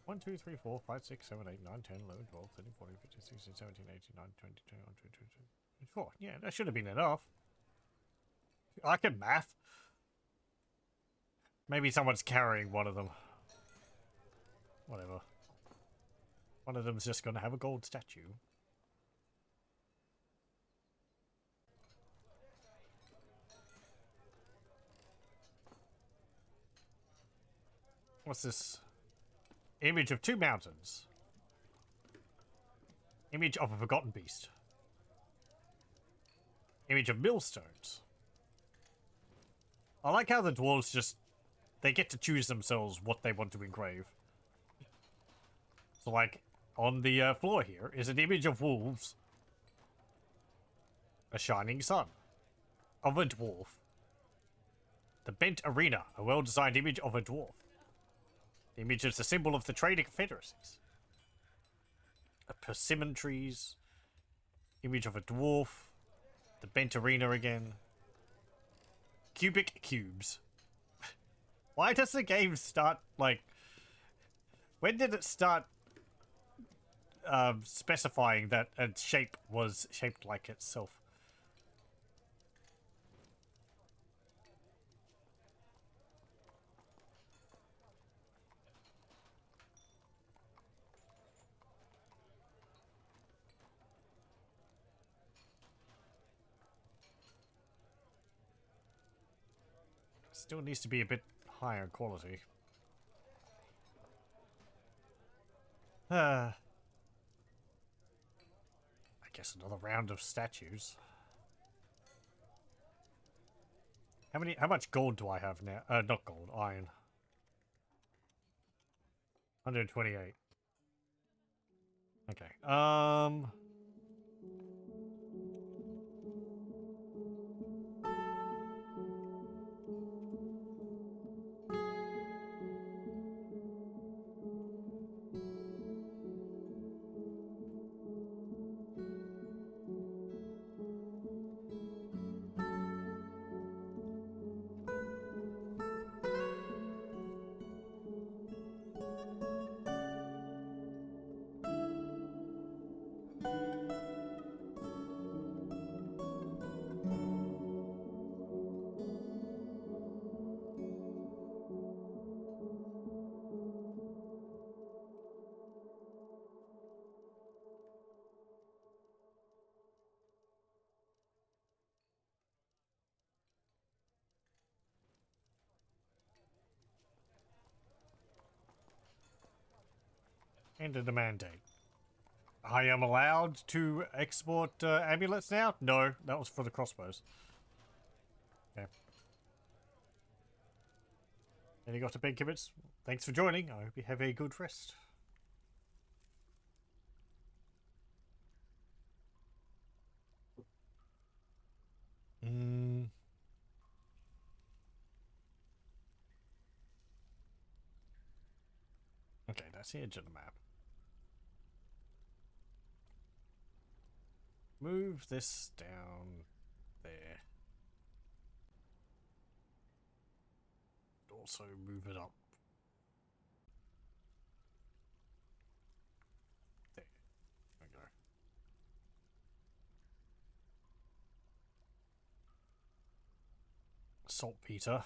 [SPEAKER 1] 1, 2, 3, 4, 5, 6, 7, 8, 9, 10, 11, 12, 13, 14, 15, 16, 17, 18, 19, 20, 21, 22, 23, 24. Yeah, that should have been enough. I can math. Maybe someone's carrying one of them. Whatever. One of them's just gonna have a gold statue. What's this? Image of 2 mountains. Image of a forgotten beast. Image of millstones. I like how the dwarves just... they get to choose themselves what they want to engrave. So, like, on the floor here is an image of wolves. A shining sun. Of a dwarf. The bent arena, a well-designed image of a dwarf. The image is the symbol of the trading confederacies. Persimmon trees. Image of a dwarf. The bent arena again. Cubic cubes. Why does the game start, like... when did it start specifying that a shape was shaped like itself? Still needs to be a bit higher quality. I guess another round of statues. How much gold do I have now? Not gold, iron. 128. Okay. Ended the mandate. I am allowed to export amulets now? No, that was for the crossbows. Okay. And you got to big gibbets. Thanks for joining. I hope you have a good rest. Okay, that's the edge of the map. Move this down there. Also move it up. There we go. saltpeter.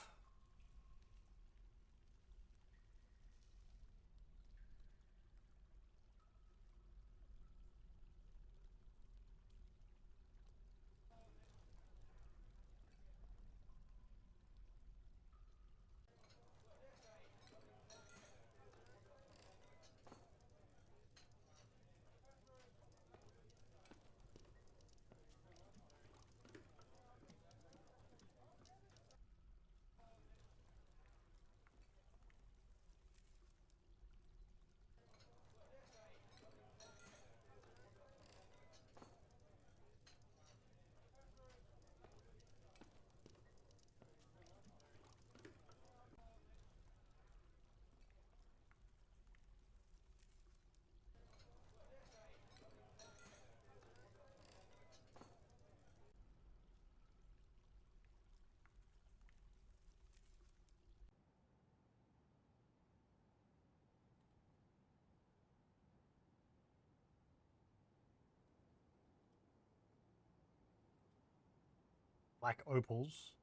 [SPEAKER 1] Black opals.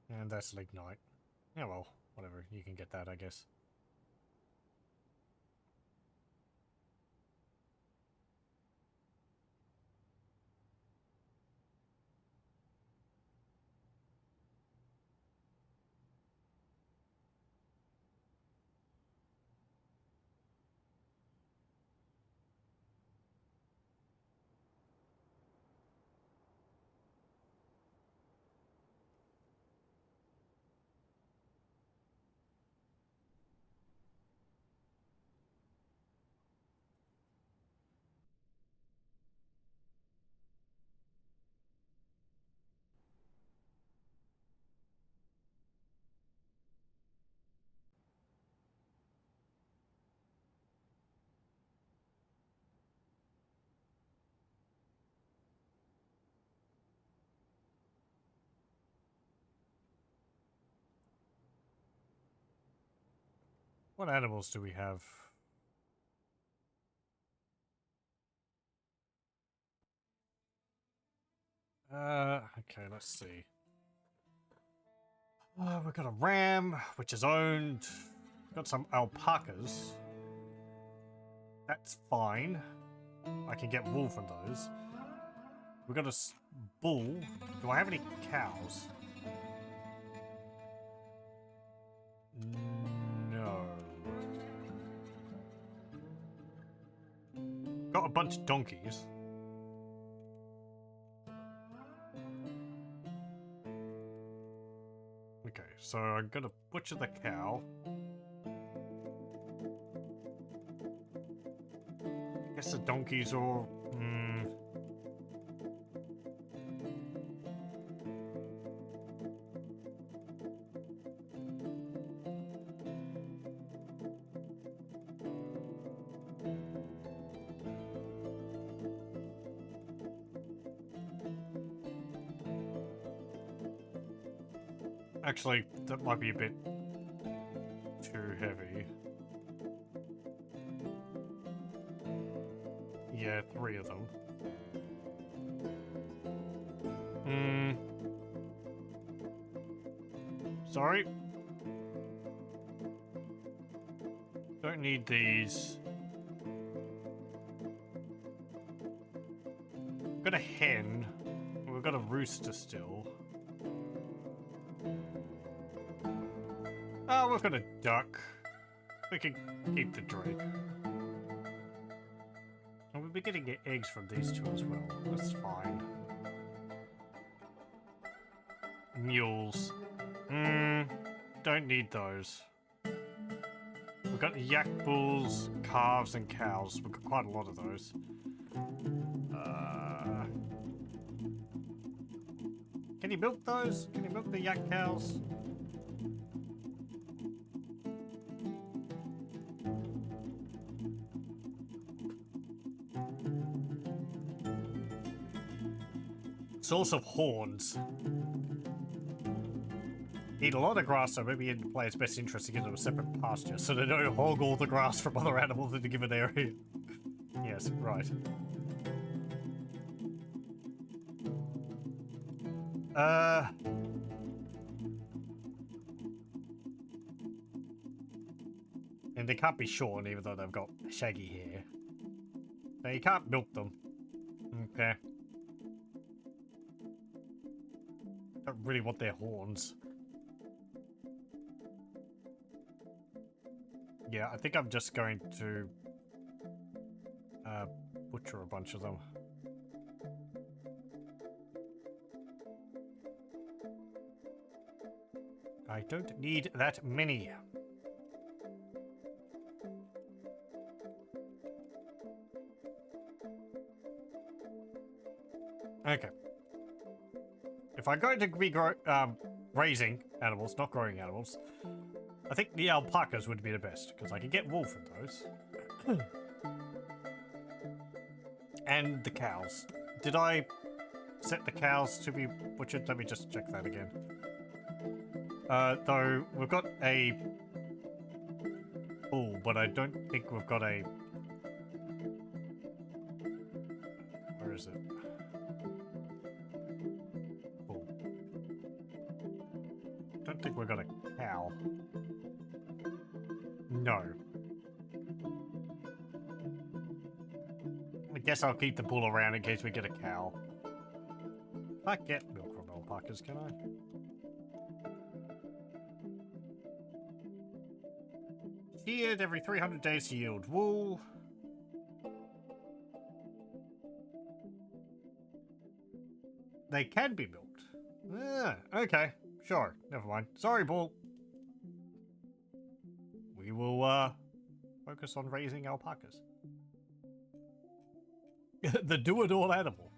[SPEAKER 1] And that's lignite. Yeah, well, whatever. You can get that, I guess. What animals do we have? Okay, let's see. We've got a ram, which is owned. We've got some alpacas. That's fine. I can get wool from those. We've got a bull. Do I have any cows? No. Got a bunch of donkeys. Okay, so I'm gonna butcher the cow. I guess the donkeys are... Actually, that might be a bit too heavy. Yeah, 3 of them. Sorry. Don't need these. We've got a hen. We've got a rooster still. Oh, we've got a duck. We can keep the drake. And we'll be getting the eggs from these two as well. That's fine. Mules. Don't need those. We've got yak bulls, calves, and cows. We've got quite a lot of those. Can you milk those? Can you milk the yak cows? Source of horns. Eat a lot of grass, so maybe in the player's best interest to give them a separate pasture, so they don't hog all the grass from other animals in a given area. Yes, right. mean, they can't be shorn even though they've got shaggy hair. So you can't milk them. Okay. Don't really want their horns. Yeah, I think I'm just going to butcher a bunch of them. I don't need that many. Okay. If I'm going to be raising animals, not growing animals, I think the alpacas would be the best, because I can get wool from those. And the cows. Did I set the cows to be butchered? Let me just check that again. Though we've got a bull, but I don't think we've got a... Where is it? Bull. Don't think we've got a cow. No. I guess I'll keep the bull around in case we get a cow. I can't get milk from alpacas, can I? Sheared every 300 days to yield wool. They can be milked. Ah, okay. Sure. Never mind. Sorry, bull. We will, focus on raising alpacas. The do-it-all animal.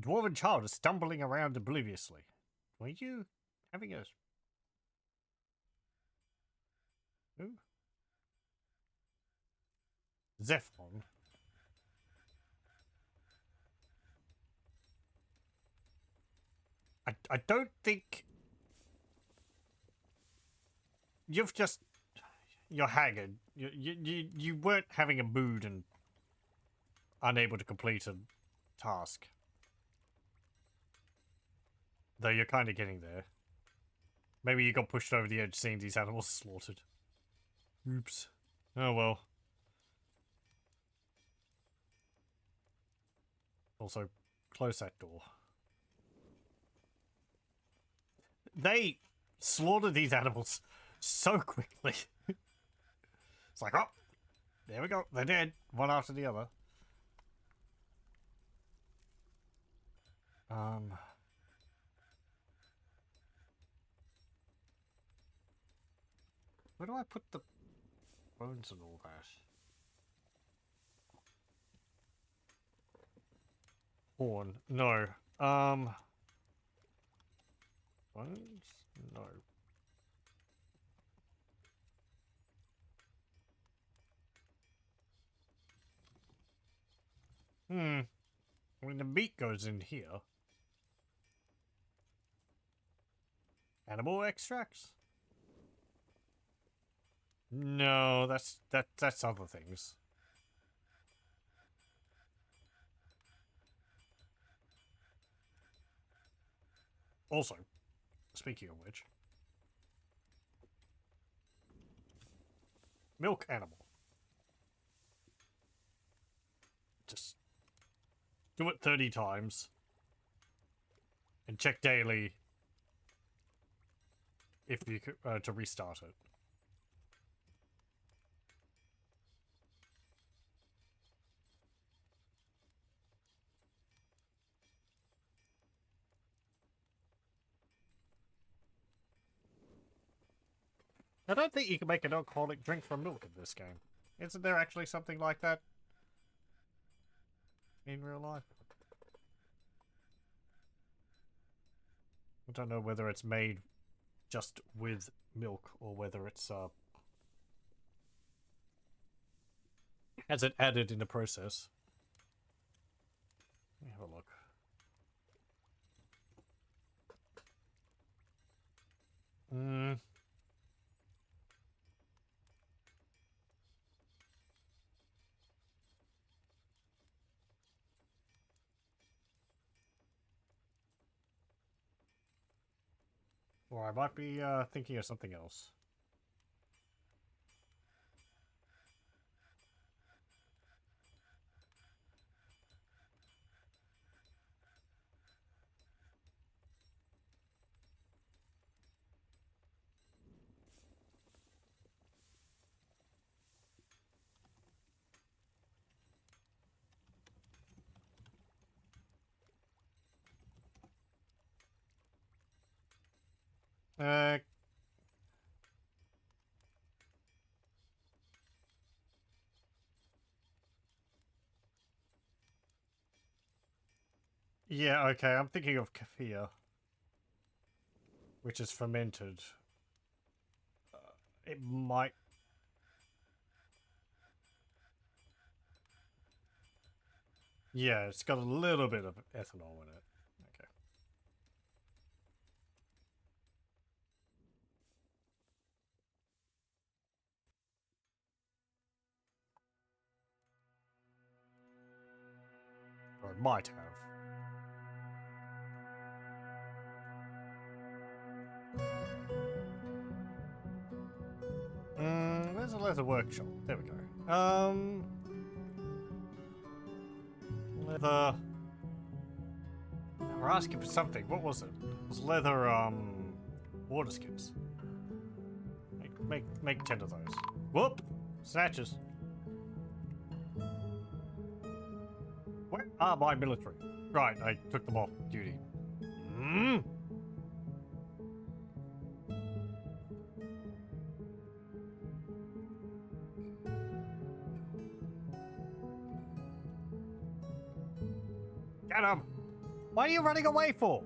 [SPEAKER 1] Dwarven child is stumbling around obliviously. Were you having a... Who? Zephon. I don't think... You've just... You're haggard. You weren't having a mood and unable to complete a task. Though you're kind of getting there. Maybe you got pushed over the edge seeing these animals slaughtered. Oops. Oh well. Also, close that door. They slaughter these animals so quickly. It's like, oh, there we go. They're dead. One after the other. Where do I put the bones and all that? Horn. No. Bones? No. When the meat goes in here. Animal extracts? No, that's other things. Also, speaking of which, milk animal. Just do it 30 times and check daily if you could, to restart it. I don't think you can make an alcoholic drink from milk in this game. Isn't there actually something like that in real life? I don't know whether it's made just with milk or whether it's Has it added in the process? Let me have a look. Or I might be thinking of something else. Uh, yeah, okay, I'm thinking of kefir, which is fermented. It might... Yeah, it's got a little bit of ethanol in it. Okay. Or it might have. Where's the leather workshop? There we go. Leather... We're asking for something. What was it? It was leather, water skins. Make 10 of those. Whoop! Snatches. Where are my military? Right, I took them off duty. Get him! What are you running away for?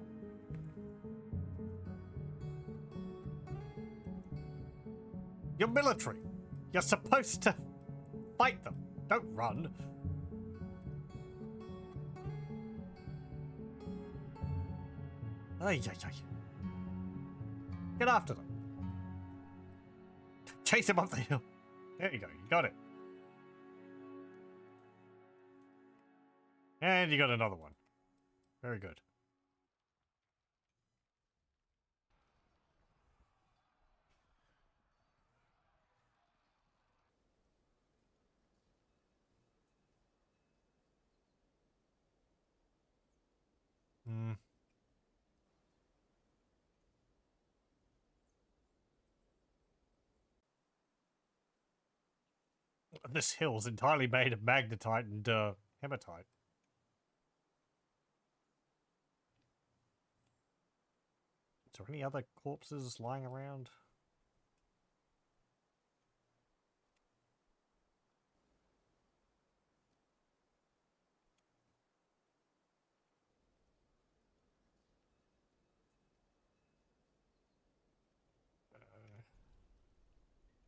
[SPEAKER 1] You're military. You're supposed to fight them. Don't run. Ay, ay, ay. Get after them. Chase him up the hill. There you go. You got it. And you got another one. Very good. This hill's entirely made of magnetite and hematite. Is there any other corpses lying around?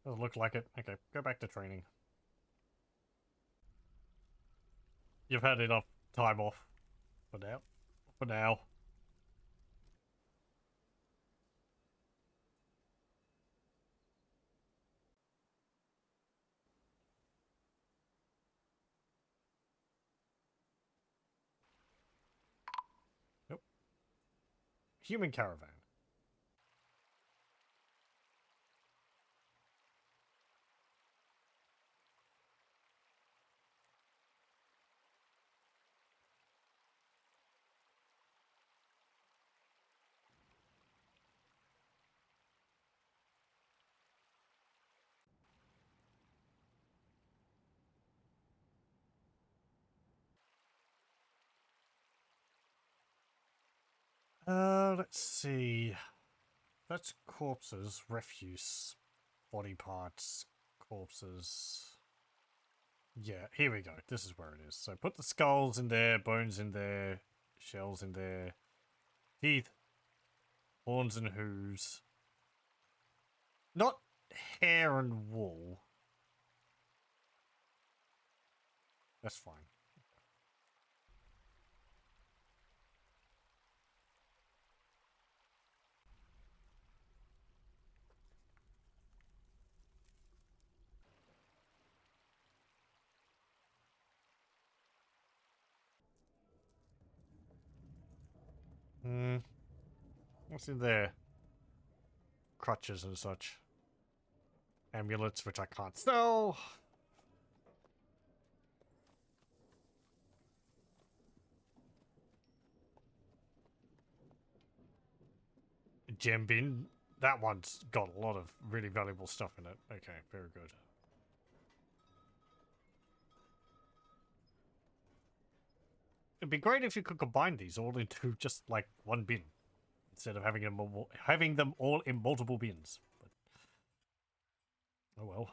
[SPEAKER 1] Doesn't look like it. Okay, go back to training. You've had enough time off for now. For now. Nope. Human caravan. Let's see. That's corpses, refuse, body parts, corpses. Yeah, here we go. This is where it is. So put the skulls in there, bones in there, shells in there, teeth, horns and hooves. Not hair and wool. That's fine. Hmm. What's in there? Crutches and such. Amulets, which I can't sell. Gem bin. That one's got a lot of really valuable stuff in it. Okay, very good. It'd be great if you could combine these all into just like one bin instead of having them all in multiple bins. But oh well.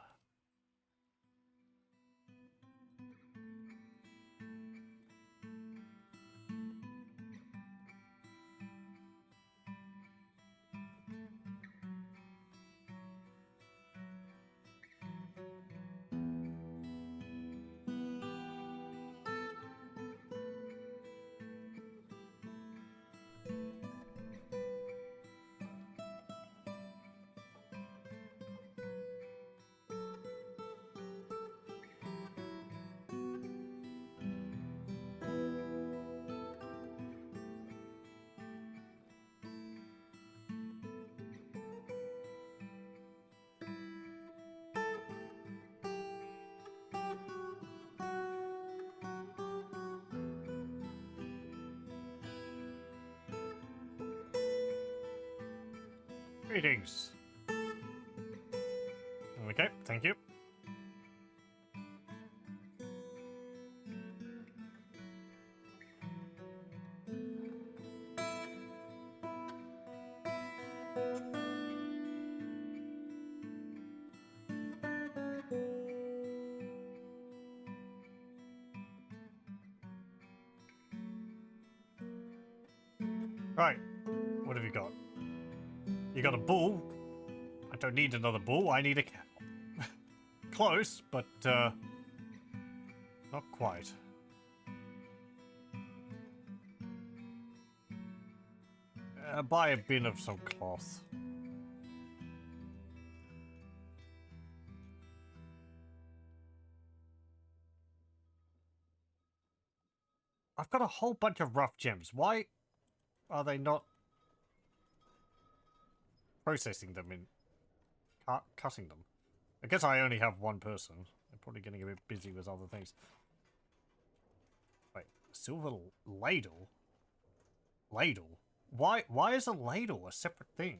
[SPEAKER 1] Greetings. Okay, thank you. Right, what have you got? You got a bull. I don't need another bull, I need a cow. Close, but not quite. Buy a bin of some cloth. I've got a whole bunch of rough gems. Why are they not processing them in cutting them? I guess I only have one person. They're probably getting a bit busy with other things. Wait, silver ladle? Ladle? Why is a ladle a separate thing?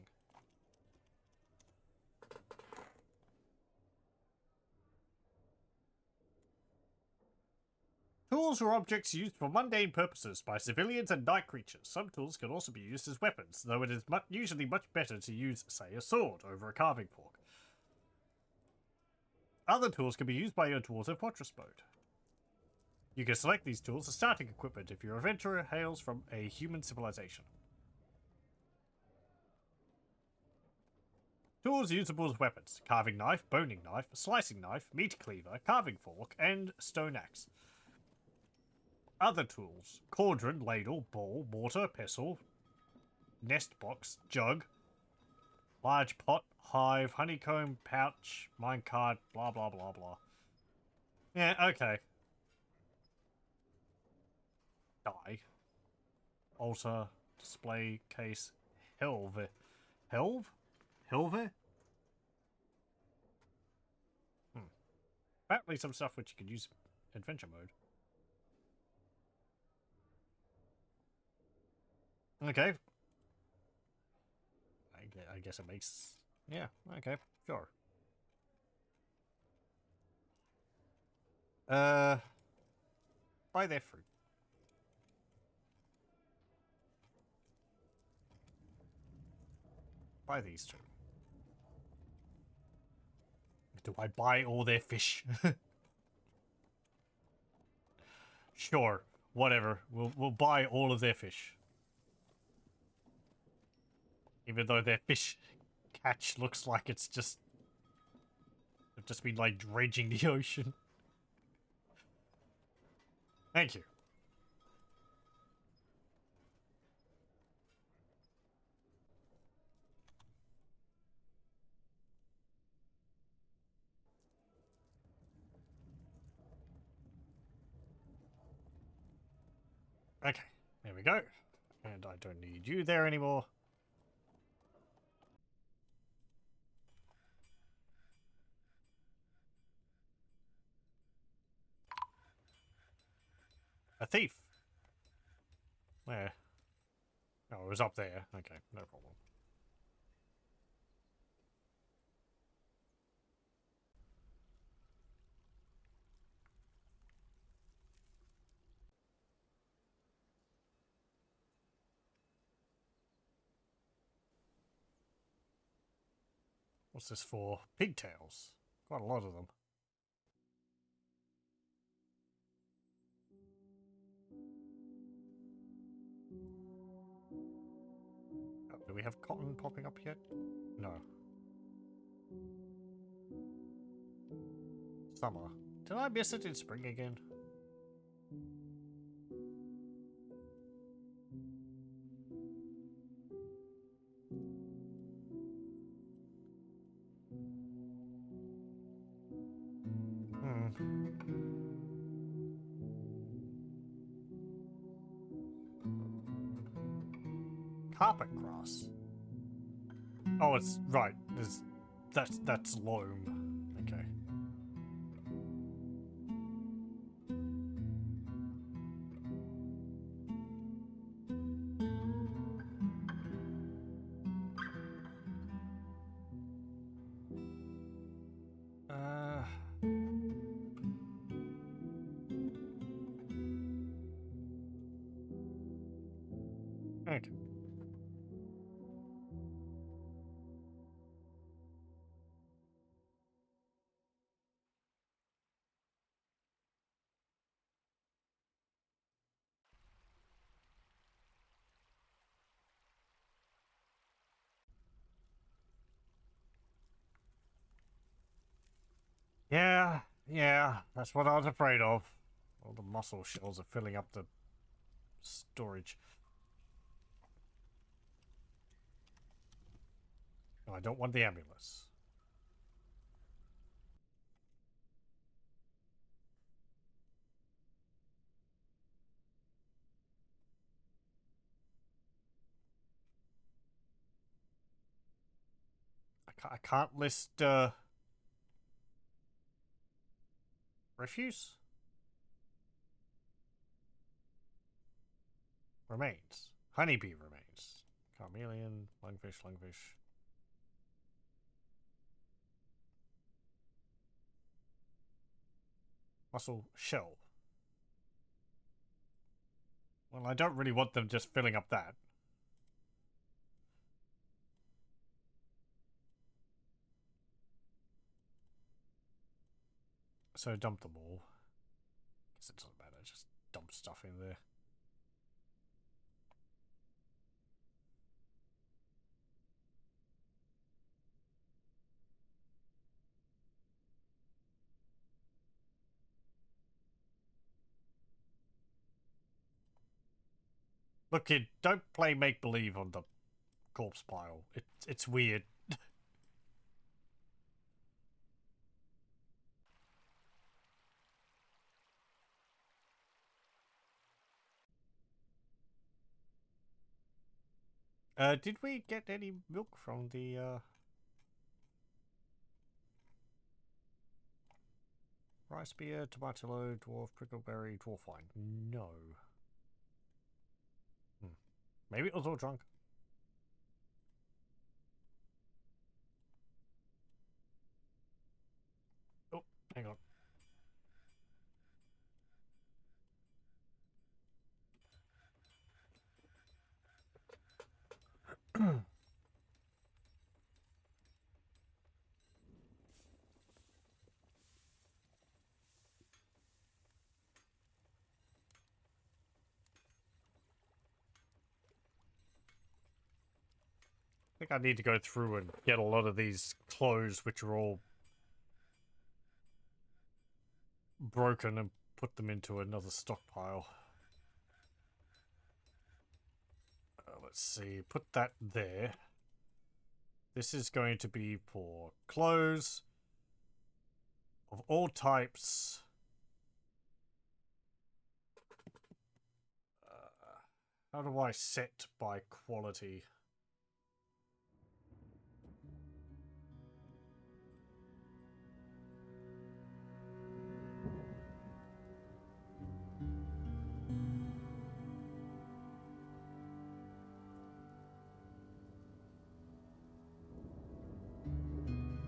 [SPEAKER 1] Tools or objects used for mundane purposes by civilians and night creatures. Some tools can also be used as weapons, though it is usually much better to use, say, a sword over a carving fork. Other tools can be used by your Dwarf Fortress mode. You can select these tools as starting equipment if your adventurer hails from a human civilization. Tools usable as weapons: carving knife, boning knife, slicing knife, meat cleaver, carving fork, and stone axe. Other tools: cauldron, ladle, bowl, mortar, pestle, nest box, jug, large pot, hive, honeycomb, pouch, minecart, blah blah blah blah. Yeah, okay. Die. Altar, display case, helve. Helve? Helve? Apparently some stuff which you can use in adventure mode. Okay. I guess it makes... Yeah, okay, sure. Buy their fruit. Buy these two. Do I buy all their fish? Sure, whatever. We'll buy all of their fish. Even though their fish catch looks like it's just... They've just been, like, dredging the ocean. Thank you. Okay, there we go. And I don't need you there anymore. A thief. Where? Oh, it was up there. Okay, no problem. What's this for? Pigtails. Quite a lot of them. Oh, do we have cotton popping up yet? No. Summer. Did I miss it in spring again? Carpet grass. Oh, it's right. That's loam. Okay. Uh. Okay. Yeah, that's what I was afraid of. All the mussel shells are filling up the storage. No, I don't want the ambulance. I can't list refuse? Remains. Honeybee remains. Carmelian, lungfish. Mussel shell. Well, I don't really want them just filling up that. So dump them all. Guess it doesn't matter, just dump stuff in there. Look, kid, don't play make-believe on the corpse pile. It's weird. Did we get any milk from the, rice beer, tomatillo, dwarf, prickleberry, dwarf wine? No. Maybe it was all drunk. Oh, hang on. I think I need to go through and get a lot of these clothes, which are all broken, and put them into another stockpile. Let's see, put that there. This is going to be for clothes of all types. How do I set by quality?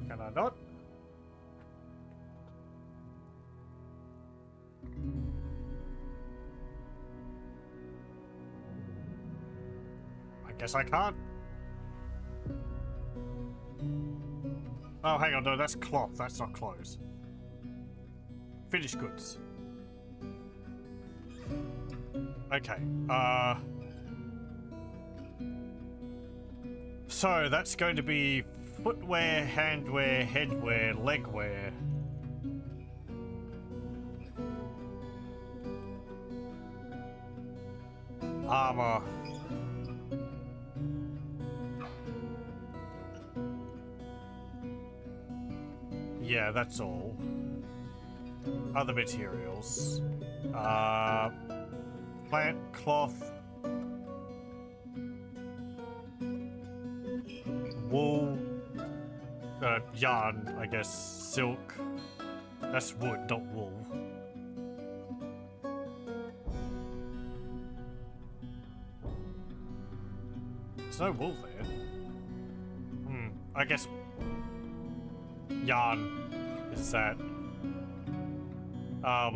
[SPEAKER 1] Can I not? I guess I can't. Oh, hang on, no, that's cloth, that's not clothes. Finished goods. Okay, so that's going to be footwear, handwear, headwear, legwear. Armor. Yeah, that's all. Other materials. Plant, cloth. Wool. Yarn, I guess. Silk. That's wood, not wool. There's no wool there. I guess yarn is that. I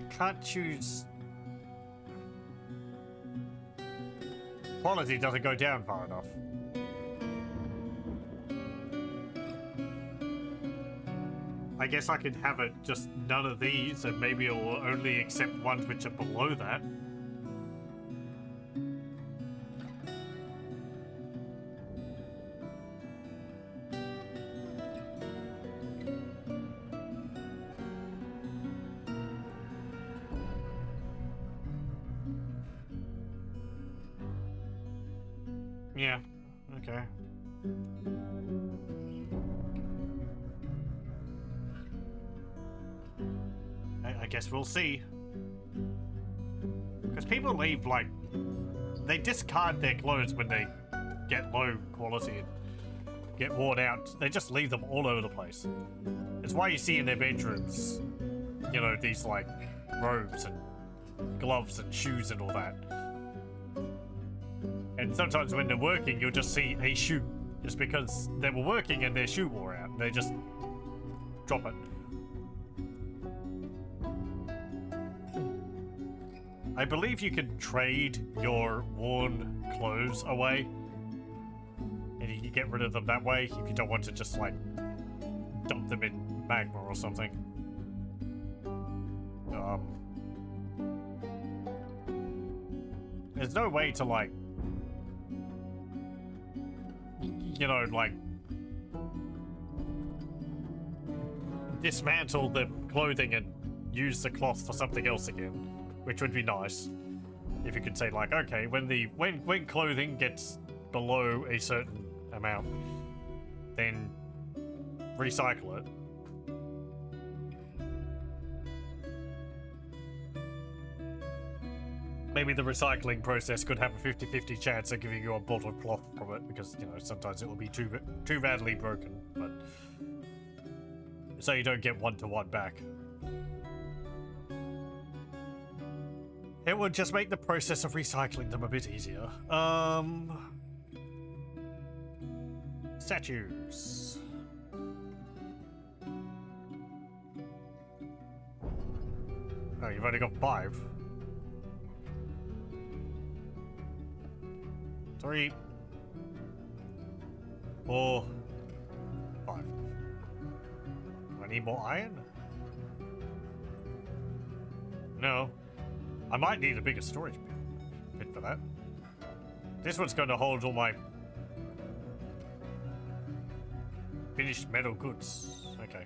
[SPEAKER 1] can't choose. Quality doesn't go down far enough. I guess I could have it just none of these, and maybe it will only accept ones which are below that. Yeah, okay. I guess we'll see. Because people leave, like, they discard their clothes when they get low quality and get worn out. They just leave them all over the place. It's why you see in their bedrooms, you know, these, like, robes and gloves and shoes and all that. And sometimes when they're working, you'll just see a shoe. Just because they were working and their shoe wore out. They just drop it. I believe you can trade your worn clothes away. And you can get rid of them that way if you don't want to just, like, dump them in magma or something. There's no way to, like, you know, like, dismantle the clothing and use the cloth for something else again, which would be nice if you could say, like, okay, when clothing gets below a certain amount, then recycle it. Maybe the recycling process could have a 50-50 chance of giving you a bolt of cloth from it, because, you know, sometimes it will be too badly broken, but so you don't get one-to-one back. It would just make the process of recycling them a bit easier. Statues. Oh, you've only got 5. 3, 4, 5. Do I need more iron? No. I might need a bigger storage bit for that. This one's going to hold all my Finished metal goods. Okay.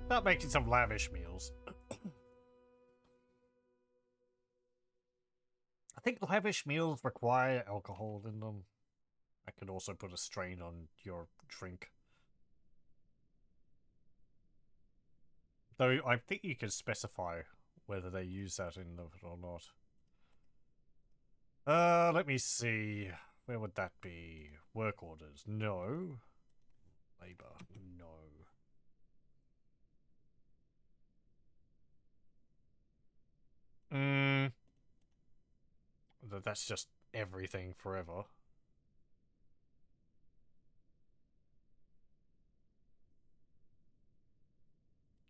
[SPEAKER 1] Start making some lavish meals. I think lavish meals require alcohol in them. That could also put a strain on your drink. Though I think you can specify whether they use that in it or not. Let me see. Where would that be? Work orders? No. Labor? No. That's just everything forever.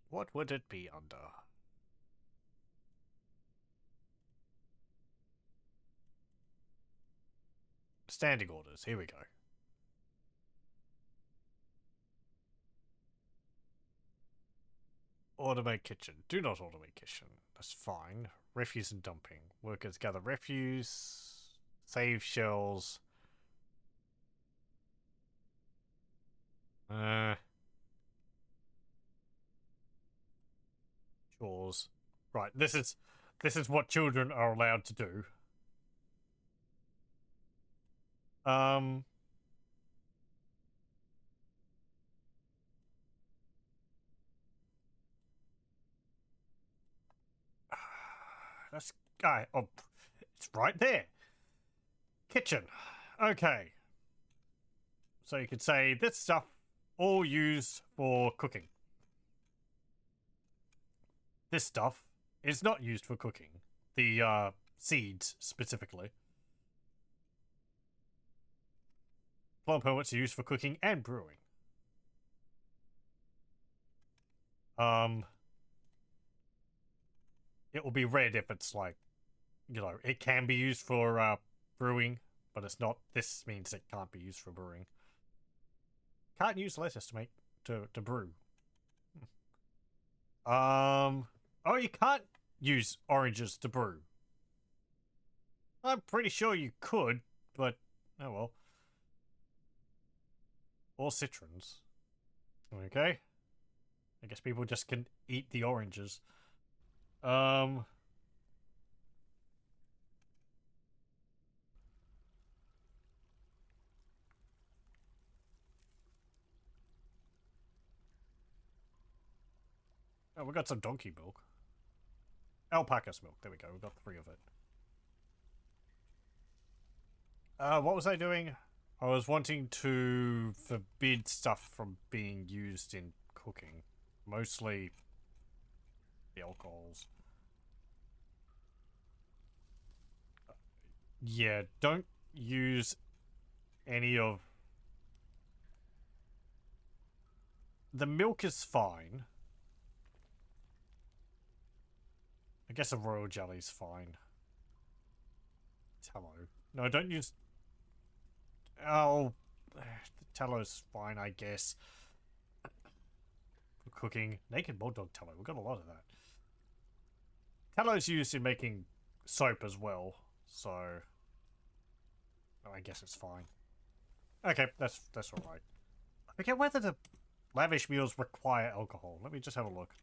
[SPEAKER 1] What would it be under? Standing orders. Here we go. Automate kitchen. Do not automate kitchen. That's fine. Refuse and dumping. Workers gather refuse. Save shells. Chores. Right, this is what children are allowed to do. That's guy. Oh, it's right there. Kitchen. Okay. So you could say this stuff all used for cooking. This stuff is not used for cooking. The seeds specifically. Flour pellets are used for cooking and brewing. It will be red if it's like, you know, it can be used for brewing, but it's not. This means it can't be used for brewing. Can't use lettuce to make to brew. Oh, you can't use oranges to brew. I'm pretty sure you could, but oh well. Or citrons. Okay. I guess people just can eat the oranges. Oh, we got some donkey milk. Alpaca's milk. There we go. We got 3 of it. What was I doing? I was wanting to forbid stuff from being used in cooking. Mostly the alcohols. Yeah, don't use any of... The milk is fine. I guess a royal jelly's fine. Tallow. No, don't use... Oh, the tallow's fine, I guess. For cooking. Naked bulldog tallow. We've got a lot of that. Tallow's used in making soap as well, so... I guess it's fine. Okay, that's alright. I forget whether the lavish meals require alcohol. Let me just have a look.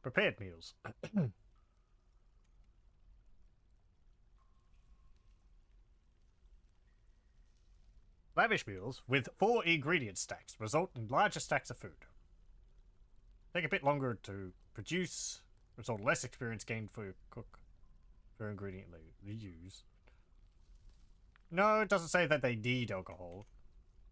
[SPEAKER 1] Prepared meals. Lavish meals with 4 ingredient stacks result in larger stacks of food. Take a bit longer to produce, result in less experience gained for your cook per ingredient they use. No, it doesn't say that they need alcohol.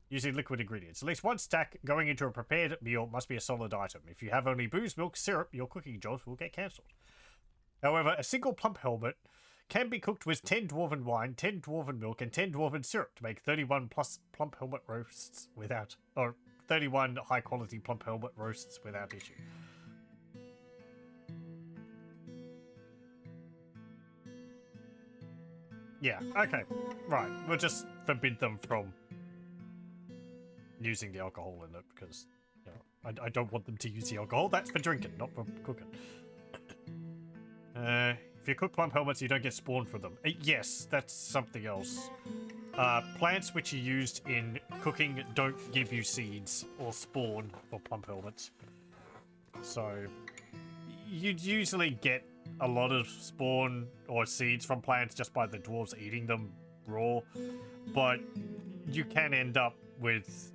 [SPEAKER 1] Using liquid ingredients. At least one stack going into a prepared meal must be a solid item. If you have only booze, milk, syrup, your cooking jobs will get cancelled. However, a single plump helmet can be cooked with 10 dwarven wine, 10 dwarven milk, and 10 dwarven syrup to make 31 plus plump helmet roasts without... or 31 high-quality plump helmet roasts without issue. Yeah, okay. Right, we'll just forbid them from using the alcohol in it because, you know, I don't want them to use the alcohol. That's for drinking, not for cooking. If you cook plump helmets, you don't get spawn for them. Yes, that's something else. Plants which are used in cooking don't give you seeds or spawn for plump helmets. So, you'd usually get a lot of spawn or seeds from plants just by the dwarves eating them raw, but you can end up with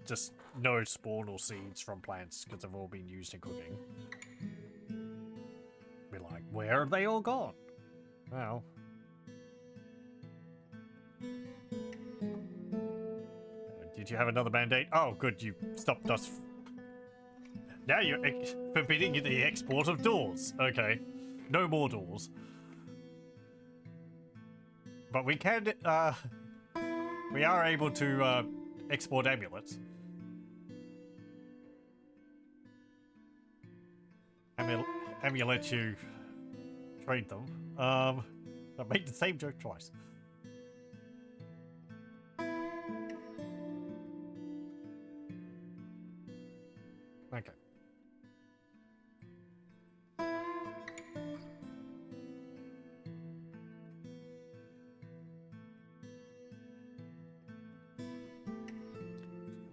[SPEAKER 1] just no spawn or seeds from plants because they've all been used in cooking. Be like, where have they all gone? Well, did you have another band-aid? Oh, good, you stopped us. Now you're forbidding the export of doors. Okay, no more doors. But we can, we are able to export amulets. Amulet, you trade them. I made the same joke twice. Okay.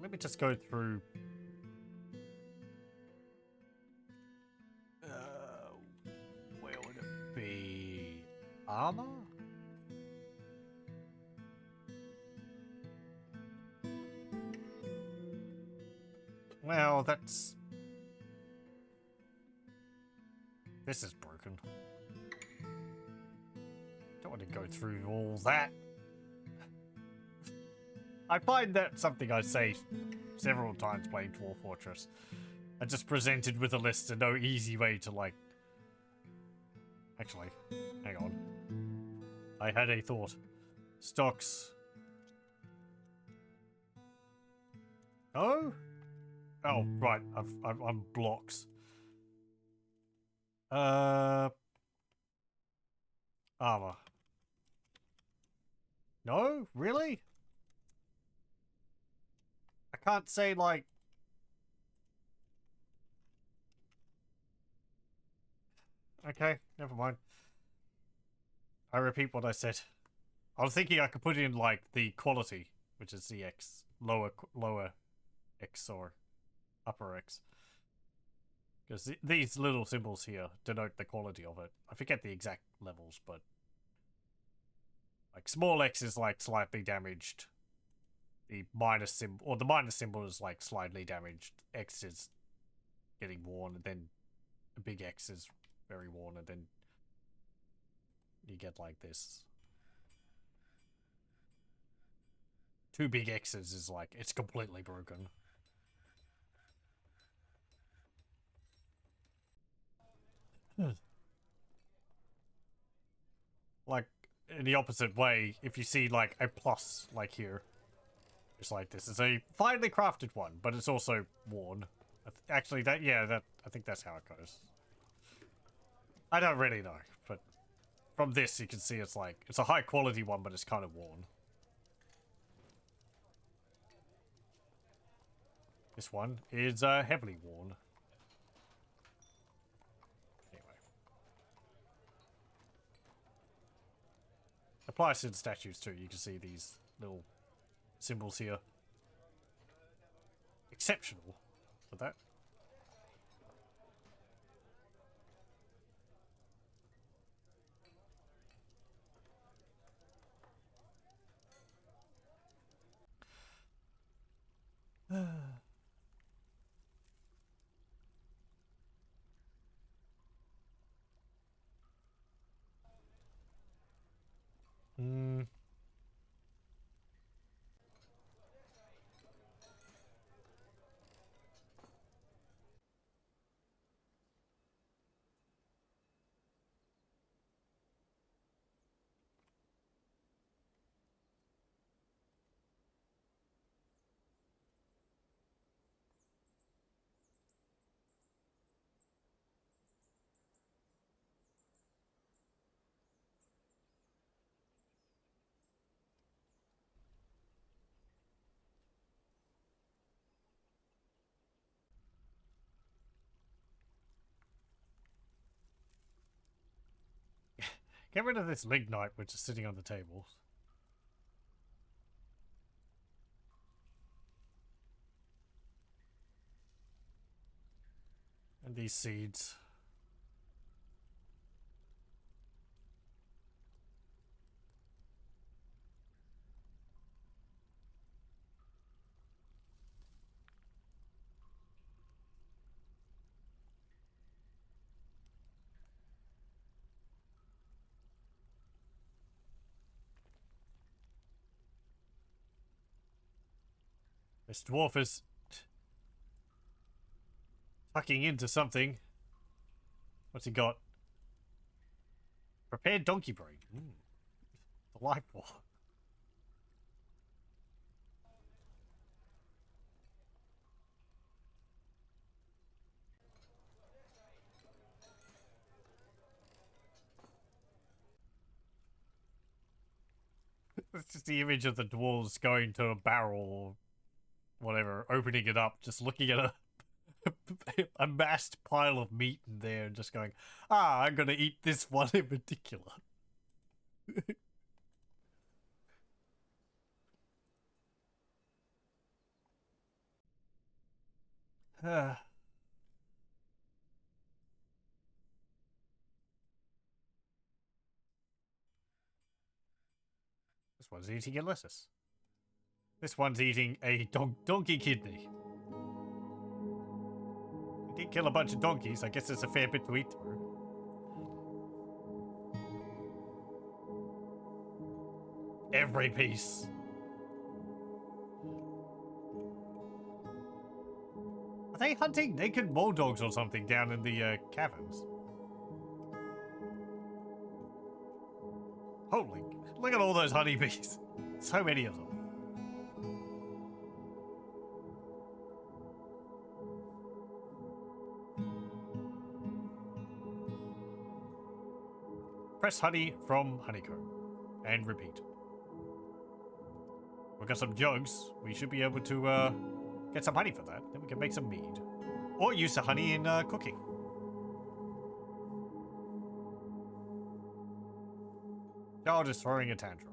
[SPEAKER 1] Let me just go through. Where would it be? Armor? Well, that's... This is broken. Don't want to go through all that. I find that something I say several times playing Dwarf Fortress. I just presented with a list and no easy way to, like... Actually, hang on. I had a thought. Stocks. Oh? Oh, right. I'm blocks. Armor. No? Really? I can't say, like... Okay, never mind. I repeat what I said. I was thinking I could put in, like, the quality, which is the X. Lower X or upper X. Because these little symbols here denote the quality of it. I forget the exact levels, but... Like, small X is, like, slightly damaged. The minus symbol... Or the minus symbol is, like, slightly damaged. X is getting worn, and then the big X is very worn, and then you get like this. Two big X's is like, it's completely broken. Like, in the opposite way, if you see like a plus, like here, it's like this is a finely crafted one, but it's also worn. Actually, I think that's how it goes. I don't really know, but from this you can see it's like, it's a high quality one, but it's kind of worn. This one is heavily worn. Anyway. Applies to the statues too. You can see these little symbols here. Exceptional for that. Get rid of this lignite which is sitting on the table. And these seeds. This dwarf is tucking into something. What's he got? Prepared donkey brain. Delightful. It's just the image of the dwarves going to a barrel or whatever, opening it up, just looking at a massed pile of meat in there and just going, I'm gonna eat this one in particular. This one's eating a lettuce. This one's eating a donkey kidney. He did kill a bunch of donkeys. I guess there's a fair bit to eat through. Every piece. Are they hunting naked bulldogs or something down in the caverns? Holy, look at all those honeybees. So many of them. Press honey from honeycomb. And repeat. We've got some jugs. We should be able to get some honey for that. Then we can make some mead. Or use the honey in cooking. Child is throwing a tantrum.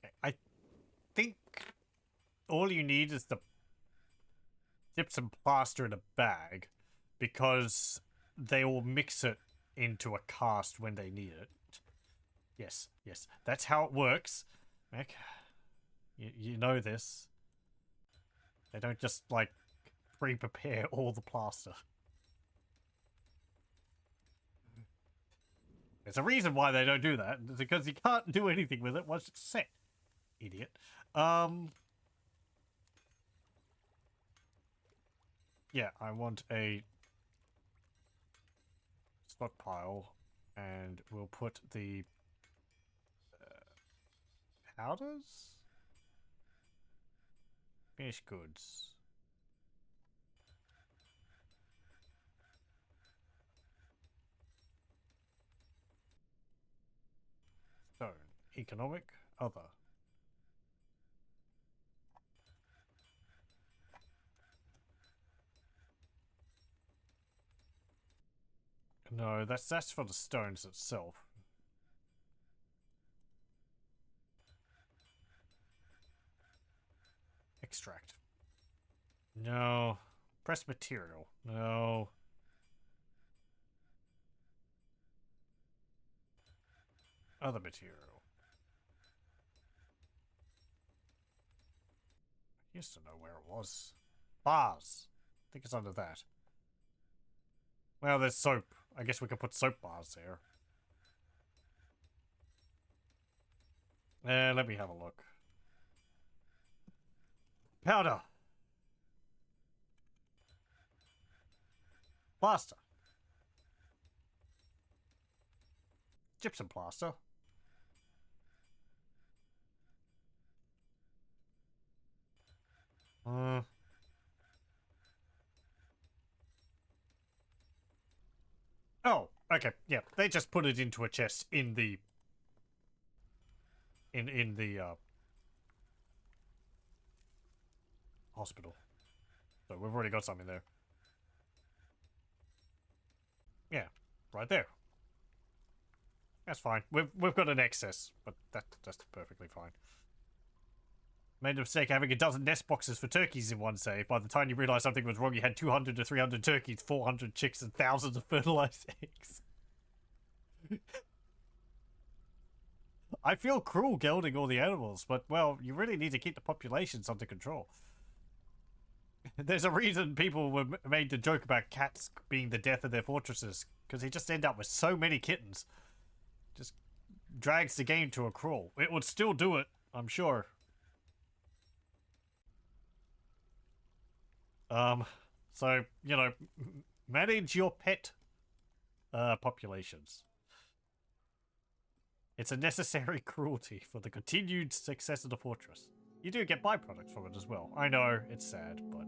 [SPEAKER 1] Okay, I think all you need is to dip some plaster in a bag, because they will mix it into a cast when they need it. Yes, yes, that's how it works. Mac, you know this. They don't just, like, pre-prepare all the plaster. There's a reason why they don't do that. It's because you can't do anything with it once it's set. Idiot. Yeah, I want a stockpile, and we'll put the powders? Finished goods. Stone. Economic. Other. No, that's for the stones itself. Extract. No. Press material. No. Other material. I used to know where it was. Bars. I think it's under that. Well, there's soap. I guess we could put soap bars there. Let me have a look. Powder. Plaster. Gypsum plaster. Oh, okay, yeah. They just put it into a chest in the hospital. So we've already got something there. Yeah, right there. That's fine. We've got an excess, but that's perfectly fine. Made a mistake having a dozen nest boxes for turkeys in one save. By the time you realised something was wrong, you had 200 to 300 turkeys, 400 chicks, and thousands of fertilized eggs. I feel cruel gelding all the animals, but, well, you really need to keep the populations under control. There's a reason people were made to joke about cats being the death of their fortresses, because they just end up with so many kittens. Just drags the game to a crawl. It would still do it, I'm sure. So, you know, manage your pet populations. It's a necessary cruelty for the continued success of the fortress. You do get byproducts from it as well. I know, it's sad, but...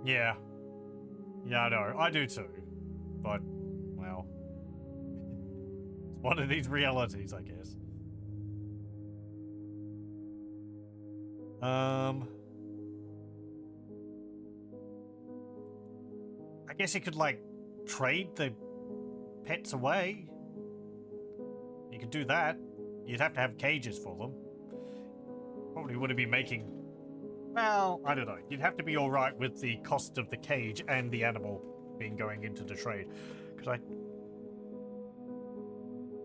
[SPEAKER 1] Yeah. Yeah, I know. I do too. But, well... It's one of these realities, I guess. I guess you could, like, trade the pets away. You could do that. You'd have to have cages for them. Probably wouldn't be making... Well, I don't know. You'd have to be alright with the cost of the cage and the animal being going into the trade. Because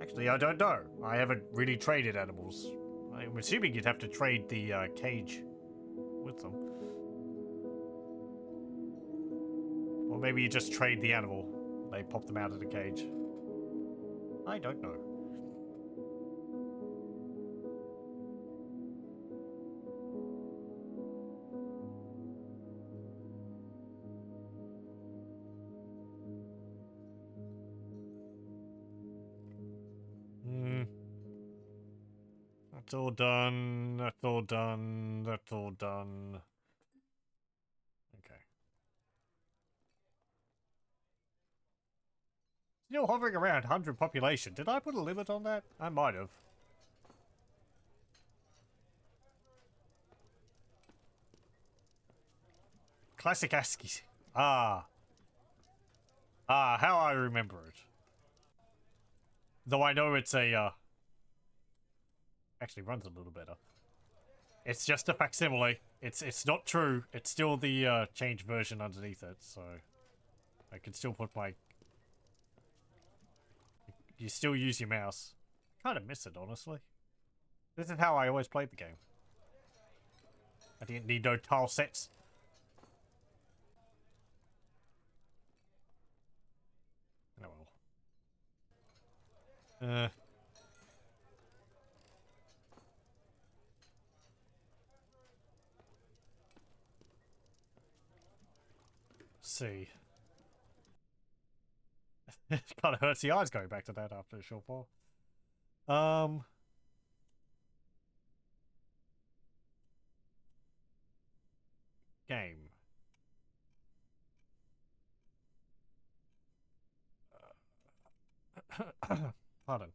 [SPEAKER 1] Actually, I don't know. I haven't really traded animals. I'm assuming you'd have to trade the cage with them. Or maybe you just trade the animal. They pop them out of the cage. I don't know. That's all done. That's all done. That's all done. Okay. Still hovering around 100 population. Did I put a limit on that? I might have. Classic ASCII. Ah. Ah, how I remember it. Though I know it's a, actually runs a little better. It's just a facsimile. It's not true. It's still the, changed version underneath it, so... I can still put my... You still use your mouse. I kind of miss it, honestly. This is how I always played the game. I didn't need no tile sets. Oh well. See. It kind of hurts the eyes going back to that after a short while. Game. Pardon.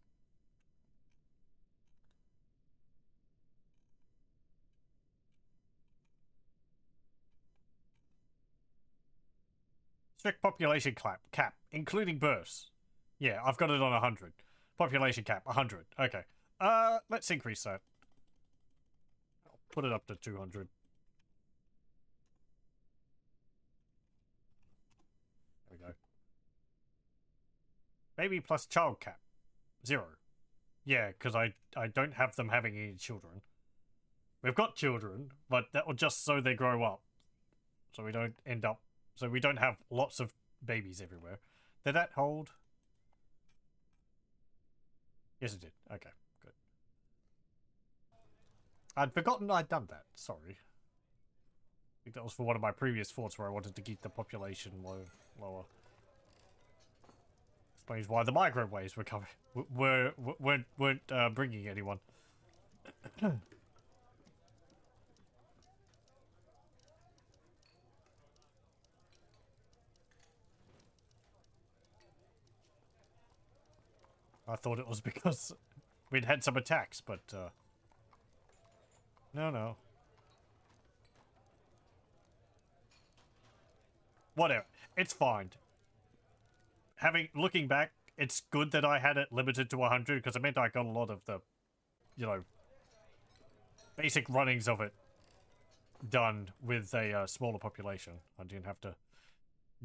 [SPEAKER 1] Strict population cap, including births. Yeah, I've got it on 100. Population cap, 100. Okay. Let's increase that. I'll put it up to 200. There we go. Baby plus child cap. 0. Yeah, because I don't have them having any children. We've got children, but that will just so they grow up. So we don't end up... So we don't have lots of babies everywhere. Did that hold? Yes, it did. Okay, good. I'd forgotten I'd done that. Sorry. I think that was for one of my previous forts where I wanted to keep the population lower. Explains why the microwaves were coming. Weren't bringing anyone. I thought it was because we'd had some attacks, but no, no. Whatever. It's fine. Looking back, it's good that I had it limited to 100 because it meant I got a lot of the, you know, basic runnings of it done with a smaller population. I didn't have to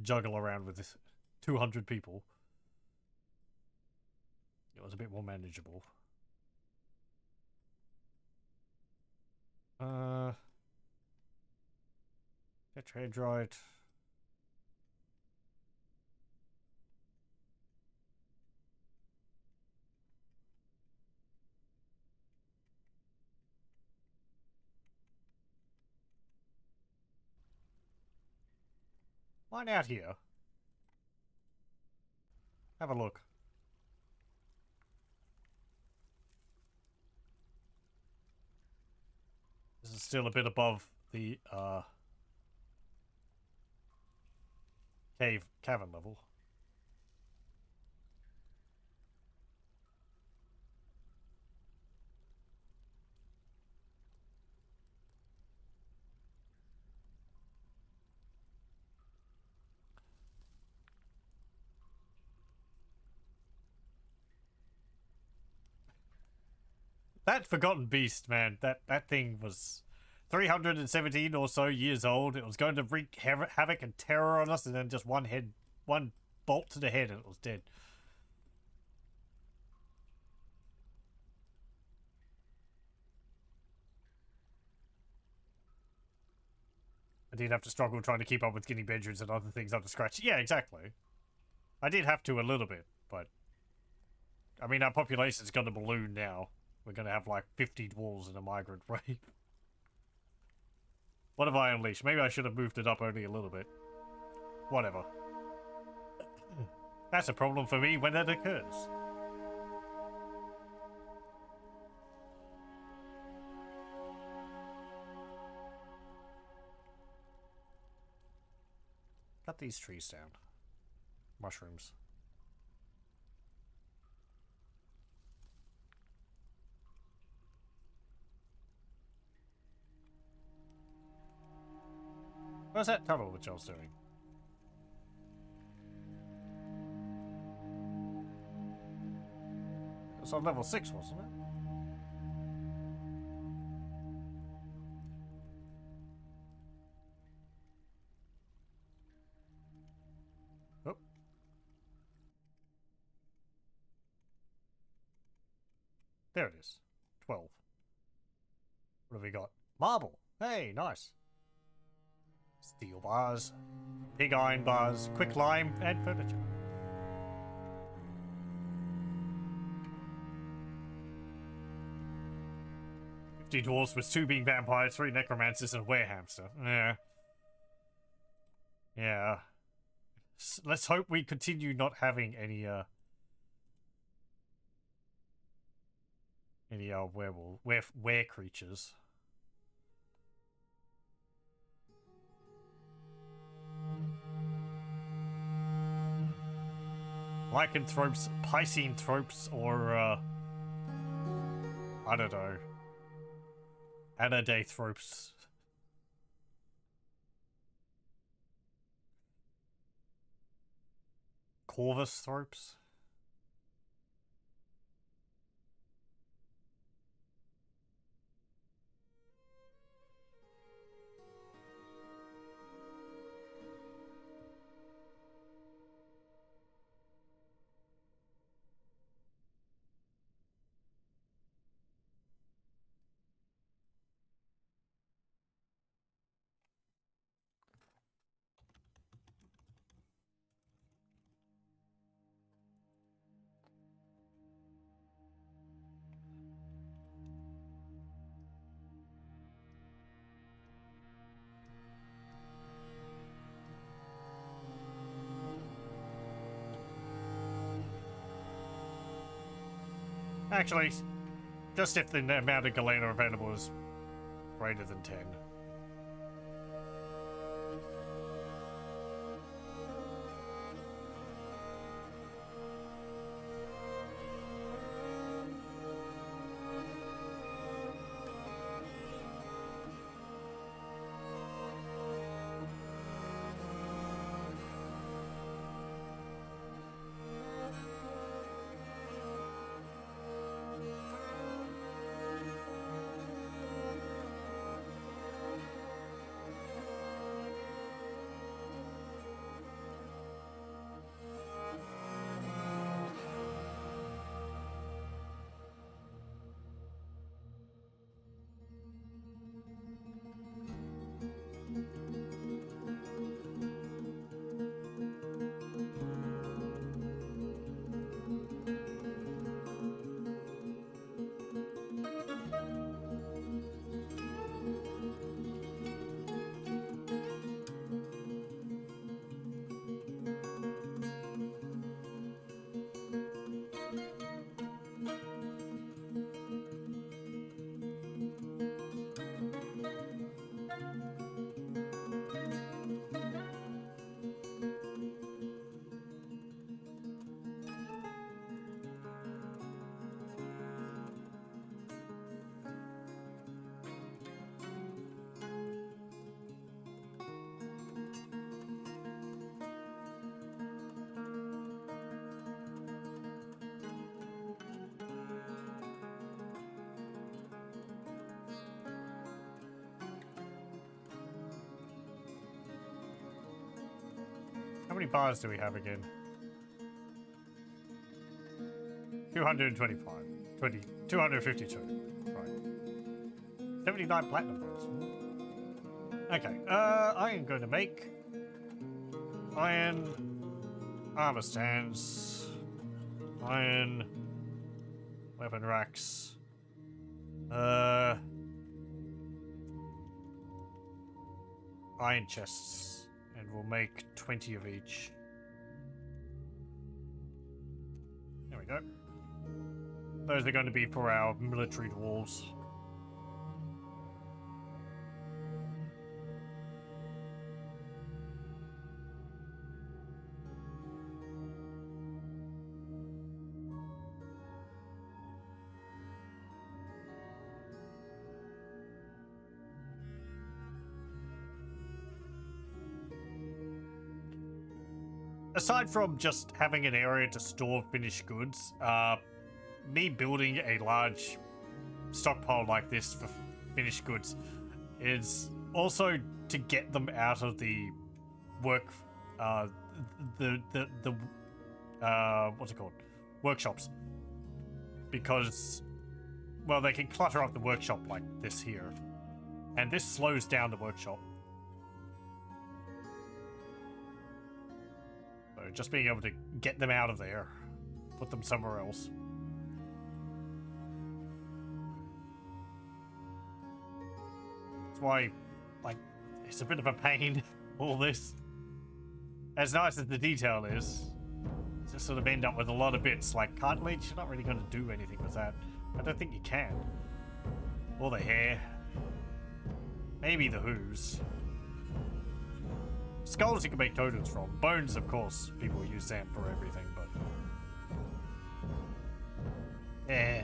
[SPEAKER 1] juggle around with this 200 people. It was a bit more manageable. Tetrahedrite. Mine out here. Have a look. This is still a bit above the cavern level. That Forgotten Beast, man, that thing was 317 or so years old. It was going to wreak havoc and terror on us, and then just one bolt to the head, and it was dead. I did have to struggle trying to keep up with getting bedrooms and other things up to scratch. Yeah, exactly. I did have to a little bit, but I mean, our population's going to balloon now. We're going to have like 50 dwarves and a migrant wave. What have I unleashed? Maybe I should have moved it up only a little bit. Whatever. That's a problem for me when that occurs. Cut these trees down. Mushrooms. Where's that tunnel which I was doing? It was on level 6, wasn't it? Oh. There it is. 12. What have we got? Marble. Hey, nice. Steel bars. Pig iron bars. Quick lime and furniture. Dwarves with 2 being vampires, 3 necromancers, and a werehamster. Yeah. Yeah. Let's hope we continue not having any were creatures. Lycanthropes, Piscenthropes, or I don't know. Anadatropes. Corvusthropes. Actually, just if the amount of Galena available is greater than 10. many bars do we have again? 225. 252. Right. 79 platinum bars. Okay, I am going to make iron armor stands, iron weapon racks, iron chests, and we'll make 20 of each. There we go. Those are going to be for our military dwarves. Aside from just having an area to store finished goods, me building a large stockpile like this for finished goods is also to get them out of the work, what's it called? Workshops. Because, well, they can clutter up the workshop like this here. And this slows down the workshop. So just being able to get them out of there, put them somewhere else. That's why, like, it's a bit of a pain, all this. As nice as the detail is, just sort of end up with a lot of bits. Like, cartilage, you're not really going to do anything with that. I don't think you can. Or the hair. Maybe the hooves. Skulls you can make totems from. Bones, of course, people use them for everything, but... yeah.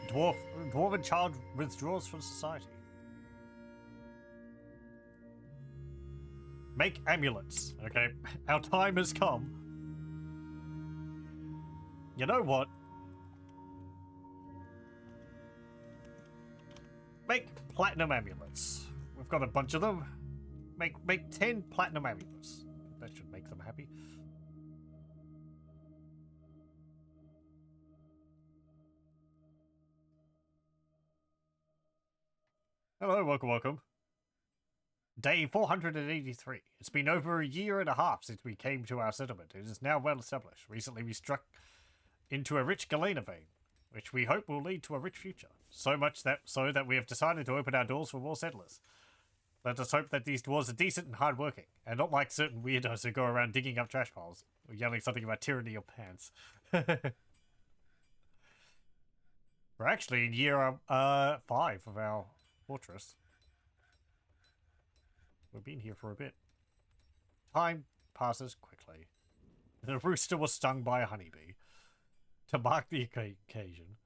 [SPEAKER 1] Dwarven child withdraws from society. Make amulets, okay? Our time has come. You know what? Make platinum amulets. We've got a bunch of them. Make 10 platinum amulets. That should make them happy. Hello, welcome. Day 483. It's been over a year and a half since we came to our settlement. It is now well established. Recently we struck into a rich galena vein, which we hope will lead to a rich future. So that we have decided to open our doors for more settlers. Let us hope that these dwarves are decent and hardworking, and not like certain weirdos who go around digging up trash piles, or yelling something about tyranny or pants. We're actually in year 5 of our fortress. We've been here for a bit. Time passes quickly. The rooster was stung by a honeybee. To mark the occasion.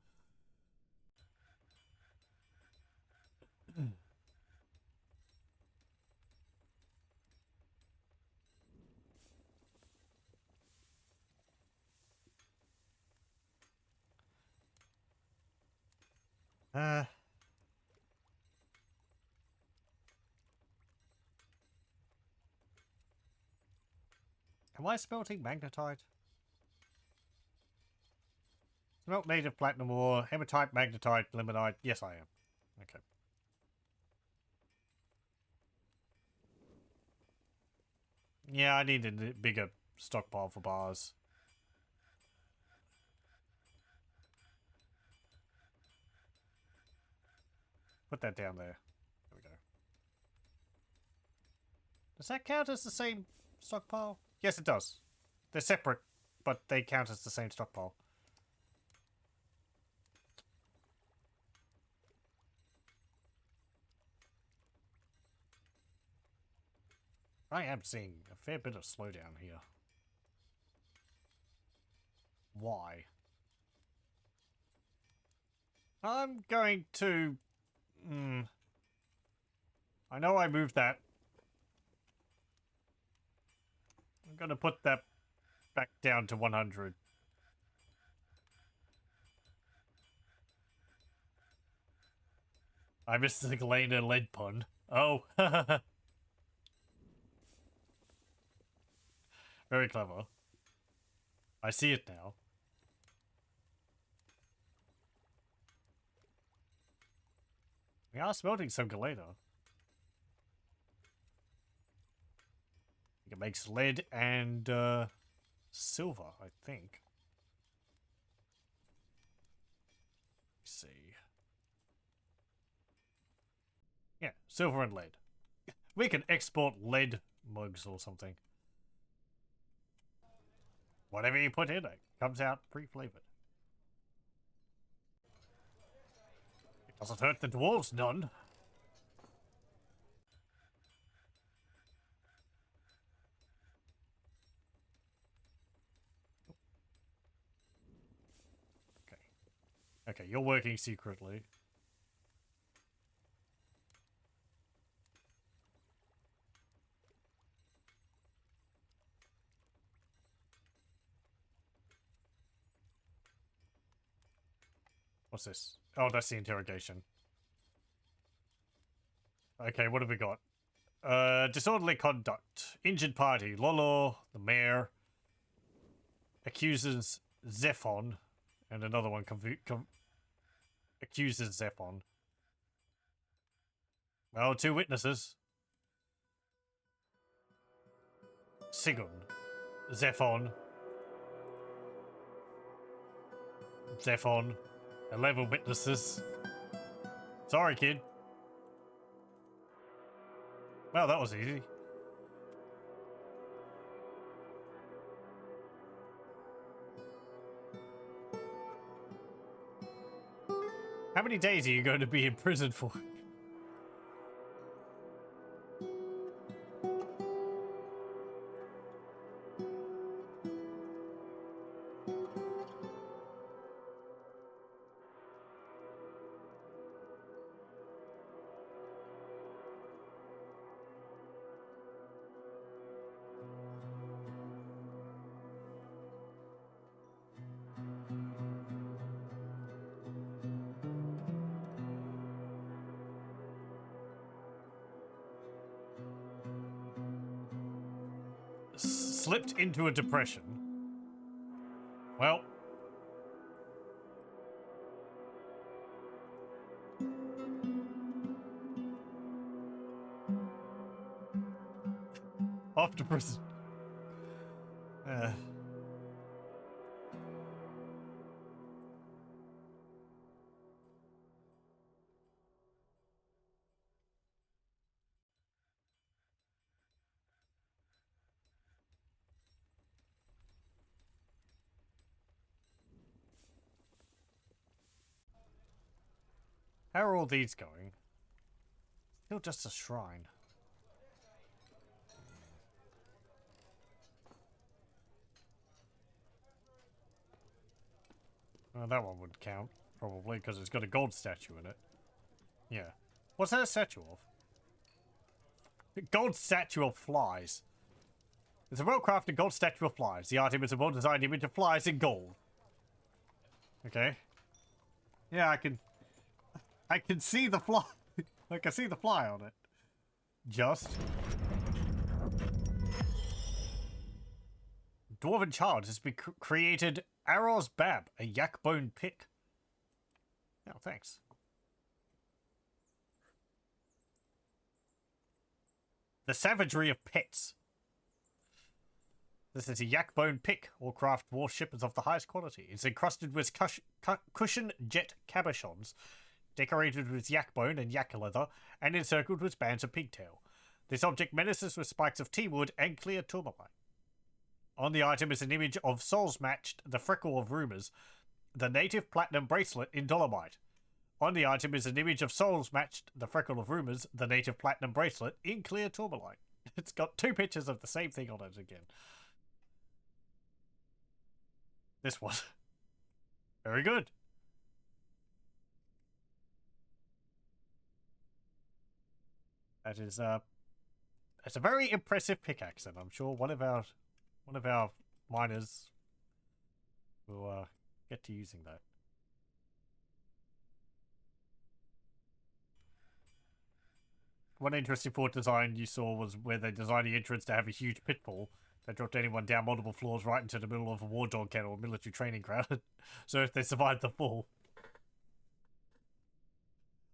[SPEAKER 1] Am I smelting magnetite? Smelt native platinum ore, hematite, magnetite, limonite. Yes, I am. Okay. Yeah, I need a bigger stockpile for bars. Put that down there. There we go. Does that count as the same stockpile? Yes, it does. They're separate, but they count as the same stockpile. I am seeing a fair bit of slowdown here. Why? I'm going to... I know I moved that. I'm going to put that back down to 100. There I missed the Galena lead pun. Oh. Very clever. I see it now. We are smelting some Galena. It makes lead and silver, I think. Let's see. Yeah, silver and lead. We can export lead mugs or something. Whatever you put in it comes out pre-flavored. It doesn't hurt the dwarves none. Okay. Okay, you're working secretly. What's this? Oh, that's the interrogation. Okay, what have we got? Disorderly conduct. Injured party. Lolo, the mayor, accuses Zephon, and another one accuses Zephon. Well, 2 witnesses. Sigun. Zephon. 11 witnesses. Sorry, kid. Well, that was easy. How many days are you going to be in prison for? Slipped into a depression. Well. Off to prison. How are all these going? Still just a shrine. Well, that one would count, probably, because it's got a gold statue in it. Yeah. What's that a statue of? A gold statue of flies. It's a well-crafted gold statue of flies. The item is a well-designed image of flies in gold. Okay. Yeah, I can see the fly. I can see the fly on it. Just. Dwarven Child has been created Aros Bab, a yak bone pick. Oh, thanks. The Savagery of Pets. This is a yak bone pick, or craft dwarf shippers of the highest quality. It's encrusted with cushion jet cabochons, decorated with yak bone and yak leather, and encircled with bands of pigtail. This object menaces with spikes of tea wood and clear tourmaline. On the item is an image of Souls Matched, the Freckle of Rumors, the native platinum bracelet in Dolomite. On the item is an image of Souls Matched, the Freckle of Rumors, the native platinum bracelet in clear tourmaline. It's got 2 pictures of the same thing on it again. This one. Very good. That is it's a very impressive pickaxe, and I'm sure one of our miners will get to using that. one interesting fort design you saw was where they designed the entrance to have a huge pitfall that dropped anyone down multiple floors right into the middle of a war dog kennel or military training ground. So if they survived the fall.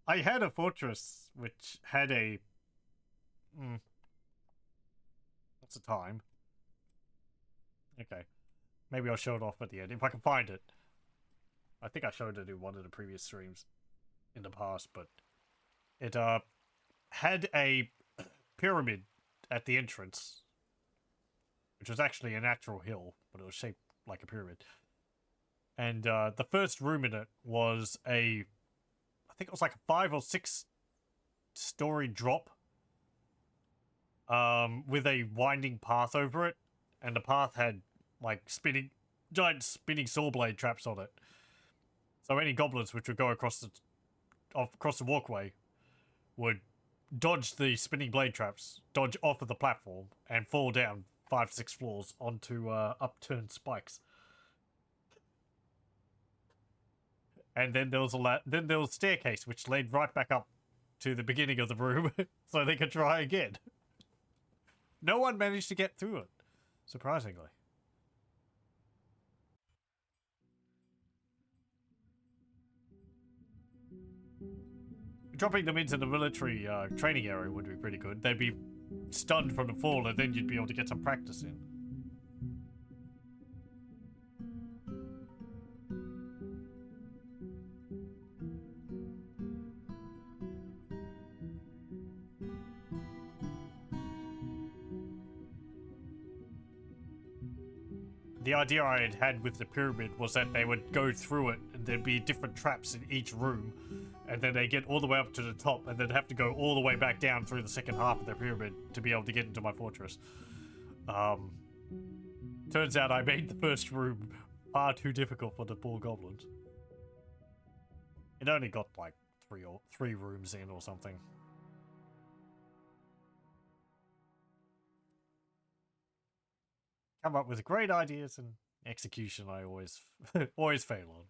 [SPEAKER 1] I had a fortress which had a... What's the time? Okay. Maybe I'll show it off at the end, if I can find it. I think I showed it in one of the previous streams in the past, but... It, had a pyramid at the entrance, which was actually a natural hill, but it was shaped like a pyramid. And the first room in it was I think it was like a 5 or 6 story drop with a winding path over it. And the path had like giant spinning saw blade traps on it. So any goblins which would go across the walkway would dodge the spinning blade traps, dodge off of the platform, and fall down 5-6 floors onto upturned spikes. And then there was a staircase which led right back up to the beginning of the room, so they could try again. No one managed to get through it, surprisingly. Dropping them into the military training area would be pretty good. They'd be stunned from the fall, and then you'd be able to get some practice in. The idea I had with the pyramid was that they would go through it, and there'd be different traps in each room, and then they get all the way up to the top, and then have to go all the way back down through the second half of the pyramid to be able to get into my fortress. Turns out I made the first room far too difficult for the poor goblins. It only got like three rooms in or something. Come up with great ideas, and execution I always fail on.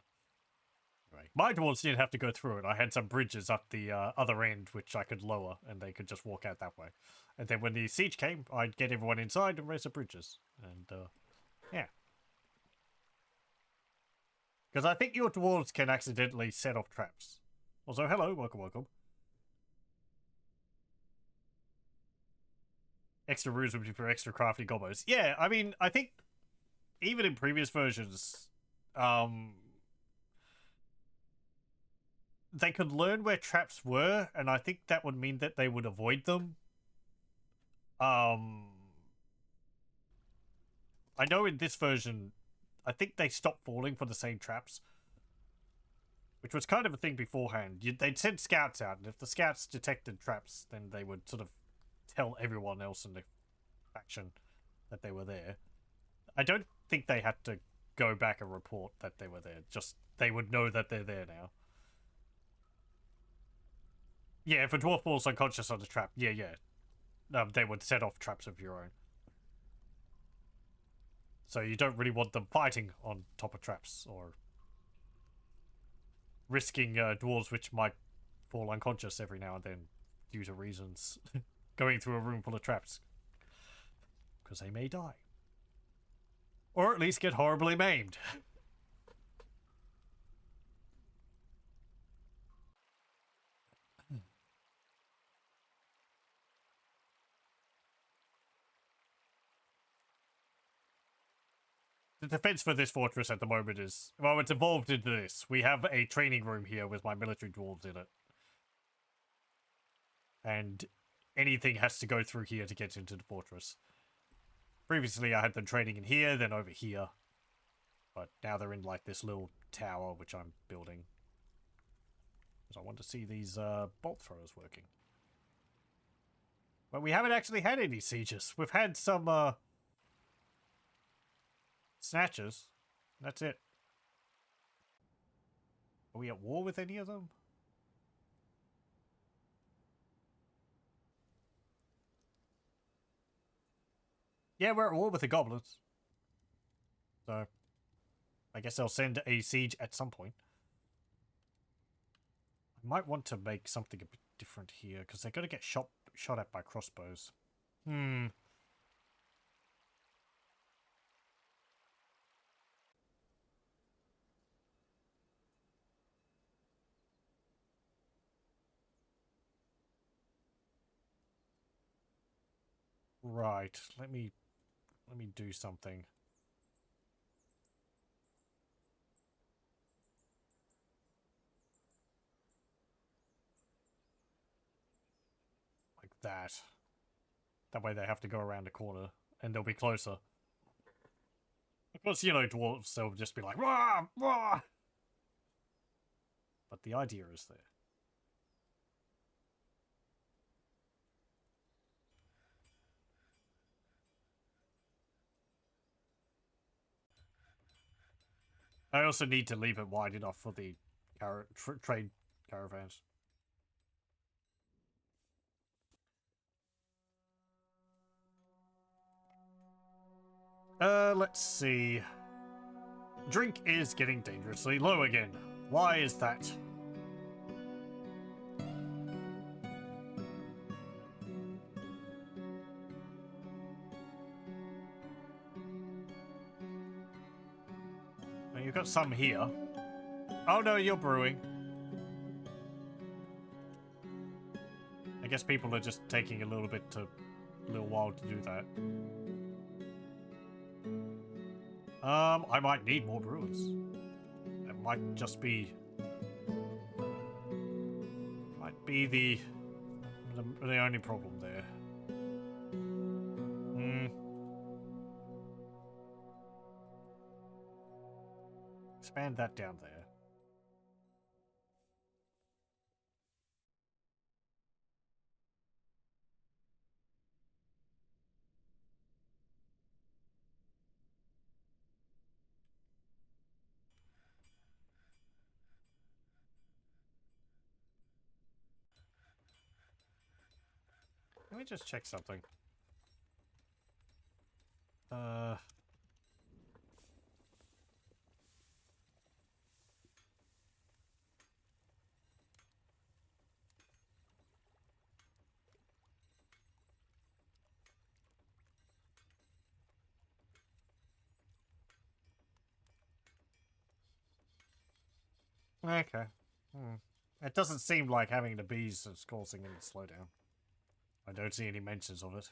[SPEAKER 1] Anyway, my dwarves didn't have to go through it. I had some bridges up the other end which I could lower, and they could just walk out that way. And then when the siege came, I'd get everyone inside and raise the bridges. And yeah. Because I think your dwarves can accidentally set off traps. Also, hello, welcome. Extra rooms would be for extra crafty gobbos. Yeah, I mean, I think even in previous versions, they could learn where traps were, and I think that would mean that they would avoid them. I know in this version, I think they stopped falling for the same traps, which was kind of a thing beforehand. They'd send scouts out, and if the scouts detected traps, then they would sort of tell everyone else in the faction that they were there. I don't think they had to go back and report that they were there. Just, they would know that they're there now. Yeah, if a dwarf falls unconscious on the trap, yeah. They would set off traps of your own. So you don't really want them fighting on top of traps, or risking dwarves which might fall unconscious every now and then due to reasons. Going through a room full of traps. Because they may die. Or at least get horribly maimed. The defense for this fortress at the moment is... Well, it's evolved into this. We have a training room here with my military dwarves in it. And anything has to go through here to get into the fortress. Previously, I had them training in here, then over here. But now they're in, like, this little tower, which I'm building. Because I want to see these bolt throwers working. But we haven't actually had any sieges. We've had some snatches. That's it. Are we at war with any of them? Yeah, we're at war with the goblins. So, I guess they'll send a siege at some point. I might want to make something a bit different here, because they're going to get shot shot at by crossbows. Hmm. Right. Let me do something. Like that. That way they have to go around the corner and they'll be closer. Of course, you know, dwarves, they'll just be like, "Rah! Rah!" But the idea is there. I also need to leave it wide enough for the trade caravans. Let's see. Drink is getting dangerously low again. Why is that? Well, you've got some here. Oh no, you're brewing. I guess people are just taking a little while to do that. I might need more brewers. That might just be... might be the only problem there. Expand that down there. Let me just check something. Okay. It doesn't seem like having the bees is causing any slowdown. I don't see any mentions of it.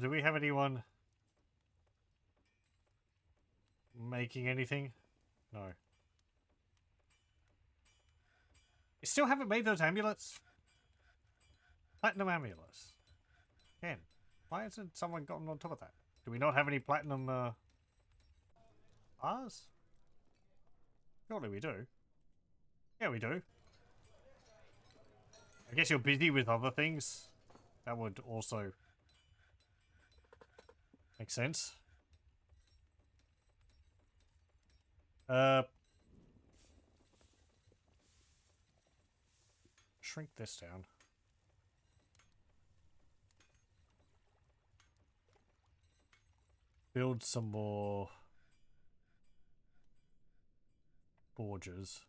[SPEAKER 1] Do we have anyone making anything? No. You still haven't made those amulets? Platinum amulets. Again, why hasn't someone gotten on top of that? Do we not have any platinum bars? Surely we do. Yeah, we do. I guess you're busy with other things. That would also make sense. Shrink this down. Build some more forges.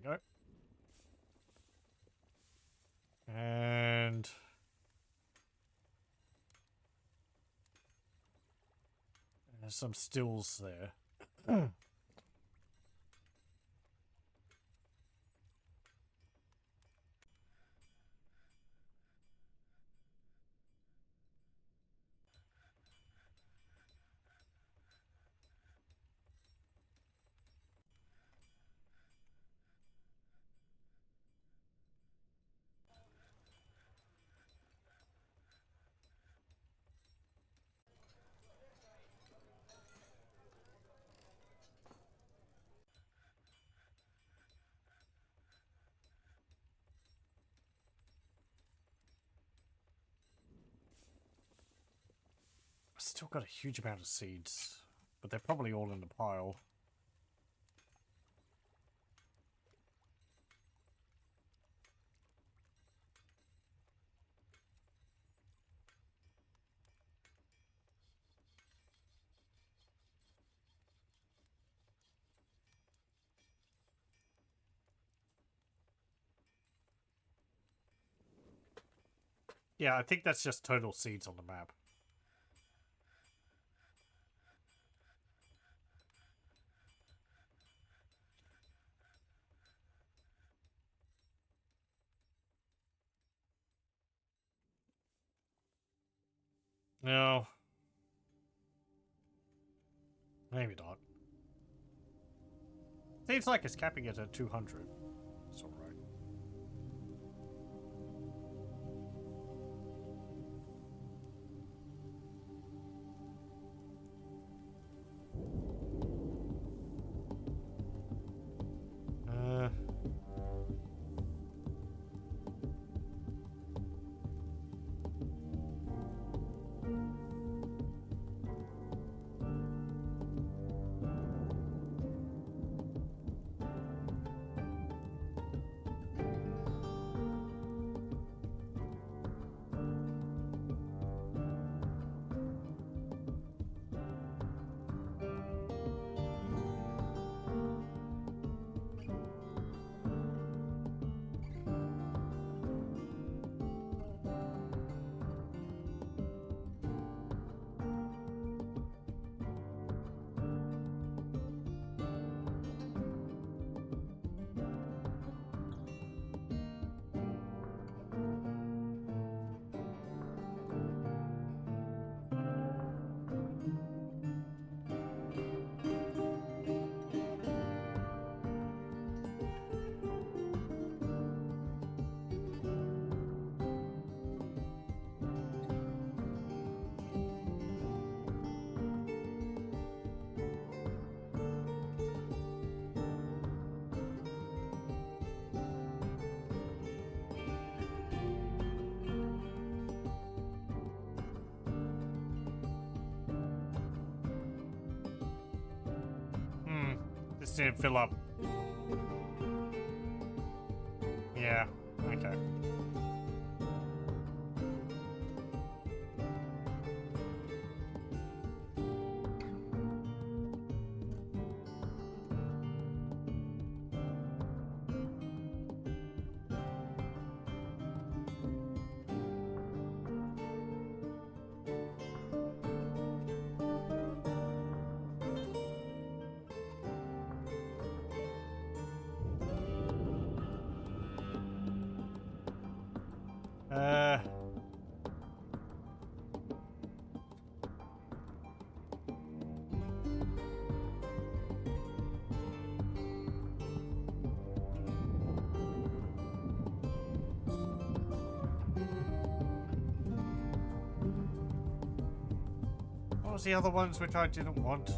[SPEAKER 1] There we go. And there's some stills there. still got a huge amount of seeds, but they're probably all in the pile. Yeah, I think that's just total seeds on the map. No. Maybe not. Seems like it's capping it at 200. It's alright. This didn't fill up. Yeah, okay. What was the other ones which I didn't want?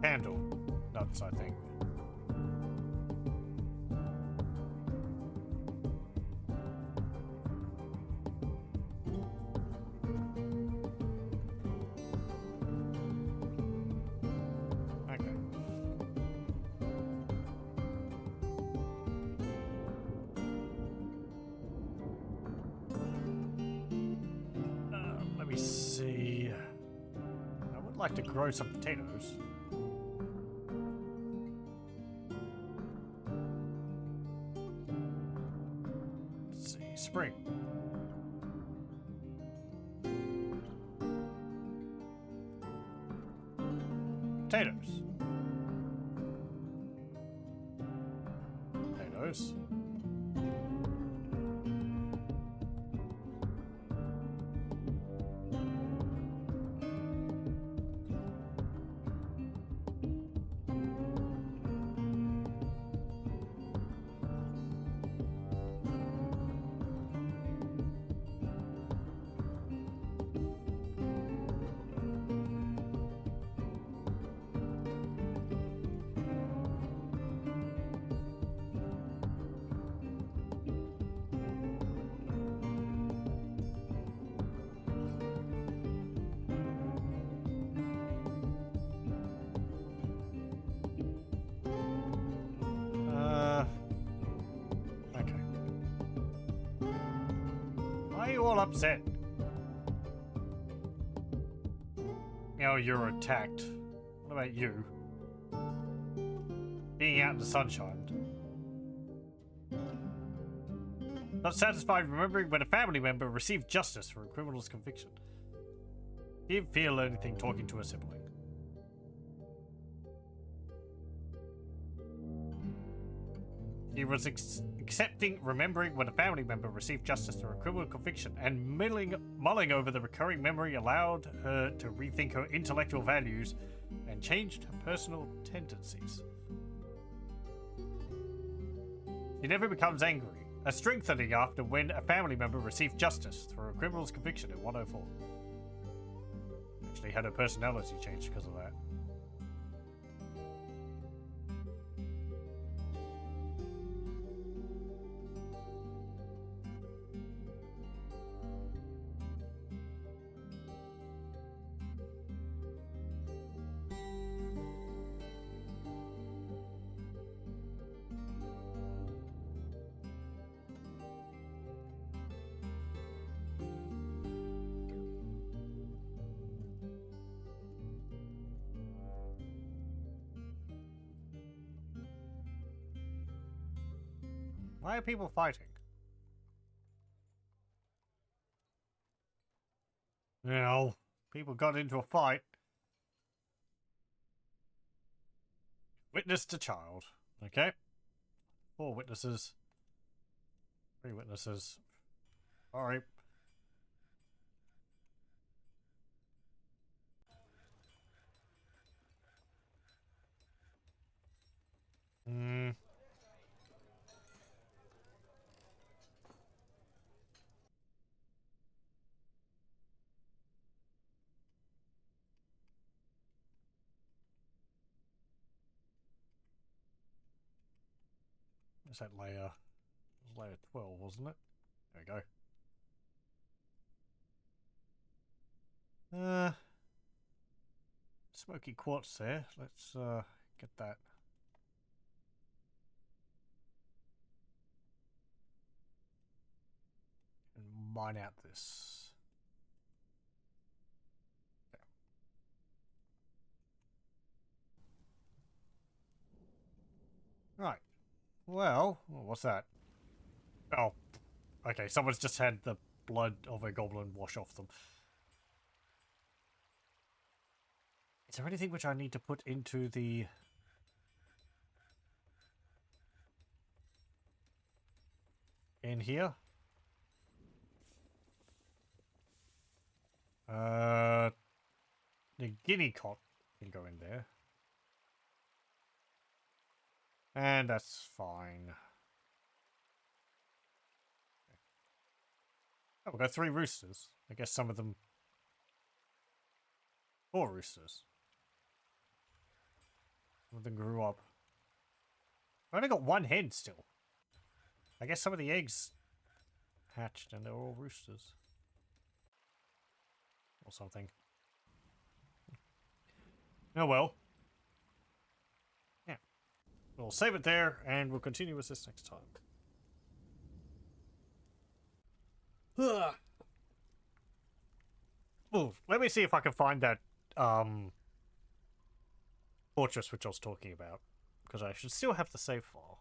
[SPEAKER 1] Candle nuts, I think. Okay. Let me see. I would like to grow some potatoes. Let's see. Spring. Potatoes. Potatoes. upset. Now you're attacked. What about you? Being out in the sunshine. Not satisfied remembering when a family member received justice for a criminal's conviction. Do you feel anything talking to a sibling? He was accepting remembering when a family member received justice for a criminal conviction, and mulling over the recurring memory allowed her to rethink her intellectual values and changed her personal tendencies. She never becomes angry, a strengthening after when a family member received justice for a criminal's conviction in 104. Actually had her personality changed because of that. Why are people fighting? Well, people got into a fight. Witness to child. Okay. 4 witnesses. 3 witnesses. Alright. What's that layer? It was layer 12, wasn't it? There we go. Smoky quartz there. Let's get that. And mine out this. Okay. Right. Well, what's that? Oh, okay. Someone's just had the blood of a goblin wash off them. Is there anything which I need to put into the... in here? The guinea cot can go in there. And that's fine. Oh, we've got 3 roosters. I guess some of them... 4 roosters. Some of them grew up. I've only got 1 hen still. I guess some of the eggs hatched and they're all roosters. Or something. Oh well. Yeah. We'll save it there and we'll continue with this next time. Ooh, let me see if I can find that fortress which I was talking about. Because I should still have the save file.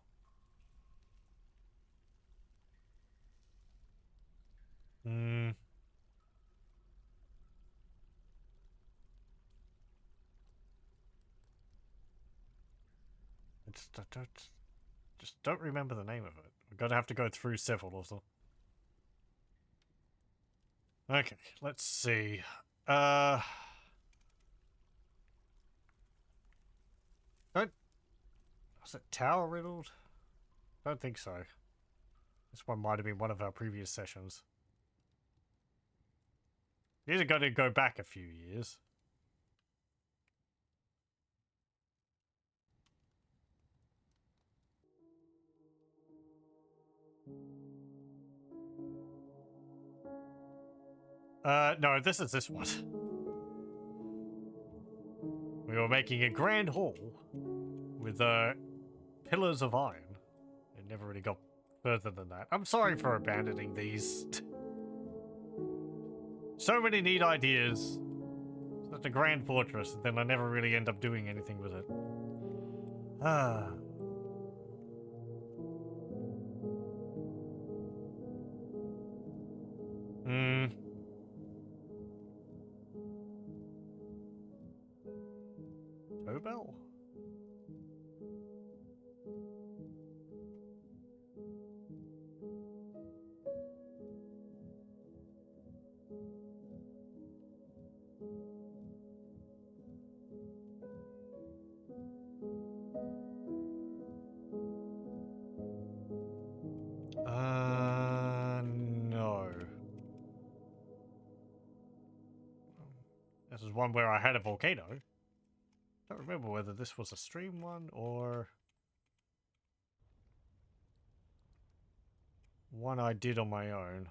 [SPEAKER 1] Just don't remember the name of it. I'm gonna have to go through several of them. Okay, let's see. Don't... Was it tower riddled? Don't think so. This one might have been one of our previous sessions. These are going to go back a few years. No, this is this one. We were making a grand hall with pillars of iron. It never really got further than that. I'm sorry for abandoning these. So many neat ideas. Such a grand fortress, and then I never really end up doing anything with it. Ah. Hmm. Tobel? No. This is one where I had a volcano. Don't remember whether this was a stream one or one I did on my own.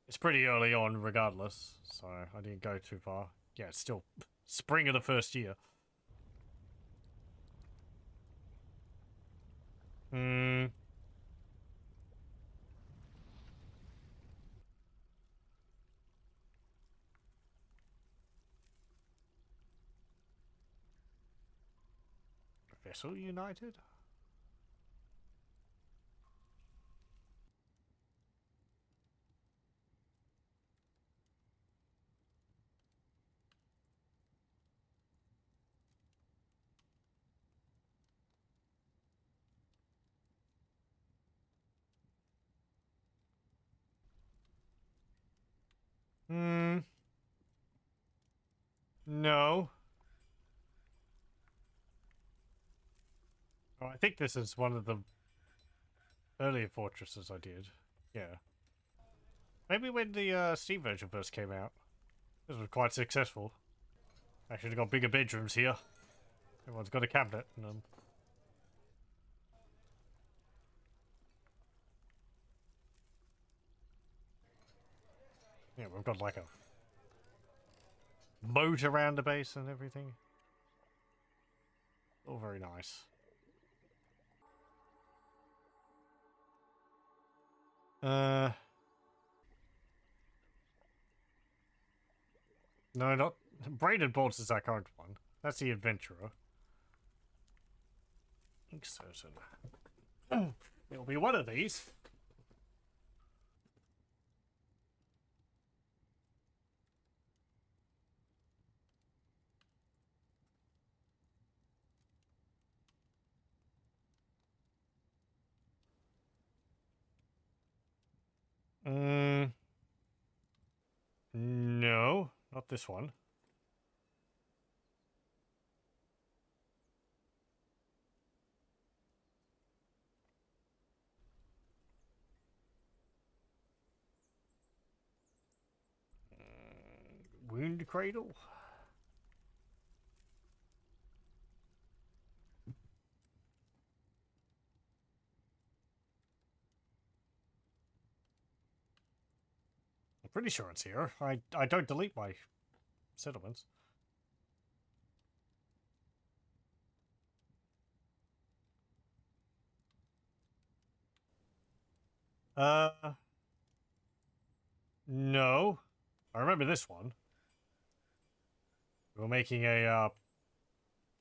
[SPEAKER 1] It's pretty early on regardless, so I didn't go too far. Yeah, it's still spring of the first year. Hmm. Vessel United? Hmm. No. Oh, I think this is one of the earlier fortresses I did. Yeah. Maybe when the Steam version first came out. This was quite successful. Actually, got bigger bedrooms here. Everyone's got a cabinet. And, yeah, we've got like a moat around the base and everything. All very nice. No, not Braidedbolts is our current one. That's the adventurer. I think certain. It'll be one of these. No, not this one. Wound Cradle? I'm pretty sure it's here. I don't delete my settlements. No. I remember this one. We were making a,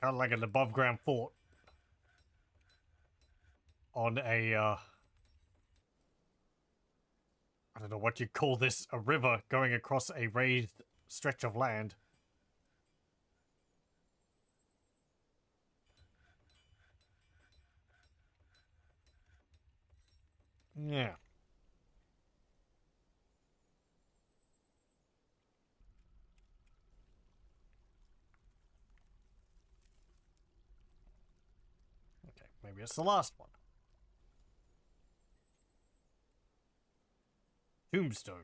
[SPEAKER 1] kind of like an above ground fort on a, I don't know what you'd call this, a river going across a raised stretch of land. Yeah. Okay, maybe it's the last one. Tombstone.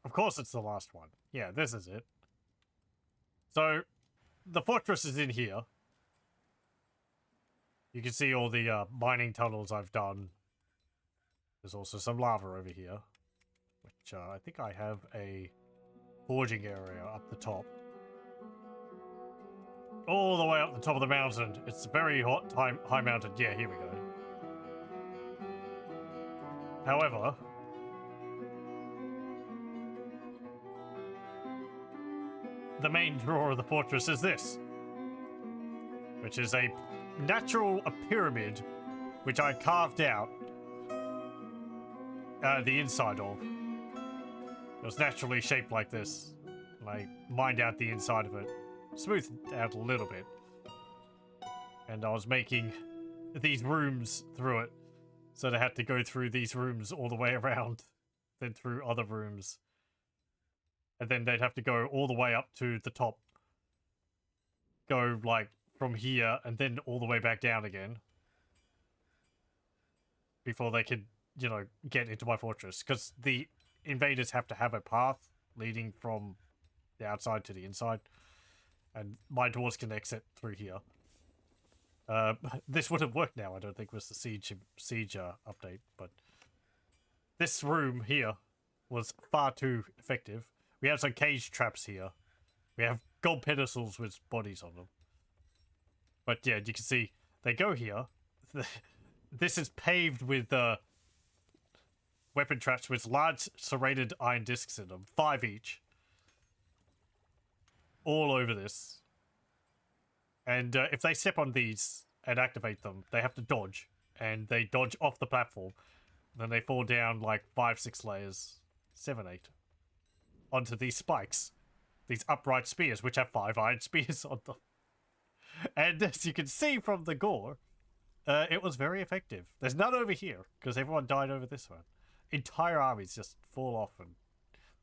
[SPEAKER 1] Of course it's the last one. Yeah, this is it. So, the fortress is in here. You can see all the mining tunnels I've done. There's also some lava over here, which I think I have a forging area up the top. All the way up the top of the mountain. It's a very hot, high mountain. Yeah, here we go. However, the main draw of the fortress is this, which is a pyramid, which I carved out the inside of. It was naturally shaped like this. And I mined out the inside of it, smoothed out a little bit, and I was making these rooms through it, so they had to go through these rooms all the way around, then through other rooms, and then they'd have to go all the way up to the top, go like from here and then all the way back down again before they could, you know, get into my fortress, because the invaders have to have a path leading from the outside to the inside, and my dwarves can exit through here. This wouldn't work now, I don't think, with the siege update, but this room here was far too effective. We have some cage traps here. We have gold pedestals with bodies on them. But yeah, you can see they go here. This is paved with weapon traps with large serrated iron discs in them, 5 each. All over this. And if they step on these and activate them, they have to dodge. And they dodge off the platform. Then they fall down like 5, 6 layers, 7, 8, onto these spikes. These upright spears, which have 5 iron spears on them. And as you can see from the gore, it was very effective. There's none over here, because everyone died over this one. Entire armies just fall off and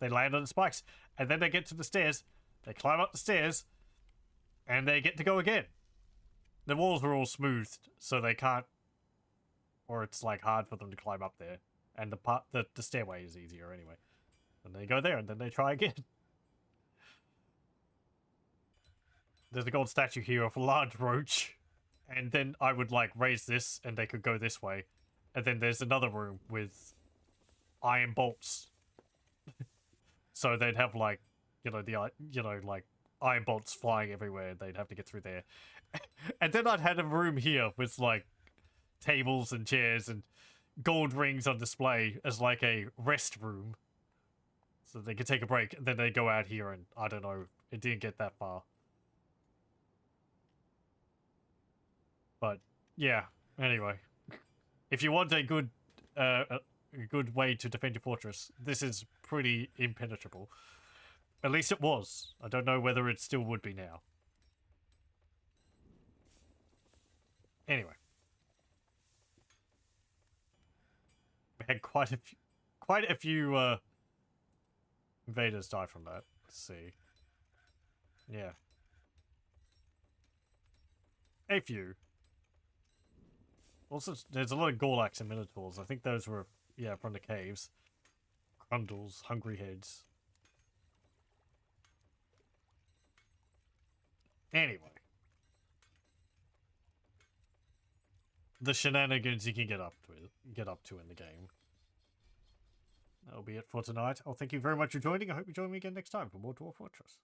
[SPEAKER 1] they land on the spikes. And then they get to the stairs, they climb up the stairs, and they get to go again. The walls are all smoothed, so they can't, or it's like hard for them to climb up there. And the stairway is easier anyway. And they go there, and then they try again. There's a gold statue here of a large roach. And then I would like raise this, and they could go this way. And then there's another room with iron bolts. So they'd have like, like iron bolts flying everywhere. They'd have to get through there. And then I'd had a room here with like tables and chairs and gold rings on display as like a rest room. So they could take a break, and then they go out here, and I don't know, it didn't get that far. But yeah, anyway, if you want a good way to defend your fortress, this is pretty impenetrable. At least it was. I don't know whether it still would be now. Anyway, we had quite a few invaders die from that. Let's see. Yeah, a few. Also, there's a lot of Gorlaks and Minotaurs. I think those were, yeah, from the caves. Grundles, Hungry Heads. Anyway. The shenanigans you can get up to in the game. That'll be it for tonight. I'll thank you very much for joining. I hope you join me again next time for more Dwarf Fortress.